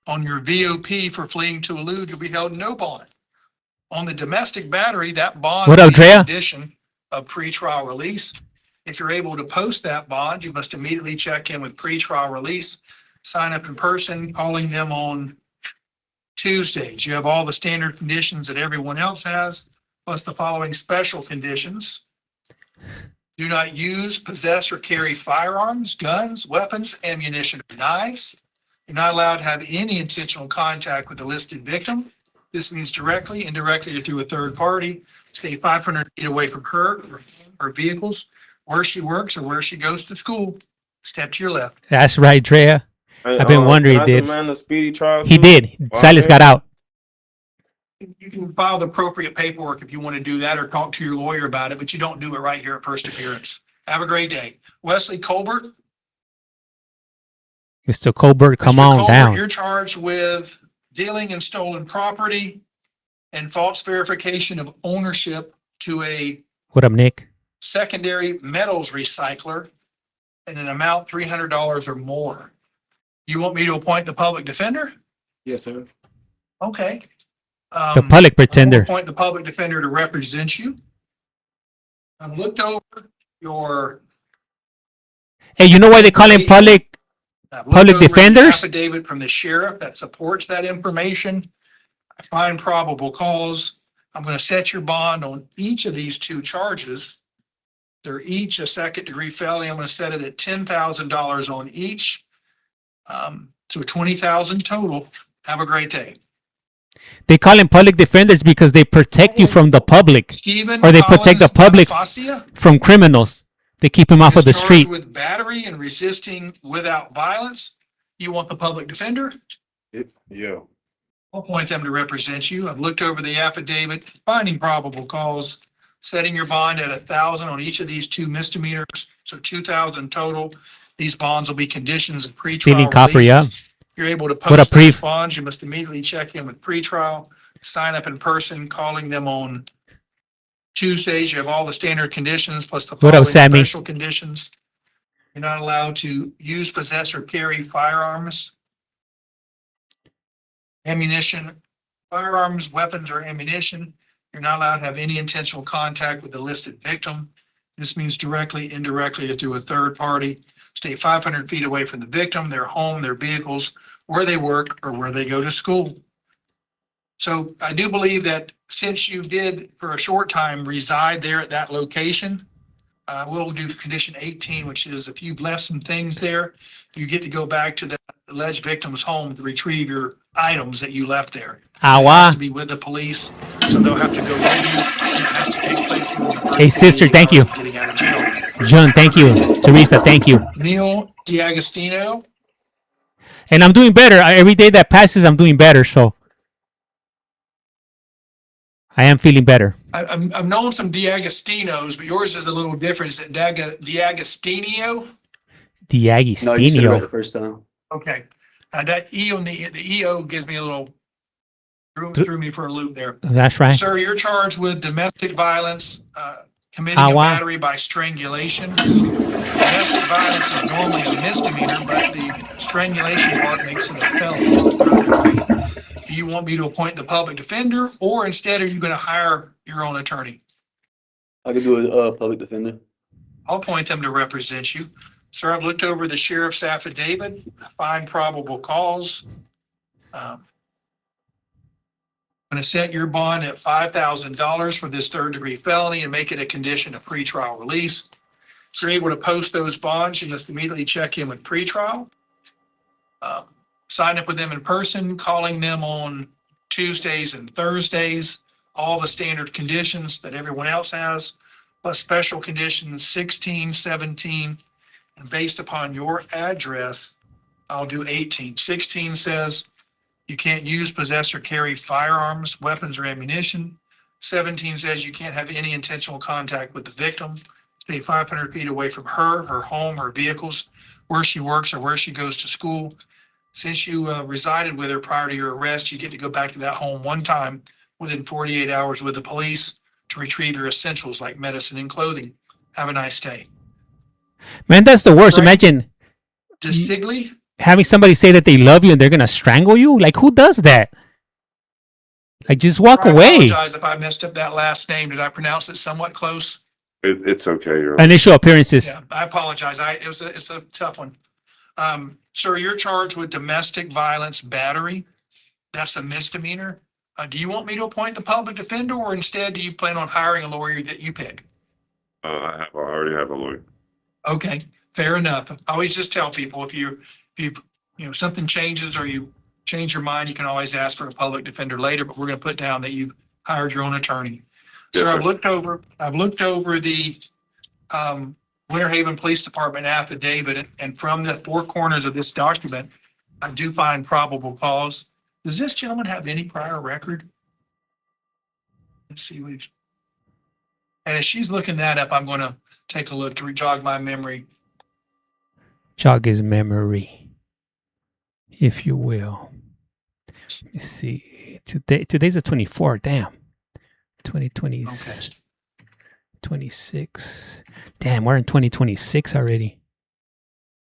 On your VOP for fleeing to elude, you'll be held no bond. On the domestic battery, that bond What up, will be a Drea? condition of pretrial release. If you're able to post that bond, you must immediately check in with pretrial release, sign up in person, calling them on Tuesdays. You have all the standard conditions that everyone else has, plus the following special conditions. Do not use, possess, or carry firearms, guns, weapons, ammunition, or knives. You're not allowed to have any intentional contact with the listed victim. This means directly, indirectly, or through a third party. Stay 500 feet away from her or vehicles, where she works or where she goes to school. Step to your left. That's right, Drea. Hey, I've been wondering can I this. demand a speedy trial He too? did. Why Silas not? got out. You can file the appropriate paperwork if you want to do that or talk to your lawyer about it, but you don't do it right here at first appearance. Have a great day. Wesley Colbert. Mr. Colbert, come Mr. on Colbert, down. You're charged with dealing in stolen property and false verification of ownership to a What up, Nick? secondary metals recycler in an amount $300 or more. You want me to appoint the public defender? Yes, sir. Okay. The public I'll pretender. appoint the public defender to represent you. I've looked over your. Hey, you know why they call him public? I've looked Public over the defenders? Affidavit from the sheriff that supports that information. I find probable cause. I'm going to set your bond on each of these two charges. They're each a second degree felony. I'm going to set it at $10,000 on each. So 20,000 total. Have a great day. They call him public defenders because they protect you from the public, Stephen or they protect the Collins public Bonifacia from criminals. They keep him off of the is charged street. with battery and resisting without violence. You want the public defender? Yeah. I'll appoint them to represent you. I've looked over the affidavit, finding probable cause, setting your bond at 1,000 on each of these two misdemeanors, so 2,000 total. These bonds will be conditions of pretrial Stealing copper, release. yeah. You're able to What a post those preef. bonds. You must immediately check in with pretrial, sign up in person, calling them on Tuesdays. You have all the standard conditions plus the What up, following Sammy? special conditions. You're not allowed to use, possess, or carry firearms, ammunition, firearms, weapons, or ammunition. You're not allowed to have any intentional contact with the listed victim. This means directly, indirectly, or through a third party. Stay 500 feet away from the victim, their home, their vehicles, where they work, or where they go to school. So I do believe that since you did for a short time reside there at that location, we'll do condition 18, which is if you've left some things there, you get to go back to the alleged victim's home to retrieve your items that you left there. It has to be with the police, so they'll have to go with you. It has to take place within the first Hey, sister, 48 thank you. hours of getting out of jail. John, thank you. Teresa, thank you. Neil D'Agostino. And I'm doing better. Every day that passes, I'm doing better. So I am feeling better. I've known some D'Agostinos, but yours is a little different. Is it D'Agostinio? D'Agostino. No, you said it right the first time. Okay. That E on the EO gives me a little, threw me for a loop there. That's right. Sir, you're charged with domestic violence, committing a wow. battery by strangulation. Domestic violence is normally a misdemeanor, but the strangulation part makes it a felony, third degree. Do you want me to appoint the public defender, or instead are you going to hire your own attorney? I could do a public defender. I'll appoint them to represent you. Sir, I've looked over the sheriff's affidavit, find probable cause. I'm going to set your bond at $5,000 for this third degree felony and make it a condition of pretrial release. If you're able to post those bonds, you must immediately check in with pretrial. Sign up with them in person, calling them on Tuesdays and Thursdays, all the standard conditions that everyone else has, plus special conditions 16, 17, and based upon your address, I'll do 18. 16 says you can't use, possess, or carry firearms, weapons, or ammunition. 17 says you can't have any intentional contact with the victim. Stay 500 feet away from her home, her vehicles, where she works, or where she goes to school. Since you resided with her prior to your arrest, you get to go back to that home one time within 48 hours with the police to retrieve your essentials like medicine and clothing. Have a nice day. Man, that's the worst. Right. Imagine DeSigley? having somebody say that they love you and they're going to strangle you. Like, who does that? Like, just walk I away. apologize if I messed up that last name. Did I pronounce it somewhat close? It's okay. You're Initial appearances. Yeah, I apologize. It's a tough one. Sir, you're charged with domestic violence battery. That's a misdemeanor. Do you want me to appoint the public defender, or instead do you plan on hiring a lawyer that you pick? I already have a lawyer. Okay, fair enough. I always just tell people if you something changes or you change your mind, you can always ask for a public defender later, but we're going to put down that you hired your own attorney. Yes, Sir, sir. I've looked over the Winter Haven Police Department affidavit, and from the four corners of this document, I do find probable cause. Does this gentleman have any prior record? Let's see. And as she's looking that up, I'm going to take a look to jog my memory. Jog his memory, if you will. Let me see. Today's the 24th. Damn. 2020. Okay. 26. Damn, we're in 2026 already.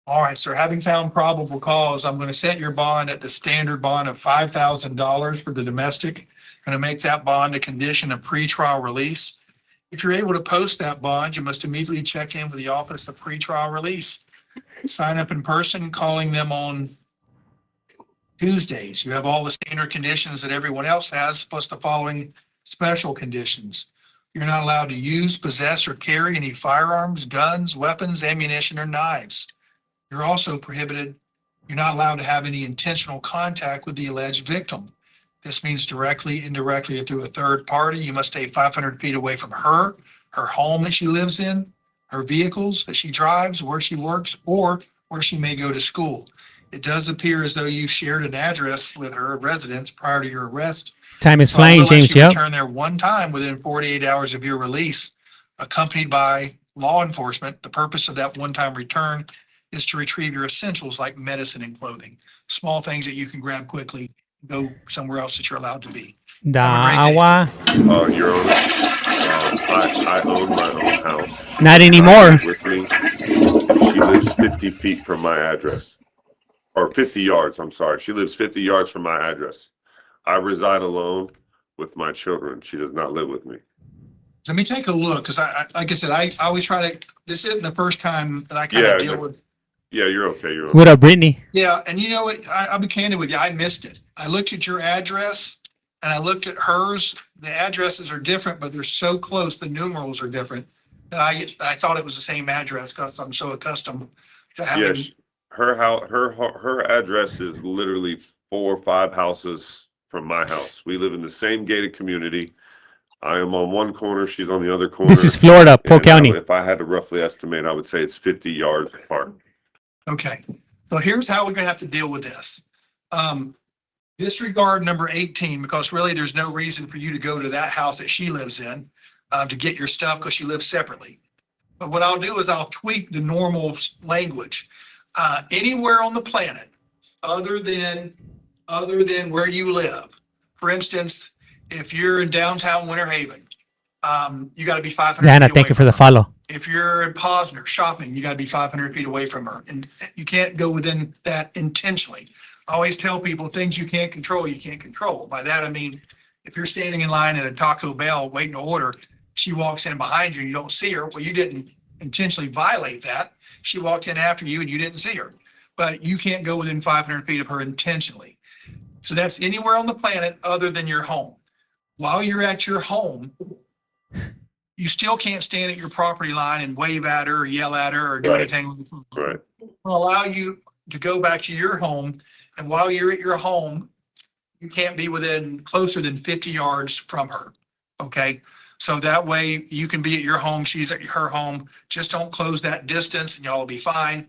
All right, sir. Having found probable cause, I'm going to set your bond at the standard bond of $5,000 for the domestic. I'm going to make that bond a condition of pretrial release. If you're able to post that bond, you must immediately check in with the Office of Pretrial Release. Sign up in person, calling them on Tuesdays. You have all the standard conditions that everyone else has, plus the following special conditions. You're not allowed to use, possess, or carry any firearms, guns, weapons, ammunition, or knives. You're also prohibited. You're not allowed to have any intentional contact with the alleged victim. This means directly, indirectly, or through a third party. You must stay 500 feet away from her home that she lives in, her vehicles that she drives, where she works, or where she may go to school. It does appear as though you shared an address with her residence prior to your arrest. Time is So I flying, will let James. you Yep. return there one time within 48 hours of your release, accompanied by law enforcement. The purpose of that one-time return is to retrieve your essentials like medicine and clothing, small things that you can grab quickly, go somewhere else that you're allowed to be. Dawa. Your Honor, I own my own house. Not anymore. With me, she lives 50 feet from my address, or 50 yards. I'm sorry. She lives 50 yards from my address. I reside alone with my children. She does not live with me. Let me take a look, because like I said, I always try to, this isn't the first time that I kind of deal with. Yeah, you're okay. You're okay. What up, Brittany? Yeah, and you know what, I'll be candid with you, I missed it. I looked at your address, and I looked at hers, the addresses are different, but they're so close, the numerals are different. That I thought it was the same address because I'm so accustomed to having. Yes, her house, her address is literally 4 or 5 houses from my house. We live in the same gated community. I am on one corner, she's on the other corner. This is Florida, Polk And County. if I had to roughly estimate, I would say it's 50 yards apart. Okay, so here's how we're gonna have to deal with this. Disregard number 18, because really there's no reason for you to go to that house that she lives in to get your stuff because she lives separately. But what I'll do is I'll tweak the normal language. Anywhere on the planet other than where you live. For instance, if you're in downtown Winter Haven, you gotta be 500 feet Diana, away thank you for from the her. follow. If you're in Posner shopping, you gotta be 500 feet away from her, and you can't go within that intentionally. I always tell people, things you can't control, you can't control. By that, I mean, if you're standing in line at a Taco Bell waiting to order, she walks in behind you and you don't see her, well, you didn't intentionally violate that. She walked in after you and you didn't see her, but you can't go within 500 feet of her intentionally. So that's anywhere on the planet other than your home. While you're at your home, you still can't stand at your property line and wave at her or yell at her or do Right. anything. Right. Will allow you to go back to your home. And while you're at your home, you can't be within closer than 50 yards from her. Okay. So that way you can be at your home. She's at her home. Just don't close that distance and y'all will be fine.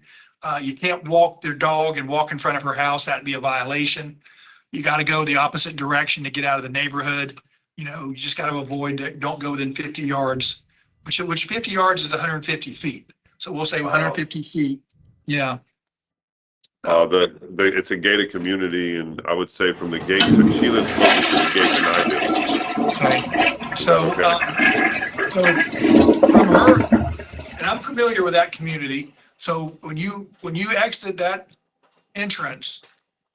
You can't walk their dog and walk in front of her house. That'd be a violation. You got to go the opposite direction to get out of the neighborhood. You know, you just got to avoid it. Don't go within 50 yards, which 50 yards is 150 feet. So we'll say 150 feet. Yeah. It's a gated community, and I would say from the gate to, she lives closer to the gate than I do. Okay. So, Okay. so from her, and I'm familiar with that community. So when you exit that entrance,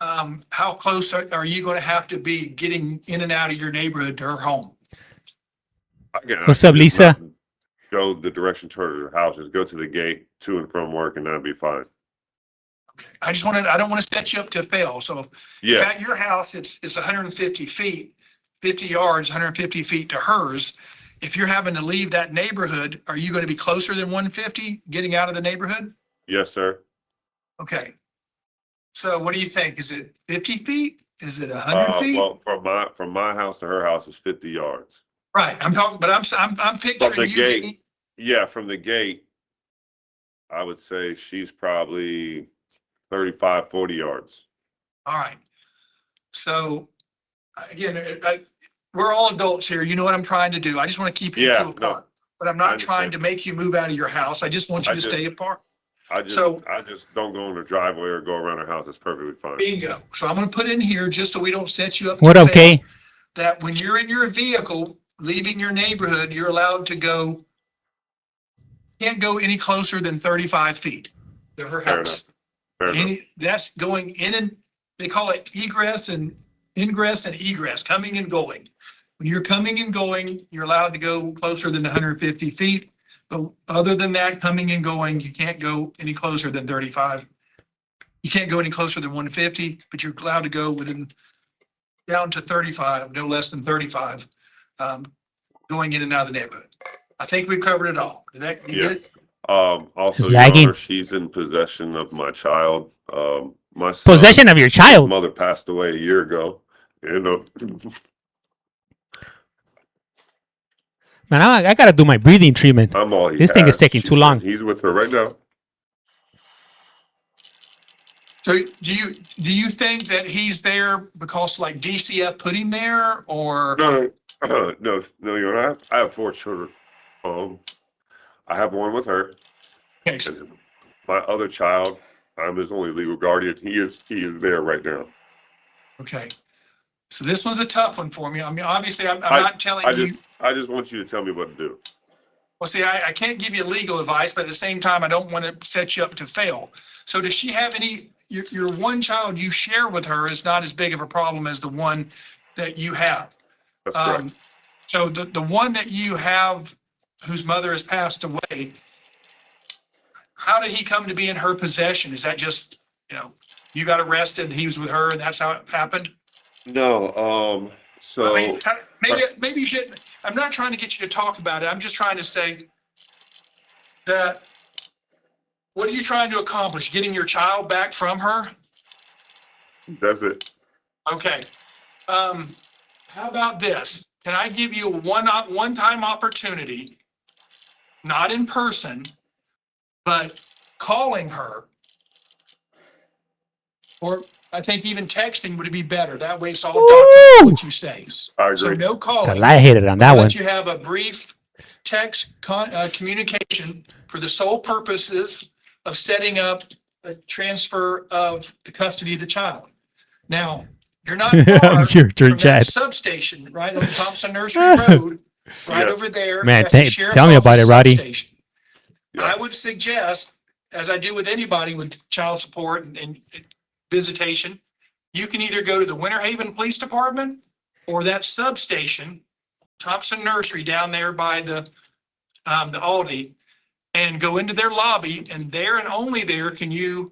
how close are you going to have to be getting in and out of your neighborhood to her home? What's up, just Lisa? not Go the direction toward her house, just go to the gate to and from work, and that'd be fine. I don't want to set you up to fail. So if Yeah, at your house, it's 150 feet, 50 yards, 150 feet to hers. If you're having to leave that neighborhood, are you going to be closer than 150 getting out of the neighborhood? yes, sir. Okay. So what do you think? Is it 50 feet? Is it 100 feet? Well, from my house to her house is 50 yards. Right. I'm talking, but I'm From the picturing you gate, getting, yeah, from the gate, I would say she's probably 35, 40 yards. all right. So again, we're all adults here. You know what I'm trying to do. I just want to keep you Yeah, two no, apart, but I'm I not trying understand. to make you move out of your house. I just want you I to just- stay apart. I just So- don't go in the driveway or go around her house. It's perfectly fine. Bingo. So I'm going to put in here, just so we don't set you up. What to up, fail, Kay? that when you're in your vehicle, leaving your neighborhood, you're allowed to go, can't go any closer than 35 feet to her Fair house. Fair enough. That's going in, and they call it egress and ingress and egress, coming and going. When you're coming and going, you're allowed to go closer than 150 feet. But other than that, coming and going, you can't go any closer than 35. You can't go any closer than 150, but you're allowed to go within, down to 35, no less than 35, going in and out of the neighborhood. I think we've covered it all. Did that, you get it? Also, It's Your lagging. Honor, she's in possession of my child. My son, Possession of your his child. mother passed away a year ago. Man, I gotta do my breathing treatment. I'm all he This thing is has. taking too long. He's with her right now. So do you think that he's there because like DCF put him there, or? No, Your Honor. I have 4 children. I have one with her. Okay, And my other child, I'm his only legal guardian. He is there right now. Okay. So this one's a tough one for me. I mean, obviously, I'm not telling you. I just want you to tell me what to do. Well, see, I can't give you legal advice, but at the same time, I don't want to set you up to fail. So does she have any, your one child you share with her is not as big of a problem as the one that you have. That's correct. So the one that you have, whose mother has passed away, how did he come to be in her possession? Is that just, you got arrested, he was with her, and that's how it happened? No, So, I mean, maybe you should, I'm not trying to get you to talk about it. I'm just trying to say that, what are you trying to accomplish? Getting your child back from her? that's it. Okay. How about this? Can I give you a one-time opportunity, not in person, but calling her? Or I think even texting would be better. That way it's all documented what you say. I So agree. no calling. Cause I hit it on that I'll one. let you have a brief text communication for the sole purposes of setting up a transfer of the custody of the child. Now, you're not far Your turn, from that Chad. substation, right on Thompson Nursery Road, right Yes. over there. Man, That's the sheriff's tell me about office it, Roddy. substation. I would suggest, as I do with anybody with child support and visitation, you can either go to the Winter Haven Police Department or that substation, Thompson Nursery down there by the Aldi, and go into their lobby, and there and only there can you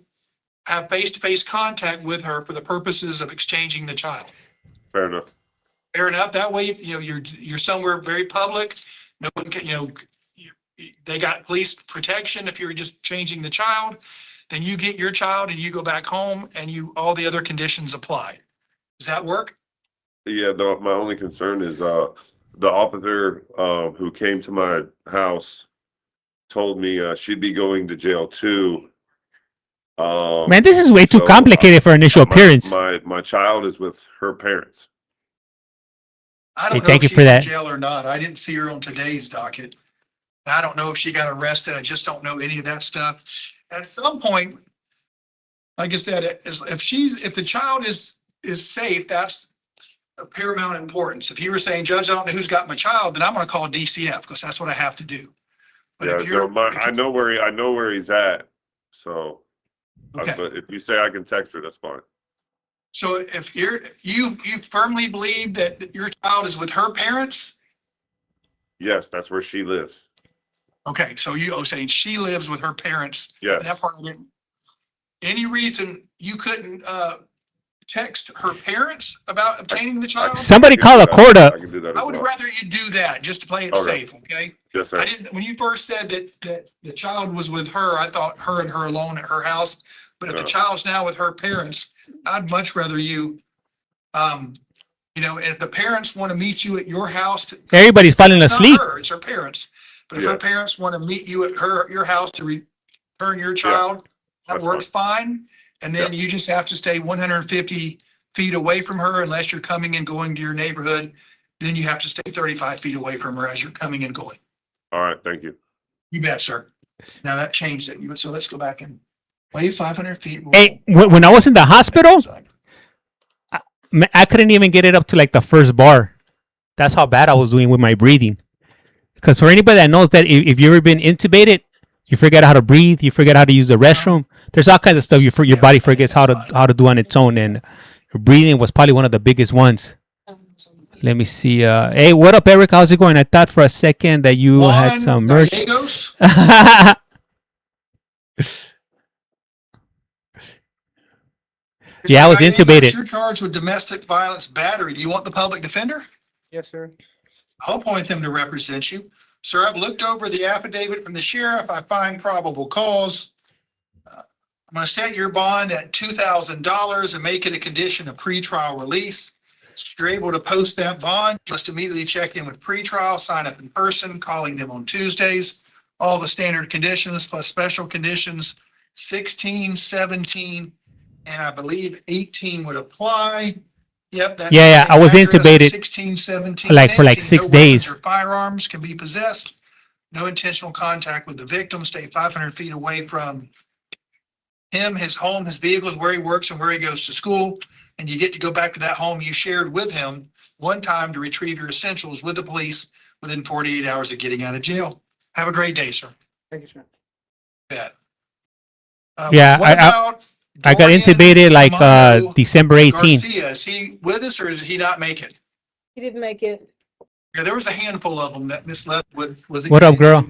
have face-to-face contact with her for the purposes of exchanging the child. Fair enough. Fair enough. That way, you're somewhere very public. No one can, they got police protection. If you're just changing the child, then you get your child and you go back home and all the other conditions apply. Does that work? Yeah, my only concern is the officer who came to my house told me she'd be going to jail too. Man, this is way too so, complicated for initial appearance. My child is with her parents. I don't know thank if you for she's in that. jail or not. I didn't see her on today's docket. I don't know if she got arrested. I just don't know any of that stuff. At some point, like I said, if the child is safe, that's of paramount importance. If you were saying, Judge, I don't know who's got my child, then I'm going to call DCF because that's what I have to do. But Yeah, if you're, I know where he's at. So, Okay. but if you say I can text her, that's fine. so if you firmly believe that your child is with her parents, Yes, that's where she lives. okay, so you saying she lives with her parents. Yes. That part I didn't. Any reason you couldn't text her parents about obtaining the child? Somebody call a court up. I can do that. I as would well. rather you do that just to play it Okay. safe, okay? Yes, sir. I didn't, when you first said that the child was with her, I thought her and her alone at her house. But if the No. child's now with her parents, I'd much rather you, and if the parents want to meet you at your house. Everybody's falling It's not asleep. her, it's her parents. But if Yeah. her parents want to meet you at your house to return your child, that that's works fine. And then you just have to stay 150 feet away from her unless you're coming and going to your neighborhood. Then you have to stay 35 feet away from her as you're coming and going. All right, thank you. You bet, sir. Now that changed it. So let's go back and wait 500 feet. Hey, when I was in the hospital, I couldn't even get it up to like the first bar. That's how bad I was doing with my breathing. Because for anybody that knows that if you've ever been intubated, you forget how to breathe, you forget how to use the restroom. There's all kinds of stuff your body forgets how to do on its own, and breathing was probably one of the biggest ones. Let me see. Hey, what up, Eric? How's it going? I thought for a second that you had some merch. Gallegos? Yeah, I was Gallegos, intubated. You're charged with domestic violence battery. Do you want the public defender? Yes, sir. I'll appoint them to represent you. Sir, I've looked over the affidavit from the sheriff. I find probable cause. I'm going to set your bond at $2,000 and make it a condition of pretrial release. If you're able to post that bond, just immediately check in with pretrial, sign up in person, calling them on Tuesdays. All the standard conditions plus special conditions, 16, 17, and I believe 18 would apply. Yep. That's Yeah, I was address, intubated 16, 17, like for like 18. 6 No weapons days. or firearms can be possessed. No intentional contact with the victim. Stay 500 feet away from him, his home, his vehicles, where he works and where he goes to school. And you get to go back to that home you shared with him one time to retrieve your essentials with the police within 48 hours of getting out of jail. Have a great day, sir. Thank you, sir. Bet. Yeah, What about I got Dorian intubated like Amado December 18. Garcia? Is he with us or did he not make it? He didn't make it. Yeah, there was a handful of them that Miss Leatherwood was. What up, girl?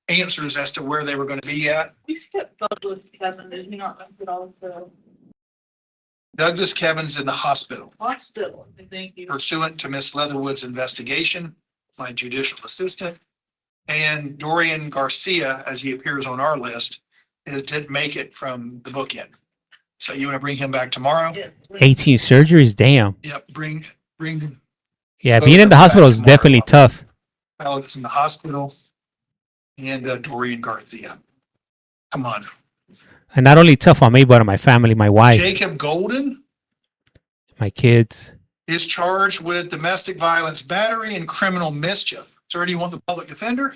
Answers as to where they were going to be at. We skipped both with Kevin, did he not make it also? Douglas Kevin's in the hospital Hospital, thank you. pursuant to Miss Leatherwood's investigation, my judicial assistant. And Dorian Garcia, as he appears on our list, didn't make it from the bookend. So you want to bring him back tomorrow? Yeah. 18 surgeries, damn. Yep, bring Yeah, Both being in of the them hospital back is tomorrow. definitely tough. Alex in the hospital and Dorian Garcia. Come on. And not only tough on me, but on my family, my wife, Jacob Golden my kids. is charged with domestic violence, battery, and criminal mischief. Sir, do you want the public defender?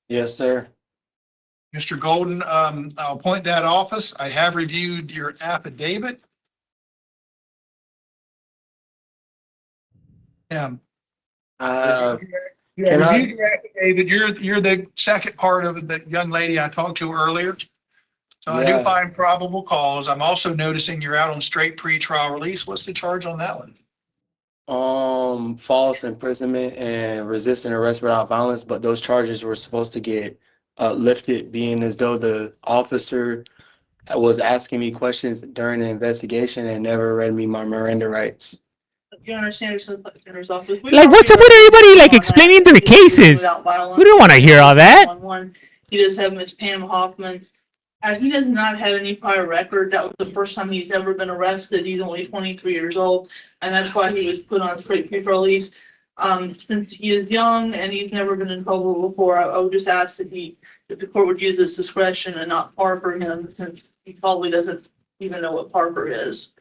Yes, sir. Mr. Golden, I'll appoint that office. I have reviewed your affidavit. Uh, You Can I- reviewed your affidavit. You're the second part of the young lady I talked to earlier. So I do Yeah. find probable cause. I'm also noticing you're out on straight pretrial release. What's the charge on that one? false imprisonment and resisting arrest without violence, but those charges were supposed to get lifted, being as though the officer was asking me questions during the investigation and never read me my Miranda rights. You understand there's office. Like, what's up with everybody, like, explaining their cases? We don't want to hear all that. He does have Miss Pam Hoffman. He does not have any prior record. That was the first time he's ever been arrested. He's only 23 years old, and that's why he was put on straight paper release. Since he is young and he's never been in trouble before, I would just ask that if the court would use its discretion and not Parker him, since he probably doesn't even know what Parker is.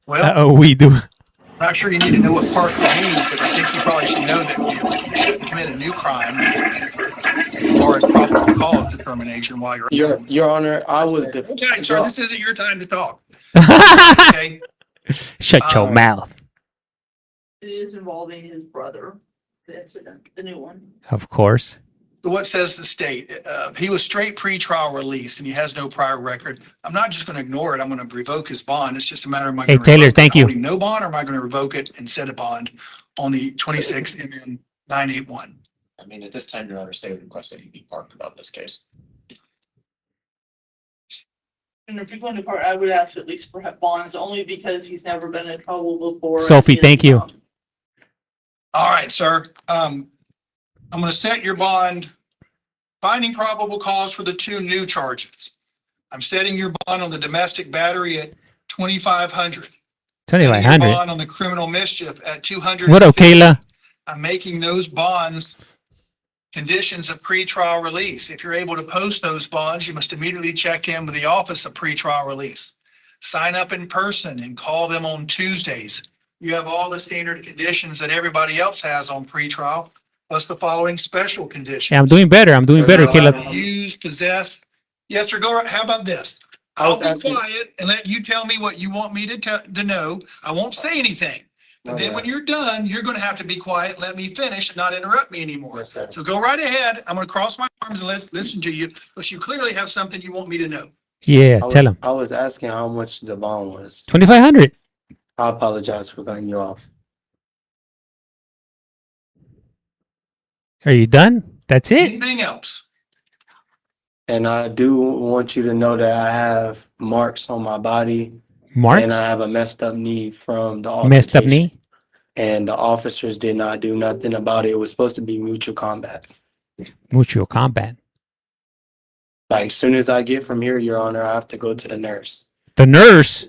Well, Oh, we do. I'm not sure you need to know what Parker means, but I think you probably should know that you shouldn't commit a new crime as far as probable cause determination while you're. Your Honor, I was Okay, sir, this isn't your time to talk. Okay, Shut your mouth. It is involving his brother, the incident, the new one. Of course. so what says the state? He was straight pretrial release and he has no prior record. I'm not just going to ignore it. I'm going to revoke his bond. It's just a matter of Hey, Taylor, thank you. no bond, or am I going to revoke it and set a bond on the 26 MN 981? I mean, at this time, Your Honor, say request that he be parked about this case. And if you're going to part, I would ask at least for bonds, only because he's never been in trouble before. Sophie, thank you. All right, sir. I'm going to set your bond, finding probable cause for the two new charges. I'm setting your bond on the domestic battery at 2,500. Setting your 2,500. bond on the criminal mischief at 200. What up, Kayla? I'm making those bonds conditions of pretrial release. If you're able to post those bonds, you must immediately check in with the Office of Pretrial Release. Sign up in person and call them on Tuesdays. You have all the standard conditions that everybody else has on pretrial, plus the following special conditions. Yeah, I'm doing better. I'm doing better, You're allowed to Caleb. use, possess. Yes, sir, go right. How about this? I'll be quiet and let you tell me what you want me to know. I won't say anything. But then when you're done, you're going to have to be quiet, let me finish and not interrupt me anymore. So go right ahead. I'm going to cross my arms and listen to you, because you clearly have something you want me to know. Yeah, tell him. I was asking how much the bond was. 2,500. I apologize for cutting you off. Are you done? That's it? Anything else? And I do want you to know that I have marks on my body. Marks? And I have a messed up knee from the Messed up altercation. knee? And the officers did not do nothing about it. It was supposed to be mutual combat. Mutual combat. Like, as soon as I get from here, Your Honor, I have to go to the nurse. The nurse?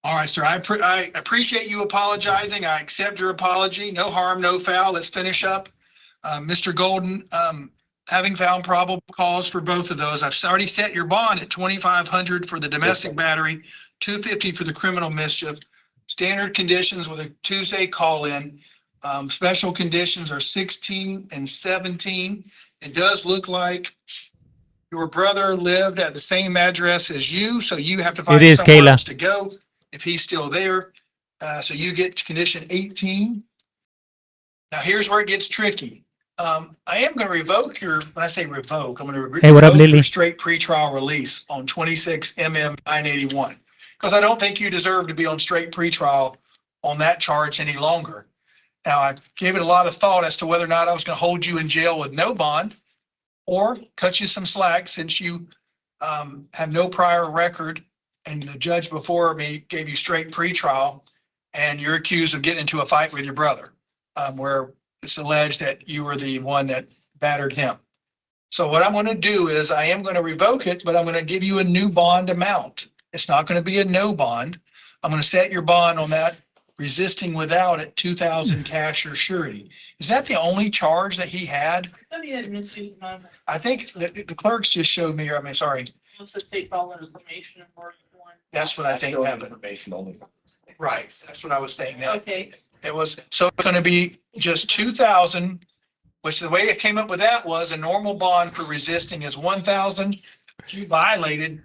All right, sir. I appreciate you apologizing. I accept your apology. No harm, no foul. Let's finish up. Mr. Golden, having found probable cause for both of those, I've already set your bond at 2,500 for the domestic battery, 250 for the criminal mischief. Standard conditions with a Tuesday call-in. Special conditions are 16 and 17. It does look like your brother lived at the same address as you, so you have to find It is, somewhere Kayla. else to go if he's still there. So you get condition 18. Now, here's where it gets tricky. I am going to revoke when I say revoke, I'm going to Hey, what up, revoke Lily? your straight pretrial release on 26 MM 981, because I don't think you deserve to be on straight pretrial on that charge any longer. Now, I gave it a lot of thought as to whether or not I was going to hold you in jail with no bond or cut you some slack, since you have no prior record and the judge before me gave you straight pretrial, and you're accused of getting into a fight with your brother, where it's alleged that you were the one that battered him. So what I'm going to do is I am going to revoke it, but I'm going to give you a new bond amount. It's not going to be a no bond. I'm going to set your bond on that resisting without at 2,000 cash or surety. Is that the only charge that he had? Let me add misuse of money. I think the clerks just showed me, I mean, sorry, What's the state following information or one? that's what I think happened. Information only. Right, that's what I was saying. Now, Okay, it was, so it's going to be just 2,000, which the way it came up with that was a normal bond for resisting is 1,000. You violated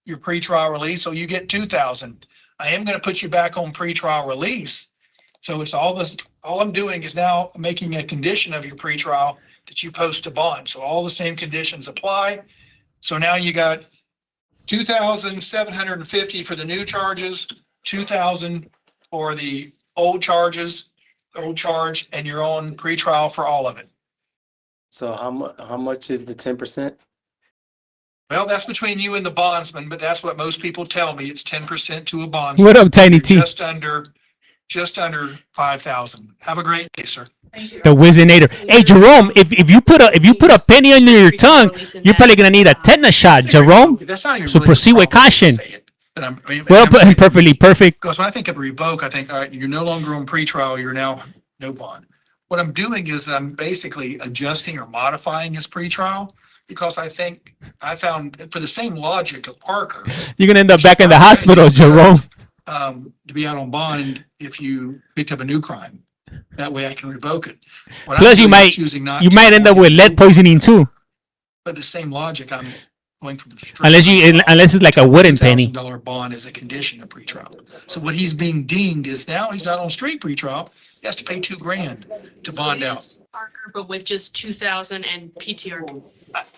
your pretrial release, so you get 2,000. I am going to put you back on pretrial release. So it's all this, all I'm doing is now making a condition of your pretrial that you post a bond. So all the same conditions apply. So now you got 2,750 for the new charges, 2,000 for the old charges, old charge, and you're on pretrial for all of it. So how much is the 10%? Well, that's between you and the bondsman, but that's what most people tell me. It's 10% to a bondsman. What up, Tiny You're T? just under 5,000. Have a great day, sir. thank you. The Wizinator. Hey, Jerome, if you put a penny under your tongue, you're probably gonna need a tetanus shot, Jerome. That's not even So really proceed with problem to caution. say it, but I mean, Well, perfectly perfect. because when I think of revoke, I think, all right, you're no longer on pretrial, you're now no bond. What I'm doing is I'm basically adjusting or modifying his pretrial, because I think I found, for the same logic of Parker, You're gonna end up back in the hospital, Jerome. to be out on bond if you picked up a new crime. That way I can revoke it. What I'm Plus, you doing is might choosing not you to, might end up with lead poisoning too, But the same logic, I'm going from. unless it's like a wooden penny. $2,000 bond as a condition of pretrial. So what he's being deemed is now he's not on straight pretrial. He has to pay $2,000 to bond out. Parker, but with just 2,000 and PTR.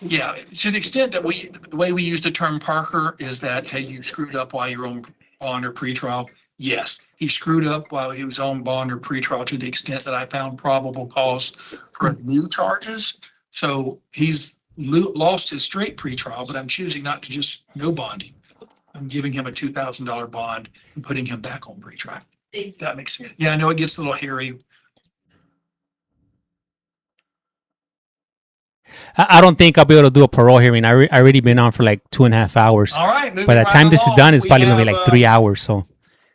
Yeah, to the extent that the way we use the term Parker is that, hey, you screwed up while you're on bond or pretrial. Yes, he screwed up while he was on bond or pretrial to the extent that I found probable cause for new charges. So he's lost his straight pretrial, but I'm choosing not to just no bonding. I'm giving him a $2,000 bond and putting him back on pretrial. That makes sense. Yeah, I know it gets a little hairy. I don't think I'll be able to do a parole hearing. I already been on for like 2.5 hours. All right. By the time this is done, it's probably gonna be like 3 hours. So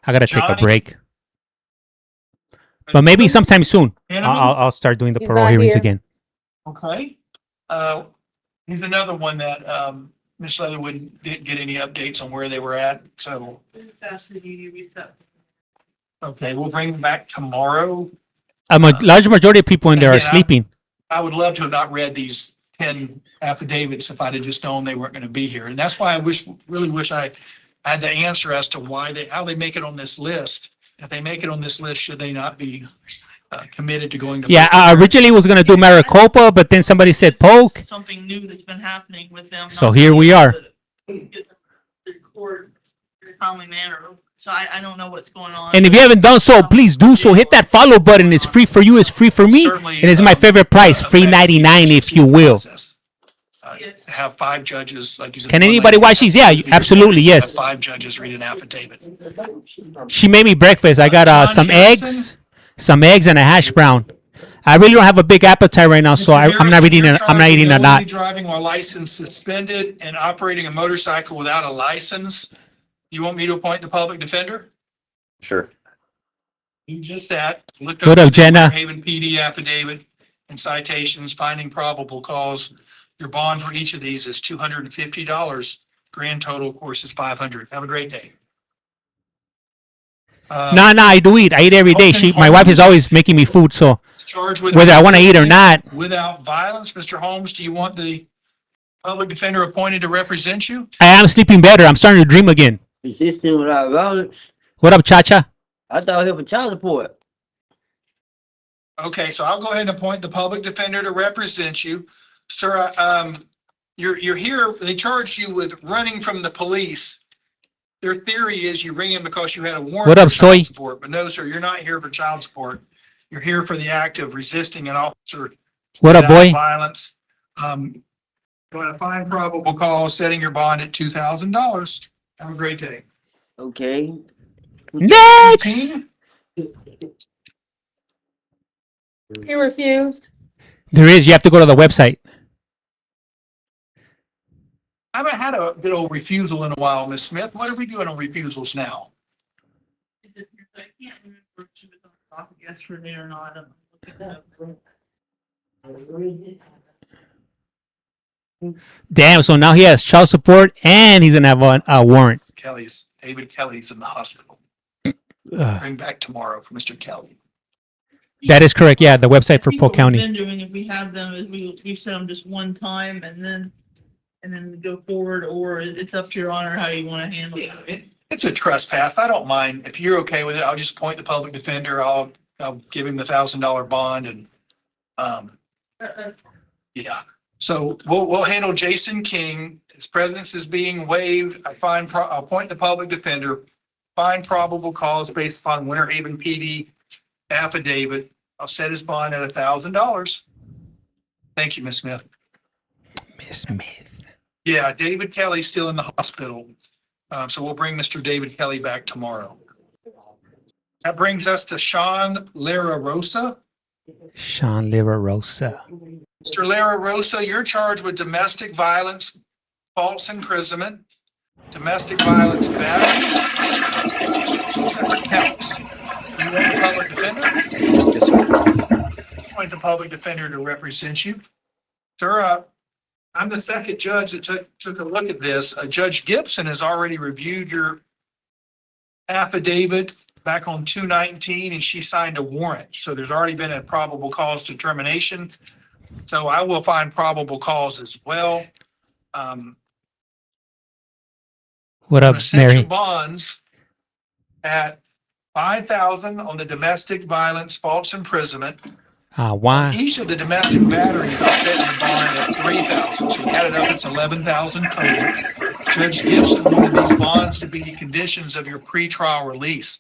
I gotta take a Johnny? break. But maybe sometime soon, Hanneman? I'll start doing the He's parole not hearings here. again. Okay. Here's another one that Ms. Leatherwood didn't get any updates on where they were at. So, It's asking you to reset. okay, we'll bring them back tomorrow. A large majority of people in there are Again, sleeping. I would love to have not read these 10 affidavits if I'd have just known they weren't going to be here. And that's why I really wish I had the answer as to how they make it on this list. If they make it on this list, should they not be committed to going to? Yeah, I originally was gonna do Maricopa, but then somebody said Polk. Something new that's been happening with them. So not here being we able are. to get the court in a timely manner. So I don't know what's going on. And if you haven't done so, please do so. Hit that follow button. It's free for you. It's free for me. Certainly, And it's my favorite price, free 99 if you will. Have 5 judges, like you said. Can one anybody lady- watch these? Yeah, absolutely, have yes. 5 judges read an affidavit. She made me breakfast. I got some eggs and a hash brown. I really don't have a big appetite right now, so I'm not Harrison, eating you're I'm not charged eating with a lot. illegally driving while license suspended and operating a motorcycle without a license. You want me to appoint the public defender? Sure. Do just that. Look What up, the Jenna? Haven PD affidavit and citations, finding probable cause. Your bond for each of these is $250. Grand total, of course, is $500. Have a great day. No, I do eat. I eat every day. My wife is always making me food, so Charged with whether I want to eat or not. without violence. Mr. Holmes, do you want the public defender appointed to represent you? I am sleeping better. I'm starting to dream again. Resisting without violence. What up, Chacha? I thought I was here for child support. Okay, so I'll go ahead and appoint the public defender to represent you. Sir, you're here, they charged you with running from the police. Their theory is you ran because you had a warrant. What up, for child Soy? support, but no, sir, you're not here for child support. You're here for the act of resisting an officer. What up, without boy? Violence. Going to find probable cause, setting your bond at $2,000. Have a great day. Okay. Next. 18? He refused. There is. You have to go to the website. I haven't had a good old refusal in a while, Miss Smith. What are we doing on refusals now? I can't remember if she was on the docket yesterday or not. I'm looking it up. Damn. So now he has child support and he's gonna have a warrant. David Kelly's in the hospital. Bring back tomorrow for Mr. Kelly. That is correct. Yeah, the website for I think Polk what County. we've been doing, if we have them, is we send them just one time and then go forward, or it's up to your honor how you want to handle it. It's a trespass. I don't mind. If you're okay with it, I'll just appoint the public defender. I'll give him the $1,000 bond and, yeah. So we'll handle Jason King. His presence is being waived. I'll appoint the public defender, find probable cause based upon Winter Haven PD affidavit. I'll set his bond at $1,000. Thank you, Miss Smith. Miss Smith. Yeah, David Kelly's still in the hospital. So we'll bring Mr. David Kelly back tomorrow. That brings us to Sean Lara Rosa. Sean Lira Rosa. Mr. Lara Rosa, you're charged with domestic violence, false imprisonment, domestic violence battery, two separate counts. You want the public defender? Yes, sir. Appoint the public defender to represent you. Sir, I'm the second judge that took a look at this. Judge Gibson has already reviewed your affidavit back on 2/19 and she signed a warrant. So there's already been a probable cause determination. So I will find probable cause as well. What I'm up, gonna set your Mary? bonds at 5,000 on the domestic violence false imprisonment. Why? Each of the domestic batteries are set in bond at 3,000. So you add it up, it's 11,000 total. Judge Gibson wanted these bonds to be conditions of your pretrial release.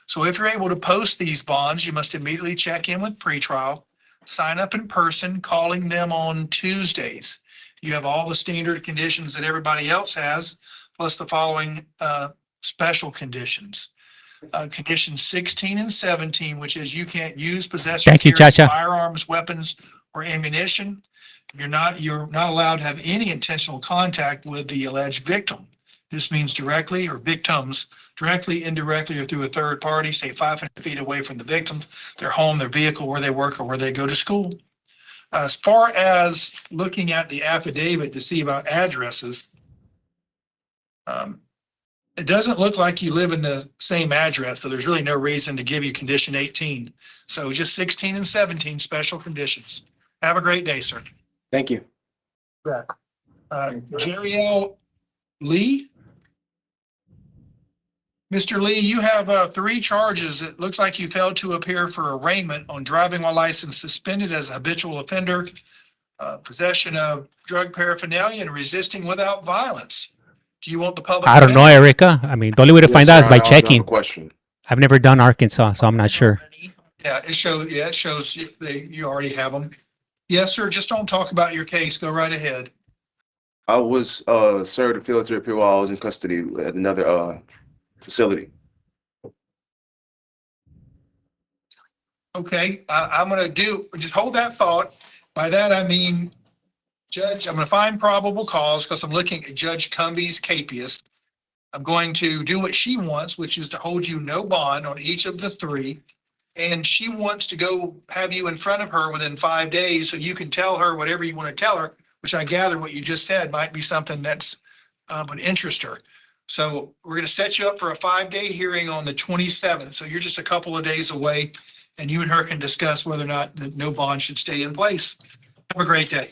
So if you're able to post these bonds, you must immediately check in with pretrial, sign up in person, calling them on Tuesdays. You have all the standard conditions that everybody else has, plus the following special conditions. Conditions 16 and 17, which is you can't use, possess, or Thank you, carry Chacha. firearms, weapons, or ammunition. You're not allowed to have any intentional contact with the alleged victim. This means directly, or victims, directly, indirectly, or through a third party. Stay 500 feet away from the victim, their home, their vehicle, where they work, or where they go to school. As far as looking at the affidavit to see about addresses, it doesn't look like you live in the same address, so there's really no reason to give you condition 18. So just 16 and 17 special conditions. Have a great day, sir. Thank you. Back. Jerry L. Lee. Mr. Lee, you have 3 charges. It looks like you failed to appear for arraignment on driving while license suspended as a habitual offender, possession of drug paraphernalia, and resisting without violence. Do you want the public? I don't know, Erica. I mean, the only way to find out is by checking. Question. I've never done Arkansas, so I'm not sure. Yeah, it shows you already have them. Yes, sir. Just don't talk about your case. Go right ahead. I was served a failure to appear while I was in custody at another facility. Okay, I'm gonna just hold that thought. By that, I mean, Judge, I'm gonna find probable cause because I'm looking at Judge Cumby's capias. I'm going to do what she wants, which is to hold you no bond on each of the 3. And she wants to go have you in front of her within 5 days so you can tell her whatever you want to tell her, which I gather what you just said might be something that's would interest her. So we're going to set you up for a 5-day hearing on the 27th. So you're just a couple of days away and you and her can discuss whether or not the no bond should stay in place. Have a great day.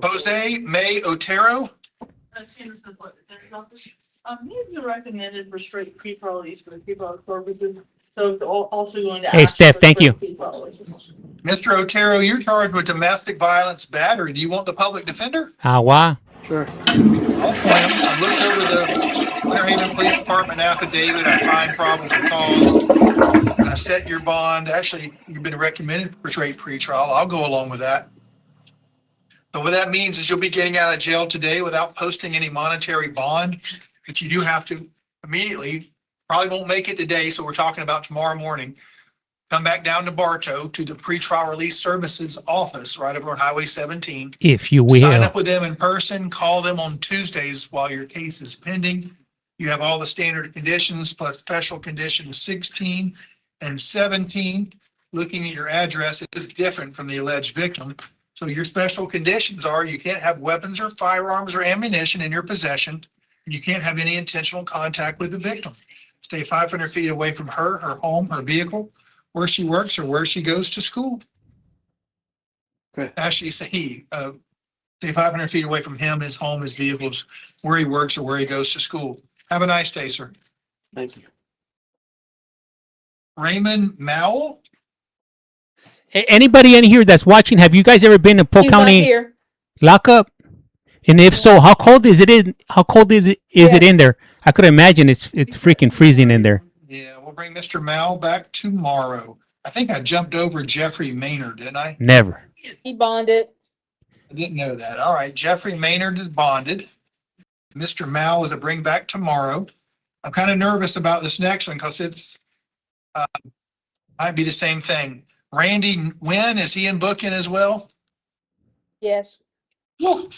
Jose May Otero. He's been recommended for straight pre-trial release for pre-trial purposes. So it's also going to. Hey, ask Steph, for thank you. straight pre-trial release. Mr. Otero, you're charged with domestic violence battery. Do you want the public defender? Why? Sure. I'll point him. I looked over the Winter Haven Police Department affidavit. I find probable cause. I set your bond. Actually, you've been recommended for straight pre-trial. I'll go along with that. So what that means is you'll be getting out of jail today without posting any monetary bond, but you do have to immediately, probably won't make it today, so we're talking about tomorrow morning. Come back down to Bartow to the pretrial release services office right over on Highway 17. If you Sign will. up with them in person, call them on Tuesdays while your case is pending. You have all the standard conditions plus special conditions 16 and 17. Looking at your address, it is different from the alleged victim. So your special conditions are you can't have weapons or firearms or ammunition in your possession. You can't have any intentional contact with the victim. Stay 500 feet away from her home, her vehicle, where she works or where she goes to school. Okay. Actually, say stay 500 feet away from him, his home, his vehicles, where he works or where he goes to school. Have a nice day, sir. Thank you. Raymond Mowell? Anybody in here that's watching, have you guys ever been to Polk He's not County here. lockup? And if so, how cold is it in there? I could imagine it's freaking freezing in there. Yeah, we'll bring Mr. Mowell back tomorrow. I think I jumped over Jeffrey Maynard, didn't I? Never. He bonded. I didn't know that. All right, Jeffrey Maynard is bonded. Mr. Mowell is a bring back tomorrow. I'm kind of nervous about this next one because it's might be the same thing. Randy Nguyen, is he in booking as well? Yes. Randy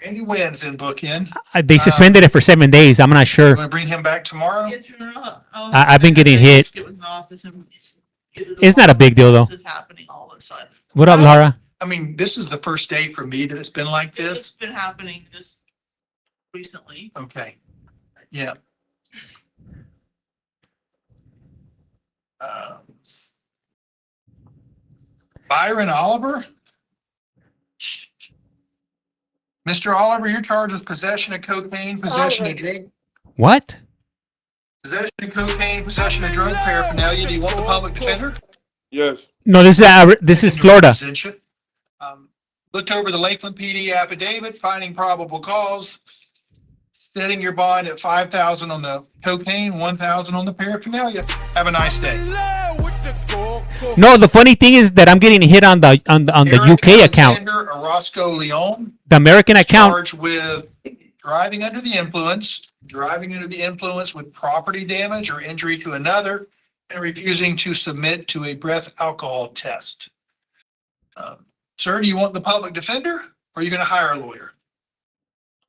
Nguyen's in booking. They suspended it for 7 days. I'm not sure. You want to bring him back tomorrow? I've been getting hit. It's not a big deal though. This is happening all the time. What up, Laura? I mean, this is the first day for me that it's been like It's this. been happening this recently. Okay. Yeah. Byron Oliver? Mr. Oliver, you're charged with possession of cocaine, possession of drug, What? possession of cocaine, possession of drug paraphernalia. Do you want the public defender? Yes. No, this is Florida. Looked over the Lakeland PD affidavit, finding probable cause, setting your bond at $5,000 on the cocaine, $1,000 on the paraphernalia. Have a nice day. No, the funny thing is that I'm getting hit on the UK account. Alexander Orozco Leon, The American account. charged with driving under the influence with property damage or injury to another, and refusing to submit to a breath alcohol test. Sir, do you want the public defender, or are you going to hire a lawyer?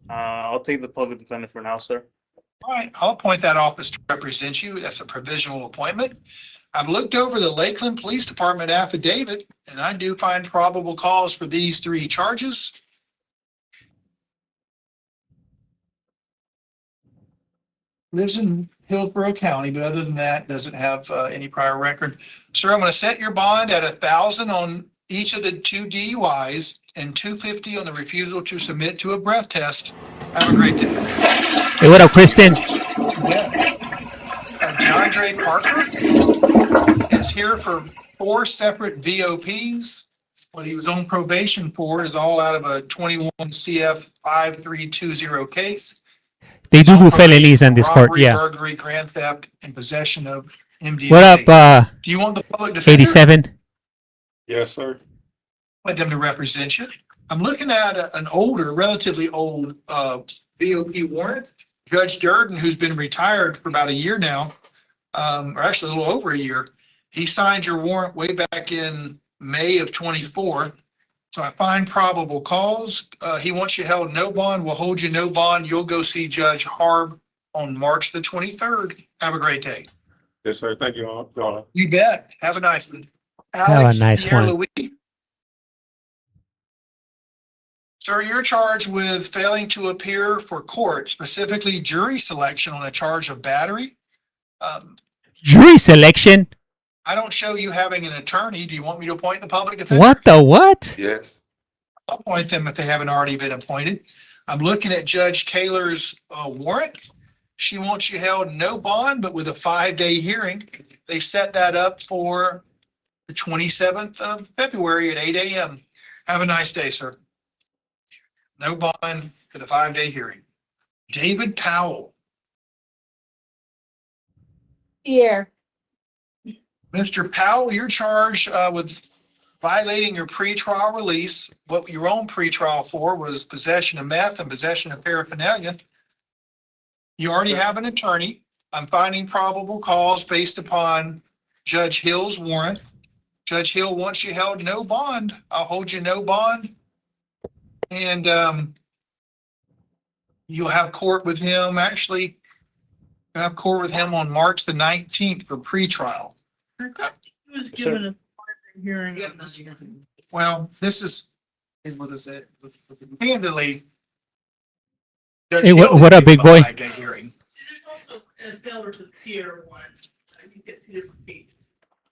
I'll take the public defender for now, sir. All right, I'll appoint that office to represent you. That's a provisional appointment. I've looked over the Lakeland Police Department affidavit, and I do find probable cause for these 3 charges. Lives in Hillsborough County, but other than that, doesn't have any prior record. Sir, I'm going to set your bond at $1,000 on each of the 2 DUIs and $250 on the refusal to submit to a breath test. Have a great day. Hey, what up, Kristen? Yeah. DeAndre Parker is here for 4 separate VOPs. What he was on probation for is all out of a 21 CF 5320 case. They do felonies in this court, Robbery, yeah. burglary, grand theft, and possession of MDMA. What up, Do you want the public defender? 87? Yes, sir. Want them to represent you. I'm looking at an older, relatively old VOP warrant. Judge Durden, who's been retired for about a year now, or actually a little over a year, he signed your warrant way back in May of 24. So I find probable cause. He wants you held no bond. We'll hold you no bond. You'll go see Judge Harb on March the 23rd. Have a great day. Yes, sir. Thank you all. You bet. Have a nice one. Have a Alex nice one. Pierre-Louis. Sir, you're charged with failing to appear for court, specifically jury selection on a charge of battery. Jury selection? I don't show you having an attorney. Do you want me to appoint the public defender? What the what? Yes. I'll appoint them if they haven't already been appointed. I'm looking at Judge Kaler's warrant. She wants you held no bond, but with a 5-day hearing. They set that up for the 27th of February at 8 a.m. Have a nice day, sir. No bond for the 5-day hearing. David Powell. Here. Mr. Powell, you're charged with violating your pretrial release. What your own pretrial for was possession of meth and possession of paraphernalia. You already have an attorney. I'm finding probable cause based upon Judge Hill's warrant. Judge Hill wants you held no bond. I'll hold you no bond. And you'll have court with him. Actually, you'll have court with him on March the 19th for pretrial. He was given a private hearing on this. Well, this is What is it? handily. Hey, what up, big boy? Hearing. There's also a failure to appear one. You get two different cases.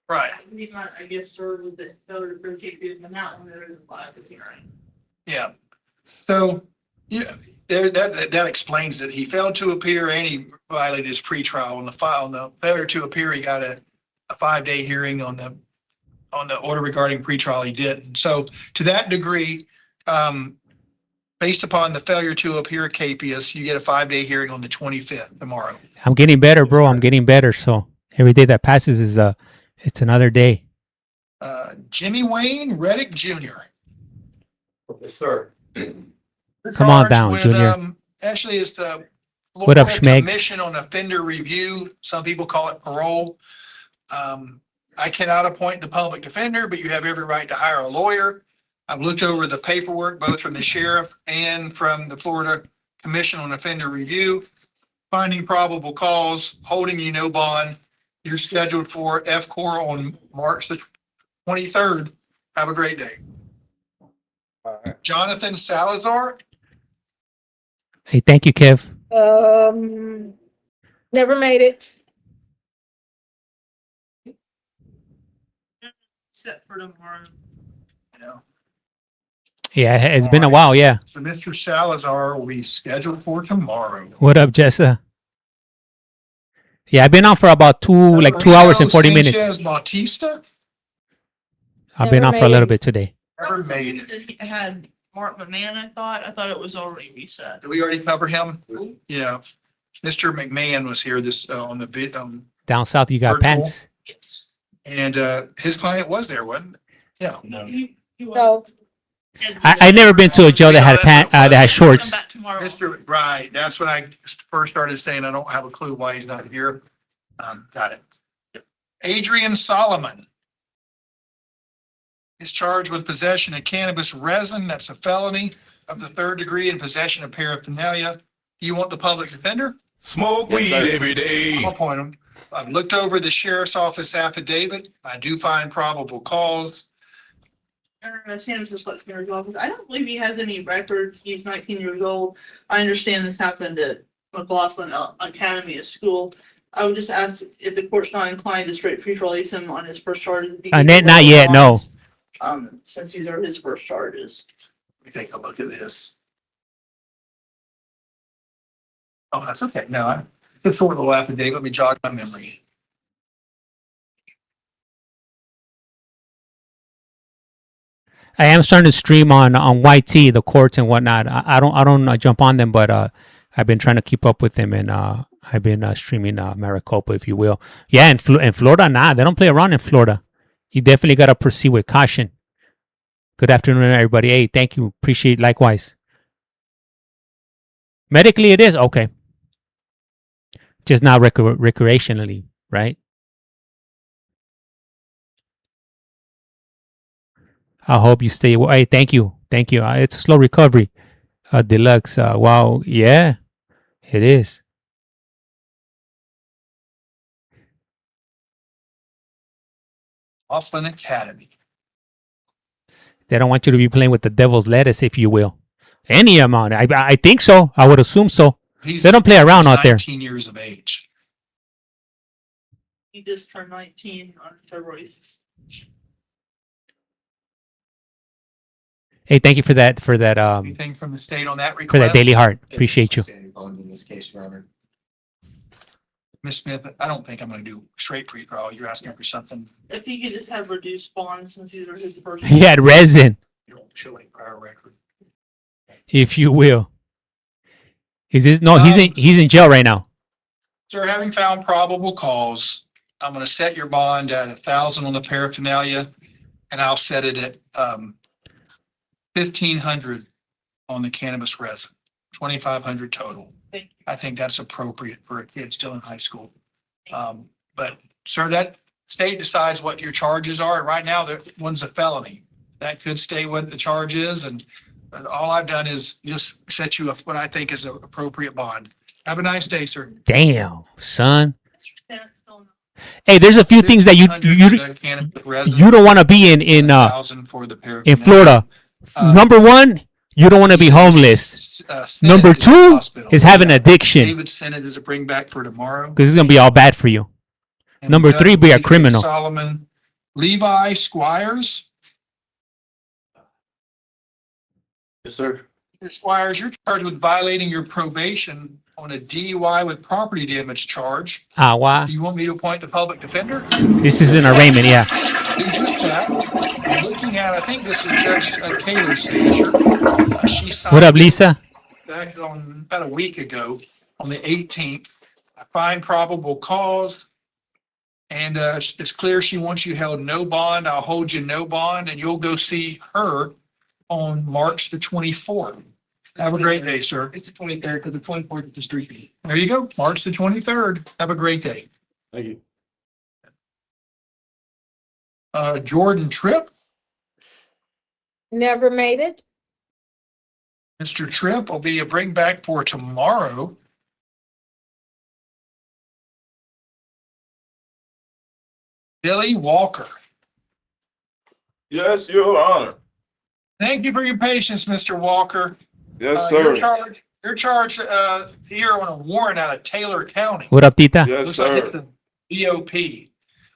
Right. He's not, I guess, served with the failure to appear, but not when there is a live hearing. Yeah. So, yeah, that explains it. He failed to appear and he violated his pretrial on the file. On the failure to appear, he got a 5-day hearing on the order regarding pretrial. He didn't. So to that degree, based upon the failure to appear capious, you get a 5-day hearing on the 25th tomorrow. I'm getting better, bro. I'm getting better. So every day that passes is it's another day. Jimmy Wayne Reddick Jr. Yes, sir. Come on Charged down, with, Junior. Actually, it's the What up, Florida Schmegs? Commission on Offender Review. Some people call it parole. I cannot appoint the public defender, but you have every right to hire a lawyer. I've looked over the paperwork, both from the sheriff and from the Florida Commission on Offender Review, finding probable cause, holding you no bond. You're scheduled for F-Corps on March the 23rd. Have a great day. Jonathan Salazar. Hey, thank you, Kev. Never made it. Set for tomorrow. You know. Yeah, it's been a while. Yeah. So Mr. Salazar will be scheduled for tomorrow. What up, Jessa? Yeah, I've been on for about 2 hours and 40 minutes. Sanchez Bautista. I've been on for a little bit today. Never made it. It had Mark McMahon, I thought it was already reset. Did we already cover him? Yeah. Mr. McMahon was here on the vid. Down south, you got Virtual. pants. Yes. And his client was there, wasn't it? Yeah. No. I never been to a jail that had that had shorts. Mr. Right. That's when I first started saying I don't have a clue why he's not here. Got it. Adrian Solomon is charged with possession of cannabis resin. That's a felony of the 3rd degree and possession of paraphernalia. You want the public defender? Smoke weed every day. I'll appoint him. I've looked over the sheriff's office affidavit. I do find probable cause. Sanderson's Mayor's office. I don't believe he has any record. He's 19 years old. I understand this happened at McLaughlin Academy, a school. I would just ask if the court's not inclined to straight release him on his first charges. Not yet, no. Since these are his first charges. Let me take a look at this. Oh, that's okay. No, I just short little affidavit. Let me jog my memory. I am starting to stream on YT, the courts and whatnot. I don't jump on them, but I've been trying to keep up with them, and I've been streaming Maricopa, if you will. Yeah, in Florida, they don't play around in Florida. You definitely got to proceed with caution. Good afternoon, everybody. Hey, thank you. Appreciate it. Likewise. Medically, it is okay. Just not recreationally, right? I hope you stay. Hey, thank you. Thank you. It's a slow recovery. Deluxe. Wow. Yeah, it is. Laughlin Academy. They don't want you to be playing with the devil's lettuce, if you will. Any amount. I think so. I would assume so. They don't play around out there. 19 years of age. He just turned 19 on February 6th. Hey, thank you for that. Anything from the state on that request? For that daily heart. Appreciate you. In this case, Your Honor. Ms. Smith, I don't think I'm going to do straight pretrial. You're asking for something. If he could just have reduced bonds since these are his first. He had resin, You don't show any prior record. if you will. Is this no? He's in jail right now. Sir, having found probable cause, I'm going to set your bond at 1,000 on the paraphernalia and I'll set it at, 1,500 on the cannabis resin, 2,500 total. Thank you. I think that's appropriate for a kid still in high school. But sir, that state decides what your charges are. And right now, the one's a felony. That could stay what the charge is. And all I've done is just set you up what I think is an appropriate bond. Have a nice day, sir. Damn, son. Hey, there's a few things that you don't want to be in 1,000 for the in paraphernalia. Florida. Number one, you don't want to be homeless. Number two is having addiction, David Senate is a bring back for tomorrow. because it's gonna be all bad for you. And Number three, be a Judge criminal. Solomon, Levi Squires. Yes, sir. Mr. Squires, you're charged with violating your probation on a DUI with property damage charge. Why? Do you want me to appoint the public defender? This is an arraignment, yeah. Do just that. I'm looking at, I think this is Judge Taylor's signature. She signed What up, Lisa? back on about a week ago, on the 18th. I find probable cause. And it's clear she wants you held no bond. I'll hold you no bond, and you'll go see her on March the 24th. Have a great day, sir. It's the 23rd, because the 24th is the street meet. There you go, March the 23rd. Have a great day. Thank you. Jordan Tripp. Never made it. Mr. Tripp will be a bring back for tomorrow. Billy Walker. Yes, Your Honor. Thank you for your patience, Mr. Walker. Yes, You're sir. charged, here on a warrant out of Taylor County. What up, Tita? Yes, Looks like sir. it's the BOP.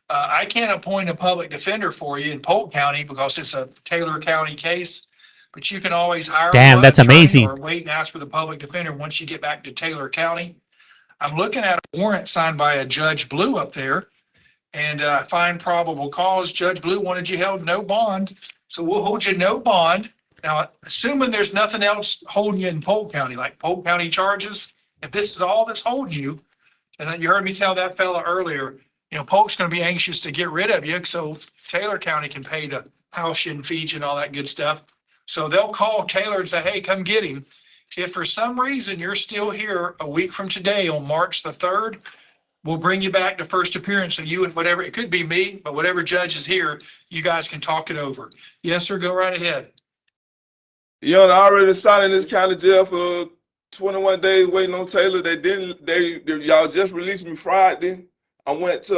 I can't appoint a public defender for you in Polk County because it's a Taylor County case, but you can always hire. Damn, one that's attorney amazing. Or wait and ask for the public defender once you get back to Taylor County. I'm looking at a warrant signed by a Judge Blue up there, and find probable cause. Judge Blue wanted you held no bond, so we'll hold you no bond. Now, assuming there's nothing else holding you in Polk County, like Polk County charges, if this is all that's holding you, and then you heard me tell that fella earlier, you know, Polk's gonna be anxious to get rid of you, so Taylor County can pay to house you and feed you and all that good stuff. So they'll call Taylor and say, hey, come get him. If for some reason you're still here a week from today on March the 3rd, we'll bring you back to first appearance. So you and whatever, it could be me, but whatever judge is here, you guys can talk it over. Yes, sir, go right ahead. Your Honor, I already signed in this county jail for 21 days waiting on Taylor. Y'all just released me Friday. I went to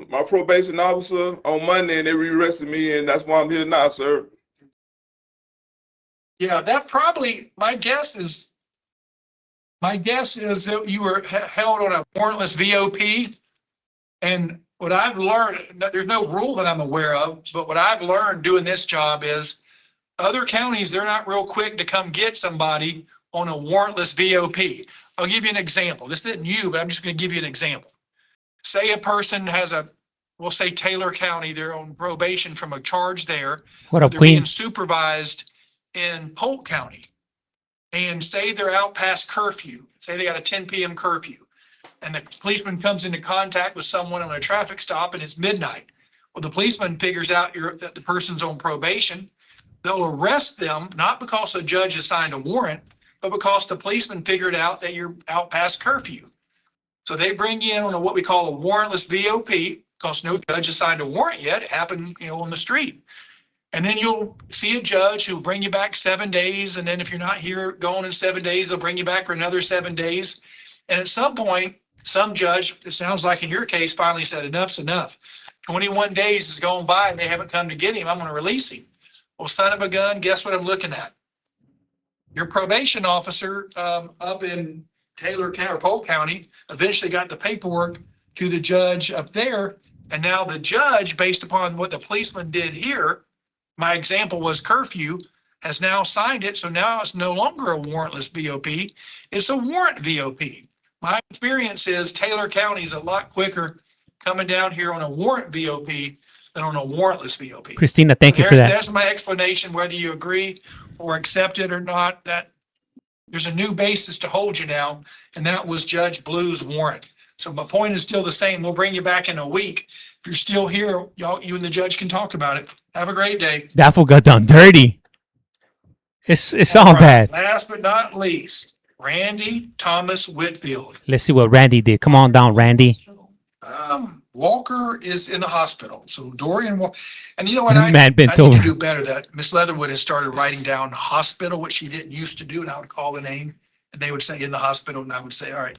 my probation officer on Monday and they re-arrested me, and that's why I'm here now, sir. Yeah, that probably, my guess is that you were held on a warrantless VOP. And what I've learned, there's no rule that I'm aware of, but what I've learned doing this job is other counties, they're not real quick to come get somebody on a warrantless VOP. I'll give you an example. This isn't you, but I'm just going to give you an example. Say a person has we'll say Taylor County, they're on probation from a charge there. What up, They're Queen? being supervised in Polk County. And say they're out past curfew, say they got a 10 p.m. curfew, and the policeman comes into contact with someone on a traffic stop and it's midnight. Well, the policeman figures out that the person's on probation. They'll arrest them, not because the judge has signed a warrant, but because the policeman figured out that you're out past curfew. So they bring you in on what we call a warrantless VOP, because no judge has signed a warrant yet. It happened, on the street. And then you'll see a judge who'll bring you back 7 days. And then if you're not here going in 7 days, they'll bring you back for another 7 days. And at some point, some judge, it sounds like in your case, finally said enough's enough. 21 days has gone by and they haven't come to get him. I'm going to release him. Well, son of a gun, guess what I'm looking at? Your probation officer up in Taylor County or Polk County eventually got the paperwork to the judge up there. And now the judge, based upon what the policeman did here, my example was curfew, has now signed it. So now it's no longer a warrantless VOP. It's a warrant VOP. My experience is Taylor County is a lot quicker coming down here on a warrant VOP than on a warrantless VOP. Christina, thank you for that. That's my explanation, whether you agree or accept it or not, that there's a new basis to hold you now, and that was Judge Blue's warrant. So my point is still the same. We'll bring you back in a week. If you're still here, y'all, you and the judge can talk about it. Have a great day. That fool got done dirty. It's all All right, bad. Last but not least, Randy Thomas Whitfield. Let's see what Randy did. Come on down, Randy. Walker is in the hospital. So Dorian, and you know what? Man bent I need over. to do better. That Miss Leatherwood has started writing down hospital, which she didn't used to do, and I would call the name, and they would say in the hospital, and I would say, all right.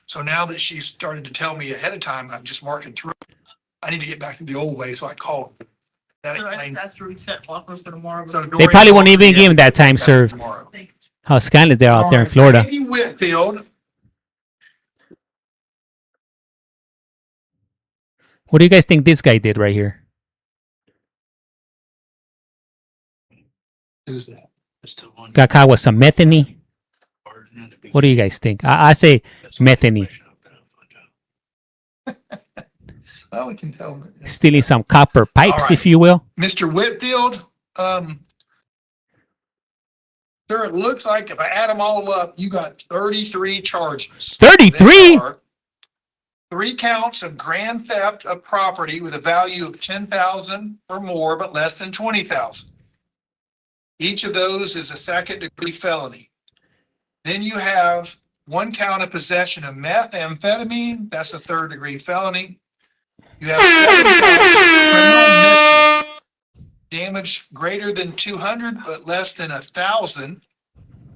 So now that she's started to tell me ahead of time, I'm just marking through. I need to get back to the old way, so I call them. That explains. That's to reset Walker for tomorrow. So They Dorian probably won't Walker, even give him that back time served. tomorrow. How scandalous they're out there in All right, Florida. Randy Whitfield. What do you guys think this guy did right here? Who's that? Got caught with some methany. What do you guys think? I say methany. Well, we can tell. Stealing some copper pipes, All right. if you will. Mr. Whitfield, sir, it looks like if I add them all up, you got 33 charges. 33? They are 3 counts of grand theft of property with a value of $10,000 or more, but less than $20,000. Each of those is a second-degree felony. Then you have 1 count of possession of methamphetamine. That's a third-degree felony. You have 7 counts of criminal mischief. Damage greater than 200, but less than 1,000.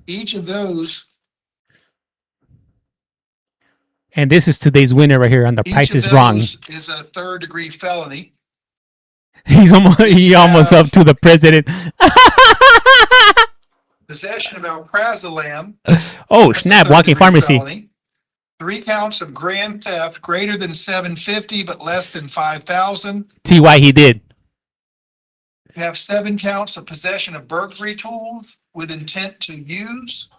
Each of those. And this is today's winner right here on The Price is Wrong. Each of those is a third-degree felony. He's almost up to the president. Possession of alprazolam. Oh, That's a snap, walking third-degree pharmacy. felony. 3 counts of grand theft greater than $750 but less than $5,000. TY he did. You have 7 counts of possession of burglary tools with intent to use.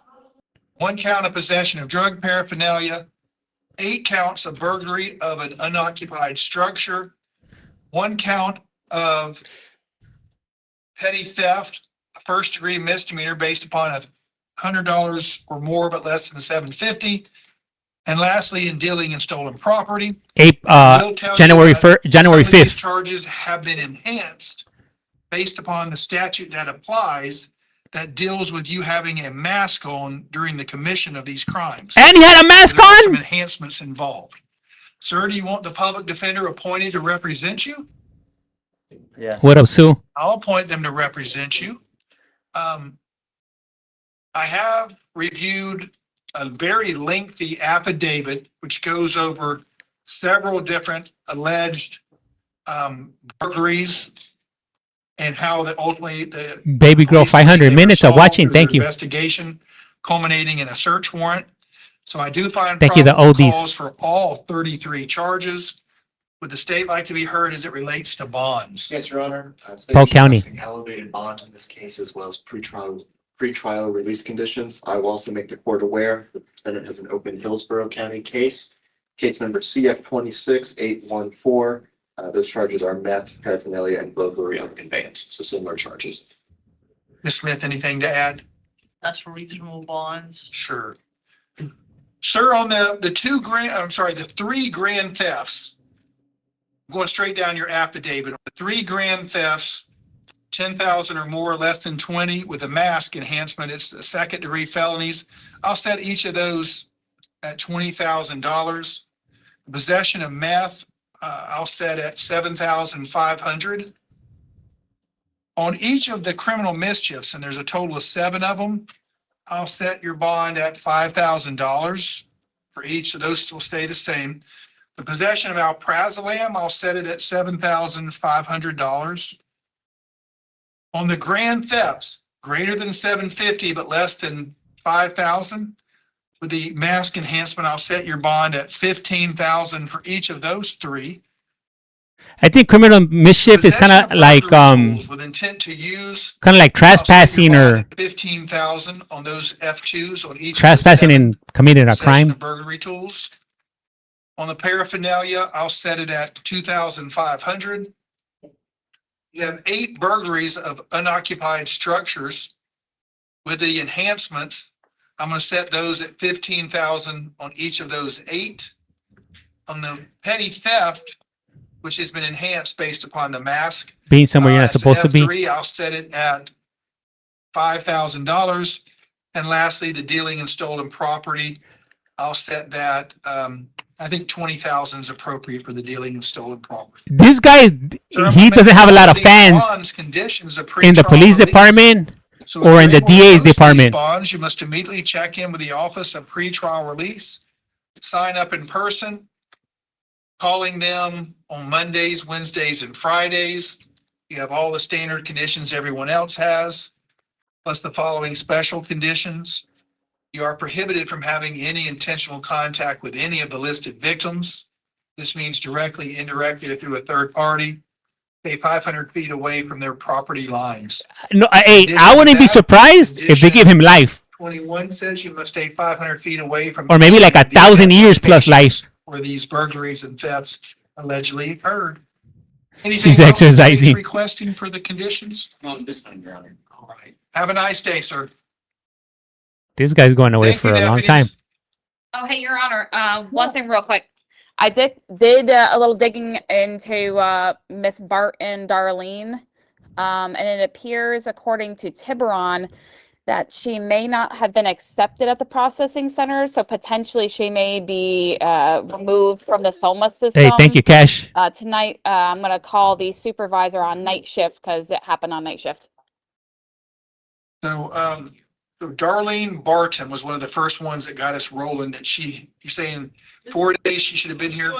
1 count of possession of drug paraphernalia. 8 counts of burglary of an unoccupied structure. 1 count of petty theft, a first-degree misdemeanor based upon $100 or more but less than $750. And lastly, in dealing in stolen property. January 1st, January some of these 5th. charges have been enhanced based upon the statute that applies that deals with you having a mask on during the commission of these crimes. And he had a mask There are on? some enhancements involved. Sir, do you want the public defender appointed to represent you? Yeah. What up, Sue? I'll appoint them to represent you. I have reviewed a very lengthy affidavit, which goes over several different alleged burglaries and how that ultimately the Baby girl, 500 minutes of watching. Thank you. Investigation culminating in a search warrant. So I do find Thank you, the probable oldies. cause for all 33 charges. Would the state like to be heard as it relates to bonds? Yes, Your Honor. Polk County. Elevated bonds in this case, as well as pretrial release conditions. I will also make the court aware the defendant has an open Hillsborough County case number CF 26814. Those charges are meth, paraphernalia, and burglary of conveyance. So similar charges. Ms. Smith, anything to add? That's for reasonable bonds. Sure. Sir, on the 3 grand thefts, going straight down your affidavit, on the 3 grand thefts, 10,000 or more, less than 20 with a mask enhancement, it's the second degree felonies. I'll set each of those at $20,000. Possession of meth, I'll set at $7,500. On each of the criminal mischiefs, and there's a total of 7 of them, I'll set your bond at $5,000 for each, so those will stay the same. The possession of alprazolam, I'll set it at $7,500. On the grand thefts, greater than $750 but less than $5,000, with the mask enhancement, I'll set your bond at $15,000 for each of those 3. I think criminal mischief is kind of like With intent to use, trespassing or $15,000 on those F2s on each. trespassing and committing a crime. Burglary tools. On the paraphernalia, I'll set it at $2,500. You have 8 burglaries of unoccupied structures. With the enhancements, I'm going to set those at $15,000 on each of those 8. on the petty theft, which has been enhanced based upon the mask. Being somewhere you're not as an supposed to be. F3, I'll set it at $5,000. And lastly, the dealing in stolen property, I'll set that, I think 20,000 is appropriate for the dealing in stolen property. This guy, he doesn't have a lot of fans Conditions of in the pretrial police release. department So if or you're in the able to DA's post these department. bonds, you must immediately check in with the Office of Pretrial Release, sign up in person, calling them on Mondays, Wednesdays, and Fridays. You have all the standard conditions everyone else has, plus the following special conditions. You are prohibited from having any intentional contact with any of the listed victims. This means directly, indirectly, or through a third party. Stay 500 feet away from their property lines. No, hey, I wouldn't be surprised if they give him life 21 says you must stay 500 feet away from. or maybe like 1,000 years plus life. Where these burglaries and thefts allegedly occurred. She's Anything else the state's exercising. requesting for the conditions? No, this time, Your Honor. All right. Have a nice day, sir. This guy's going away Thank for you, a long time. deputies. Oh, hey, Your Honor, one thing real quick. I did a little digging into Miss Barton Darlene, and it appears, according to Tiburon, that she may not have been accepted at the processing center, so potentially she may be removed from the SOMA system. Hey, thank you, Cash. Tonight, I'm going to call the supervisor on night shift because it happened on night shift. So, so Darlene Barton was one of the first ones that got us rolling, that you're saying 4 days she should have been here?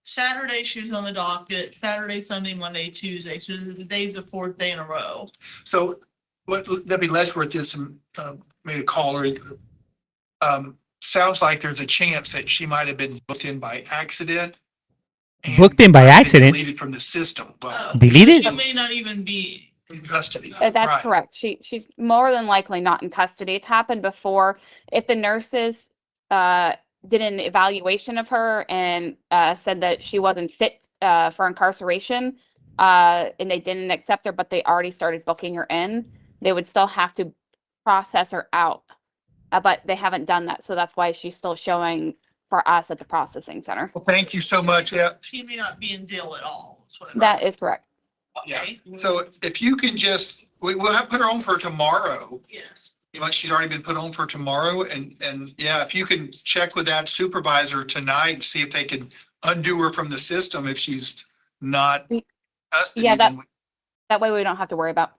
Saturday, she was on the docket, Saturday, Sunday, Monday, Tuesday, so this is the days of fourth day in a row. So what Debbie Letchworth did made a call, or sounds like there's a chance that she might have been booked in by accident. and Booked in by accident. Deleted from the system. Well, Deleted? She may not even be. in custody. That's Right. correct. She's more than likely not in custody. It's happened before. If the nurses did an evaluation of her and said that she wasn't fit for incarceration, and they didn't accept her, but they already started booking her in, they would still have to process her out. But they haven't done that, so that's why she's still showing for us at the processing center. Well, thank you so much. Yeah. She may not be in jail at all. That's what That is correct. Okay. So if you can just, we'll have put her on for tomorrow. Yes. Like she's already been put on for tomorrow, and yeah, if you can check with that supervisor tonight and see if they can undo her from the system if she's not custody. Yeah, then that way we don't have to worry about.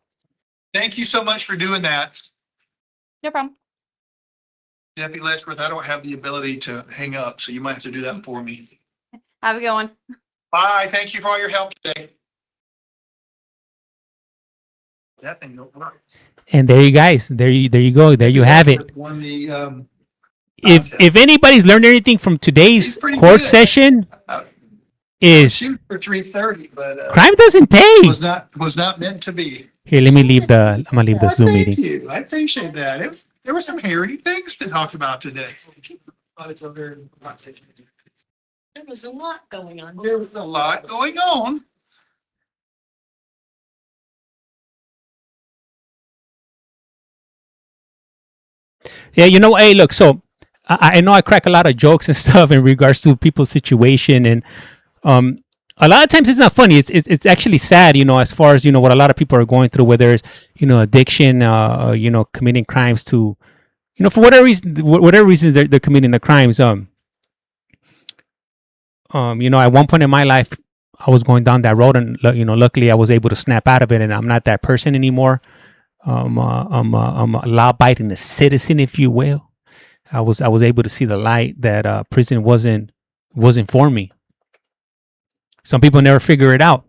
Thank you so much for doing that. No problem. Deputy Letchworth, I don't have the ability to hang up, so you might have to do that for me. Have a good one. Bye. Thank you for all your help today. That thing don't work. And there you guys, there you go. There you have it. Won the, If anybody's learned anything from today's pretty court good. session, is shoot for 3:30, but crime doesn't pay. was not meant to be. Here, I'm gonna leave the Zoom Thank meeting. you. I appreciate that. There were some hairy things to talk about today. There was a lot going on. There was a lot going on. Yeah, hey, look, so I know I crack a lot of jokes and stuff in regards to people's situation, and a lot of times it's not funny. It's actually sad, as far as what a lot of people are going through, whether it's addiction, committing crimes to, for whatever reasons they're committing the crimes. At one point in my life, I was going down that road, and luckily I was able to snap out of it, and I'm not that person anymore. I'm a law-abiding citizen, if you will. I was able to see the light that prison wasn't for me. Some people never figure it out.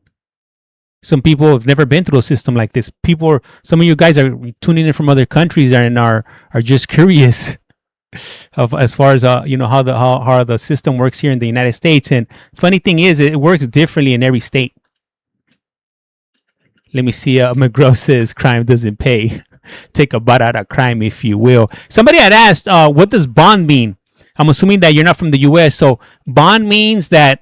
Some people have never been through a system like this. Some of you guys are tuning in from other countries and are just curious of as far as how the system works here in the United States. And funny thing is, it works differently in every state. Let me see. McGraw says crime doesn't pay. Take a bite out of crime, if you will. Somebody had asked, what does bond mean? I'm assuming that you're not from the U.S. So bond means that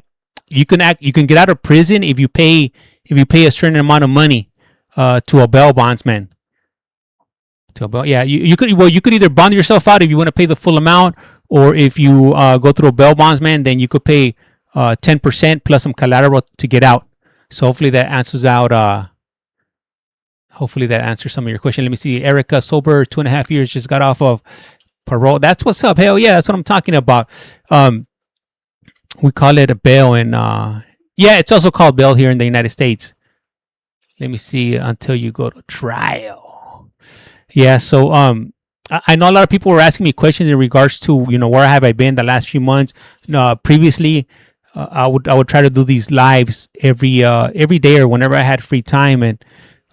you can get out of prison if you pay a certain amount of money to a bail bondsman. You could either bond yourself out if you want to pay the full amount, or if you go through a bail bondsman, then you could pay 10% plus some collateral to get out. So hopefully that answers out. Hopefully that answers some of your question. Let me see. Erica, sober 2.5 years, just got off of parole. That's what's up. Hell yeah, that's what I'm talking about. We call it a bail, and yeah, it's also called bail here in the United States. Let me see. Until you go to trial. Yeah. So I know a lot of people were asking me questions in regards to, you know, where have I been the last few months. Previously, I would try to do these lives every day or whenever I had free time, and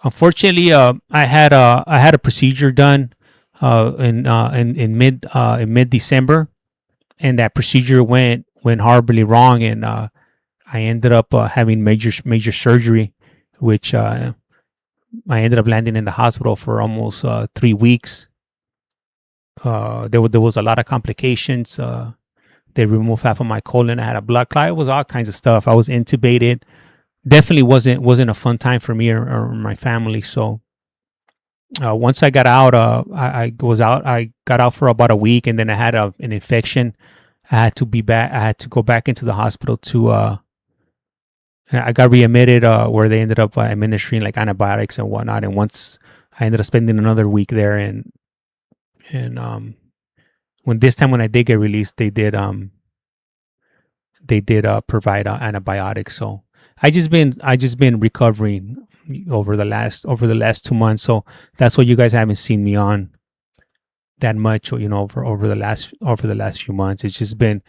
unfortunately, I had a procedure done in mid December, and that procedure went horribly wrong, and I ended up having major surgery, which I ended up landing in the hospital for almost 3 weeks. There was a lot of complications. They removed half of my colon. I had a blood clot. It was all kinds of stuff. I was intubated. Definitely wasn't a fun time for me or my family. So once I got out, I got out for about a week, and then I had an infection. I had to go back into the hospital to. I got readmitted where they ended up administering like antibiotics and whatnot. And once I ended up spending another week there, and when I did get released, they did provide antibiotics. So I just been recovering over the last 2 months. So that's why you guys haven't seen me on that much, you know, over the last few months. It's been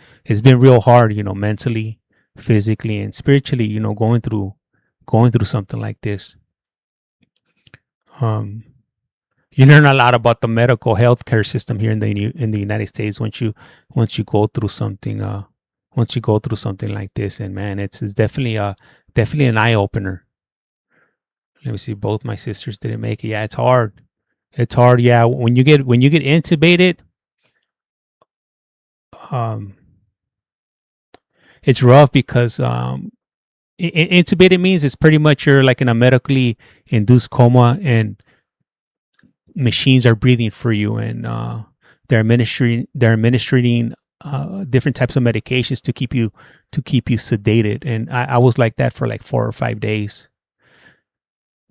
real hard, you know, mentally, physically, and spiritually, you know, going through something like this. You learn a lot about the medical healthcare system here in the United States once you go through something like this. And man, it's definitely an eye opener. Let me see. Both my sisters didn't make it. Yeah, it's hard. It's hard. Yeah, when you get intubated, it's rough because intubated means it's pretty much you're like in a medically induced coma, and machines are breathing for you, and they're administering different types of medications to keep you sedated. And I was like that for like 4 or 5 days.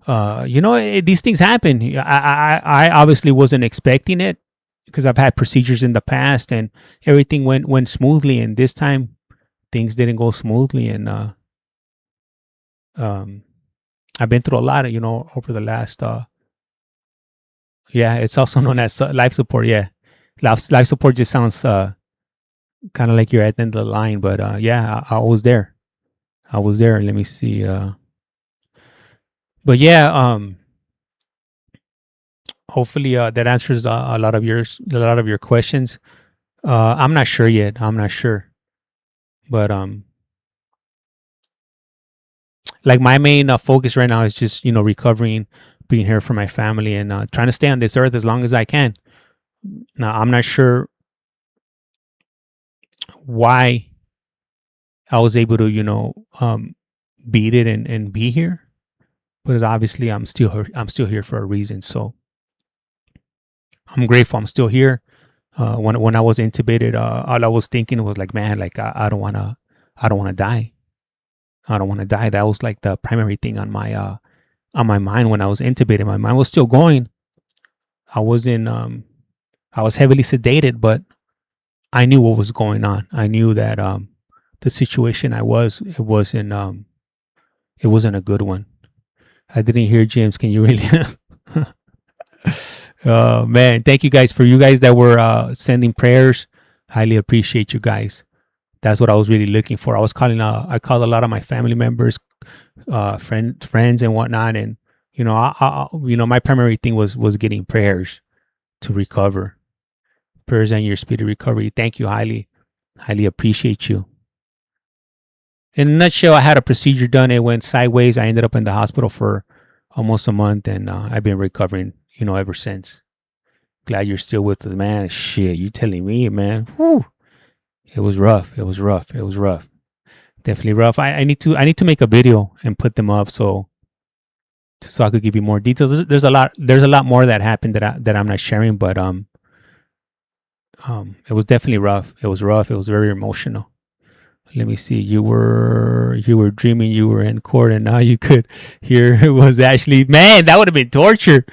You know, these things happen. I obviously wasn't expecting it because I've had procedures in the past and everything went smoothly, and this time things didn't go smoothly. And I've been through a lot of, you know, over the last yeah, it's also known as life support. Yeah, life support just sounds kind of like you're at the end of the line, but yeah, I was there. Let me see. But yeah, hopefully that answers a lot of your questions. I'm not sure yet. But like my main focus right now is just, you know, recovering, being here for my family, and trying to stay on this earth as long as I can. Now, I'm not sure why I was able to, you know, beat it and be here, but obviously I'm still here for a reason. So I'm grateful I'm still here. When I was intubated, all I was thinking was like, man, like I don't want to die. I don't want to die. That was like the primary thing on my mind when I was intubated. My mind was still going. I was heavily sedated, but I knew what was going on. I knew that the situation it wasn't a good one. I didn't hear James. Can you really? Man, thank you guys that were sending prayers. Highly appreciate you guys. That's what I was really looking for. I called a lot of my family members, friends and whatnot. And, you know, my primary thing was getting prayers to recover. Prayers and your speedy recovery. Thank you. Highly appreciate you. In a nutshell, I had a procedure done. It went sideways. I ended up in the hospital for almost a month, and I've been recovering, you know, ever since. Glad you're still with us, man. Shit, you telling me, man. Whew. It was rough. Definitely rough. I need to make a video and put them up so I could give you more details. There's a lot more that happened that I'm not sharing, but it was definitely rough. It was very emotional. Let me see. You were dreaming you were in court, and now you could hear it was Ashley. Man, that would have been torture.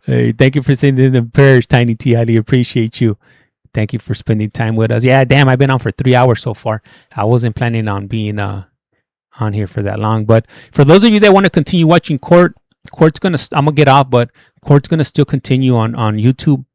Thank you for sending the prayers, Tiny T. Highly appreciate you. Thank you for spending time with us. Yeah, damn, I've been on for 3 hours so far. I wasn't planning on being on here for that long, but for those of you that want to continue watching court's gonna. I'm gonna get off, but court's gonna still continue on YouTube.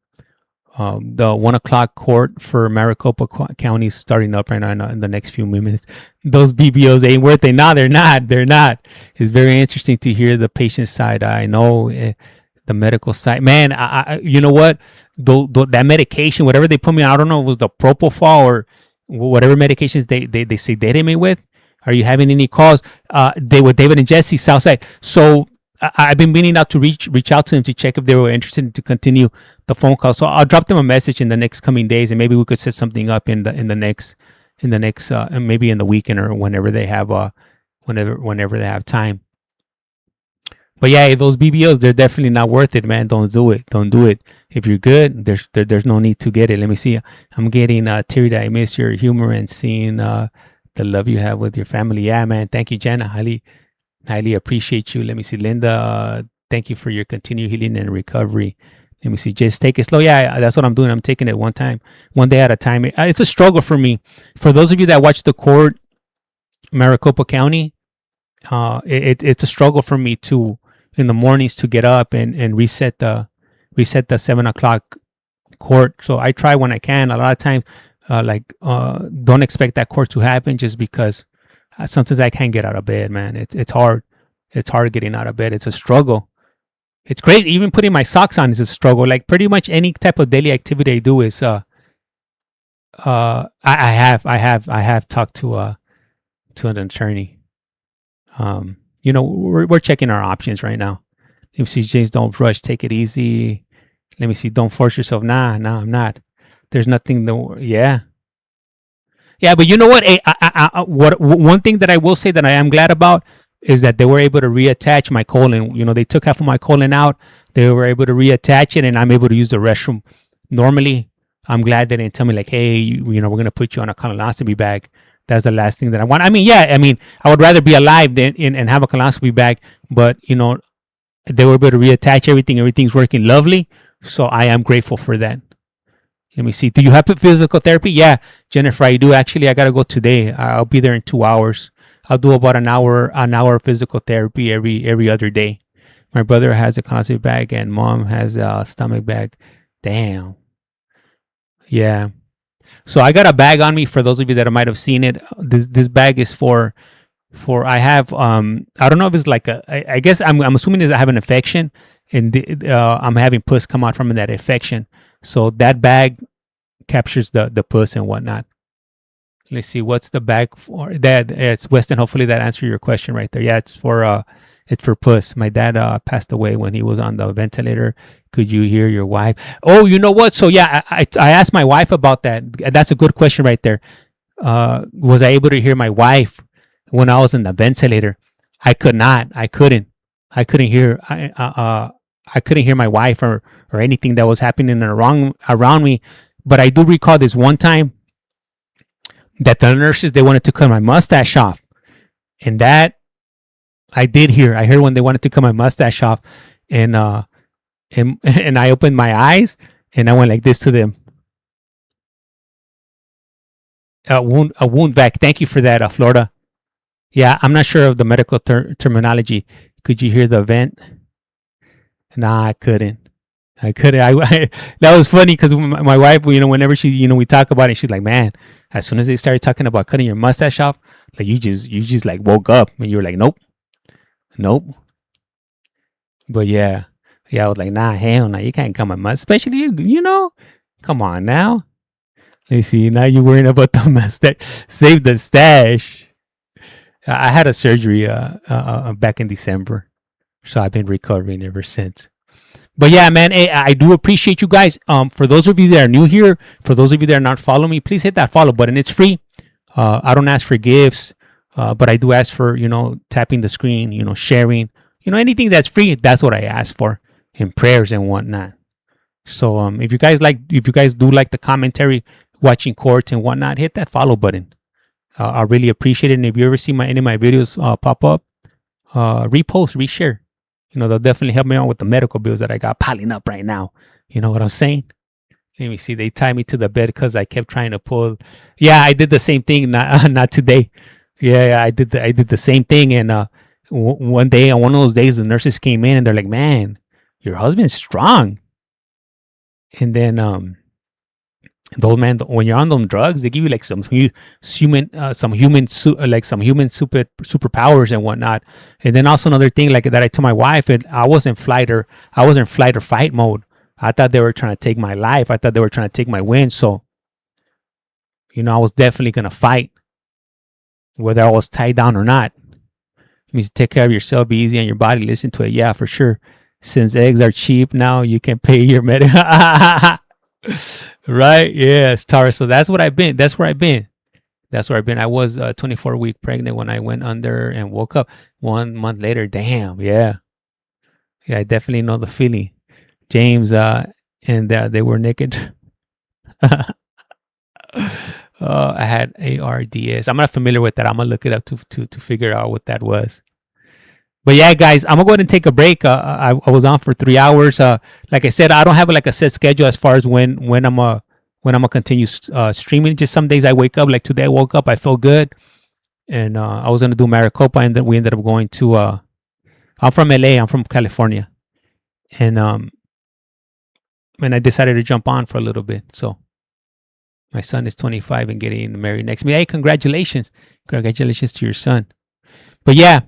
The 1 o'clock court for Maricopa County is starting up right now in the next few minutes. Those BBOs ain't worth it. No, they're not. They're not. It's very interesting to hear the patient side. I know the medical side. Man, I you know what? That medication, whatever they put me on, I don't know if it was the propofol or whatever medications they sedated me with. Are you having any calls? They were David and Jesse, Southside. So I've been meaning out to reach out to them to check if they were interested to continue the phone call. So I'll drop them a message in the next coming days, and maybe we could set something up in the next maybe in the weekend or whenever they have whenever they have time. But yeah, those BBOs, they're definitely not worth it, man. Don't do it. Don't do it. If you're good, there's no need to get it. Let me see. I'm getting teary. I miss your humor and seeing the love you have with your family. Yeah, man. Thank you, Jenna. Highly appreciate you. Let me see. Linda, thank you for your continued healing and recovery. Let me see. Just take it slow. Yeah, that's what I'm doing. I'm taking it one day at a time. It's a struggle for me. For those of you that watch the court, Maricopa County, it's a struggle for me to in the mornings to get up and reset the 7 o'clock court. So I try when I can. A lot of times, don't expect that court to happen just because sometimes I can't get out of bed, man. It's hard. It's hard getting out of bed. It's a struggle. It's crazy. Even putting my socks on is a struggle. Like pretty much any type of daily activity I do is I have talked to an attorney. We're checking our options right now. Let me see, James, don't rush. Take it easy. Let me see. Don't force yourself. Nah, I'm not. There's nothing. Yeah, but you know what? One thing that I will say that I am glad about is that they were able to reattach my colon. They took half of my colon out. They were able to reattach it, and I'm able to use the restroom. Normally, I'm glad they didn't tell me like, hey, we're going to put you on a colonoscopy bag. That's the last thing that I want. I would rather be alive than and have a colonoscopy bag. But they were able to reattach everything. Everything's working lovely. So I am grateful for that. Let me see. Do you have physical therapy? Yeah, Jennifer, I do. Actually, I got to go today. I'll be there in 2 hours. I'll do about an hour of physical therapy every other day. My brother has a colonoscopy bag and mom has a stomach bag. Damn. Yeah. So I got a bag on me for those of you that might have seen it. This bag is for I have I don't know if it's like I guess I'm assuming is I have an infection and I'm having pus come out from that infection. So that bag captures the pus and whatnot. Let's see, what's the bag for? That it's Weston. Hopefully that answered your question right there. Yeah, it's for pus. My dad passed away when he was on the ventilator. Could you hear your wife? Oh, you know what? So yeah, I asked my wife about that. That's a good question right there. Was I able to hear my wife when I was in the ventilator? I could not. I couldn't hear. I couldn't hear my wife or anything that was happening around me. But I do recall this one time that the nurses, they wanted to cut my mustache off, and that I did hear. I heard when they wanted to cut my mustache off, and I opened my eyes and I went like this to them. A wound vac. Thank you for that, Florida. Yeah, I'm not sure of the medical terminology. Could you hear the vent? Nah, I couldn't. That was funny because my wife, whenever she, we talk about it, she's like, man, as soon as they started talking about cutting your mustache off, like you just like woke up and you were like, nope. But yeah, I was like, nah, hell no, you can't cut my mustache, especially you, come on now. Let's see, now you're worrying about the mustache. Save the stash. I had a surgery back in December, so I've been recovering ever since. But yeah, man, I do appreciate you guys. For those of you that are new here, for those of you that are not following me, please hit that follow button. It's free. I don't ask for gifts, but I do ask for, tapping the screen, sharing, anything that's free. That's what I ask for, and prayers and whatnot. So if you guys do like the commentary, watching courts and whatnot, hit that follow button. I really appreciate it. And if you ever see any of my videos pop up, repost, reshare. You know, they'll definitely help me out with the medical bills that I got piling up right now. You know what I'm saying? Let me see. They tied me to the bed because I kept trying to pull. Yeah, I did the same thing. Not today. Yeah, I did the same thing. And one day, on one of those days, the nurses came in and they're like, "Man, your husband's strong." And then those man, when you're on them drugs, they give you like some human superpowers and whatnot. And then also another thing like that I told my wife, and I was in flight or fight mode. I thought they were trying to take my life. I thought they were trying to take my win. So, you know, I was definitely gonna fight, whether I was tied down or not. It means take care of yourself, be easy on your body, listen to it. Yeah, for sure. Since eggs are cheap now, you can pay your medical. Right? Yes, Tara. So that's what I've been. That's where I've been. I was 24-week pregnant when I went under and woke up 1 month later. Damn. Yeah. Yeah, I definitely know the feeling. James and they were naked. I had ARDS. I'm not familiar with that. I'm gonna look it up to figure out what that was. But yeah, guys, I'm gonna go ahead and take a break. I was on for 3 hours. Like I said, I don't have like a set schedule as far as when I'm gonna continue streaming. Just some days I wake up. Like today, I woke up, I felt good, and I was gonna do Maricopa, and then we ended up going to. I'm from LA. I'm from California, and I decided to jump on for a little bit. So my son is 25 and getting married next week. Hey, congratulations to your son. But yeah,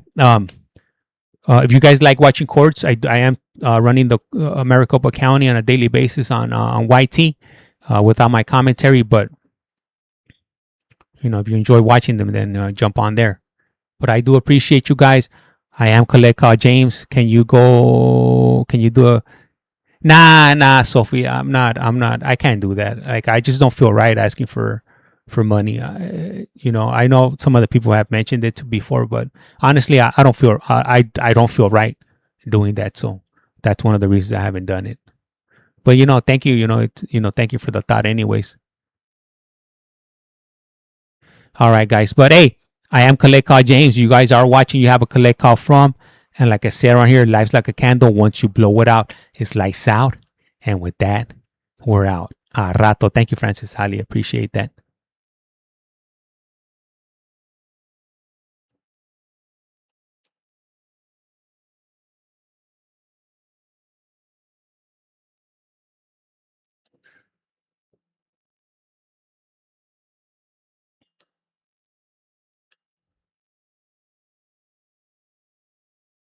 if you guys like watching courts, I am running the Maricopa County on a daily basis on YT without my commentary. But you know, if you enjoy watching them, then jump on there. But I do appreciate you guys. I am Collect Call James. Can you do a Nah, Sophie, I'm not. I can't do that. Like, I just don't feel right asking for money. You know, I know some other people have mentioned it before, but honestly, I don't feel. I don't feel right doing that. So that's one of the reasons I haven't done it. But you know, thank you. Thank you for the thought, anyways. All right, guys. But hey, I am Collect Call James. You guys are watching. You have a collect call from. And like I said around here, life's like a candle. Once you blow it out, it's lights out. And with that, we're out. Rato. Thank you, Francis. Highly appreciate that.